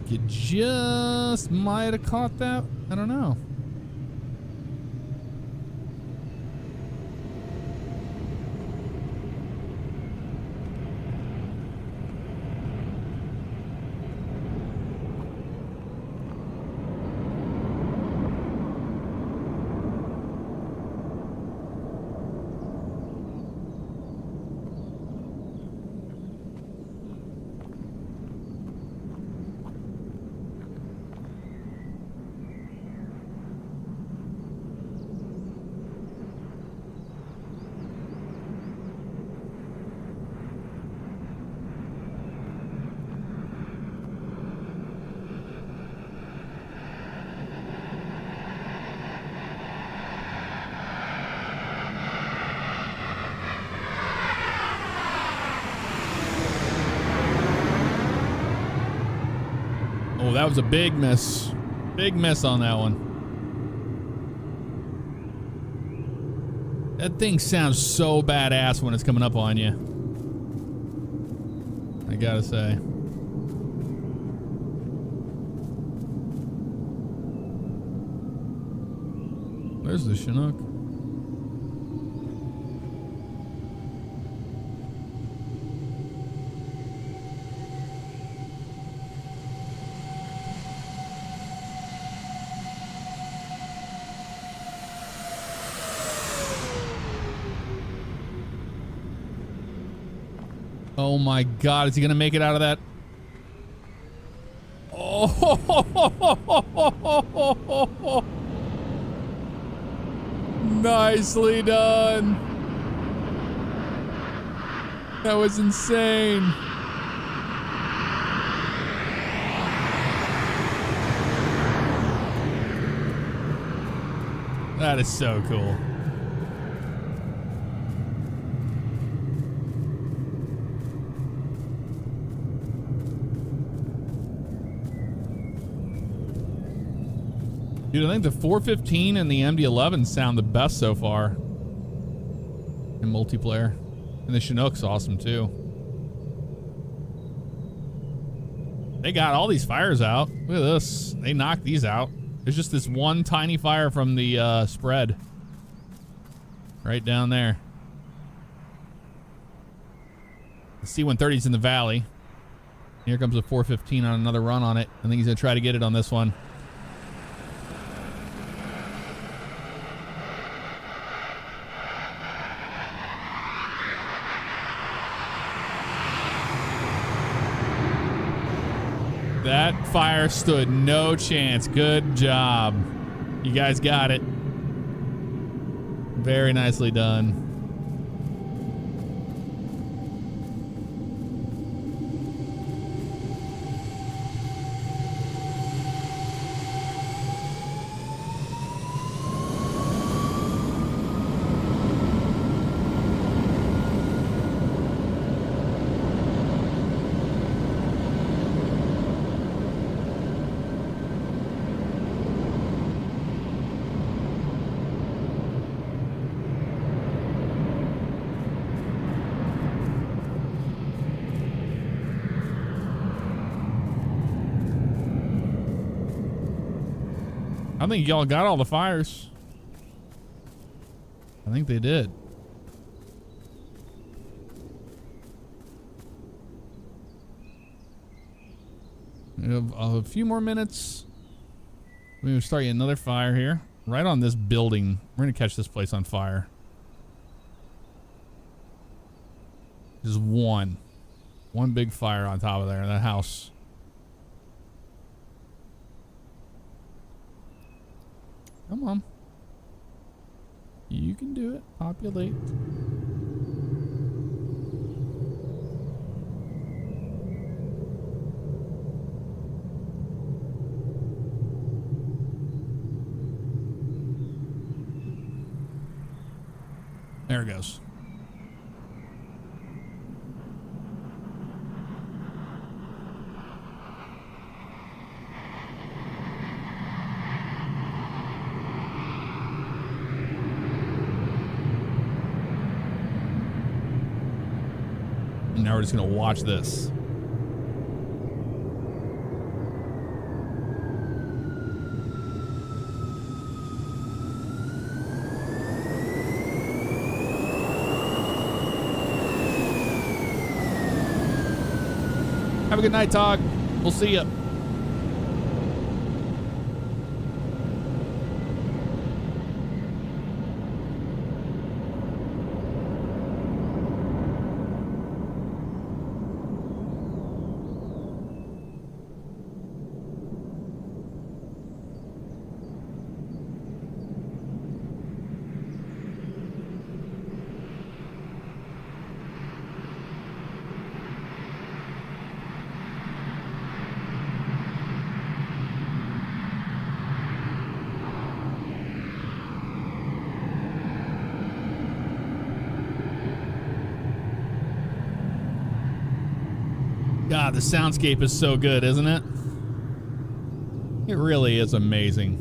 You just might have caught that. I don't know. Oh, that was a big miss. Big miss on that one. That thing sounds so badass when it's coming up on you. I gotta say. There's the Chinook. Oh my God, is he gonna make it out of that? Oh, nicely done. That was insane. That is so cool. Dude, I think the 415 and the MD11 sound the best so far in multiplayer. And the Chinook's awesome too. They got all these fires out. Look at this. They knocked these out. There's just this one tiny fire from the spread. Right down there. The C-130's in the valley. Here comes a 415 on another run on it. I think he's going to try to get it on this one. That fire stood no chance. Good job. You guys got it. Very nicely done. I think y'all got all the fires. I think they did. We have a few more minutes. We're going to start another fire here. Right on this building. We're going to catch this place on fire. Just one. One big fire on top of there, that house. Come on. You can do it. Populate. There it goes. Now we're just gonna watch this. Have a good night, Todd. We'll see ya. God, the soundscape is so good, isn't it? It really is amazing.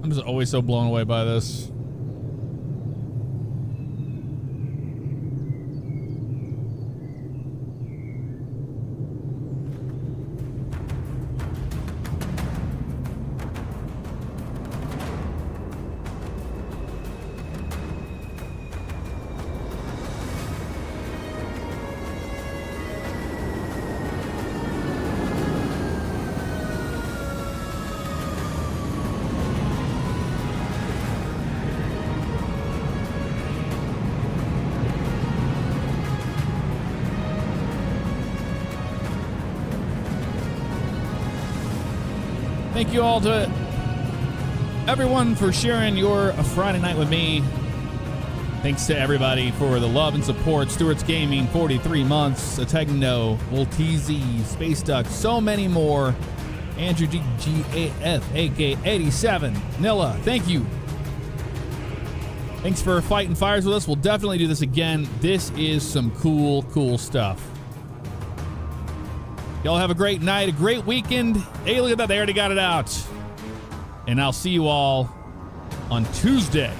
I'm just always so blown away by this. Thank you all to everyone for sharing your Friday night with me. Thanks to everybody for the love and support. Stewart's Gaming, 43 months. Ategno, Volteezy, Space Duck, so many more. Andrew GGAF, AK87, Nilla, thank you. Thanks for fighting fires with us. We'll definitely do this again. This is some cool, cool stuff. Y'all have a great night, a great weekend. Hey, look at that. They already got it out. And I'll see you all on Tuesday.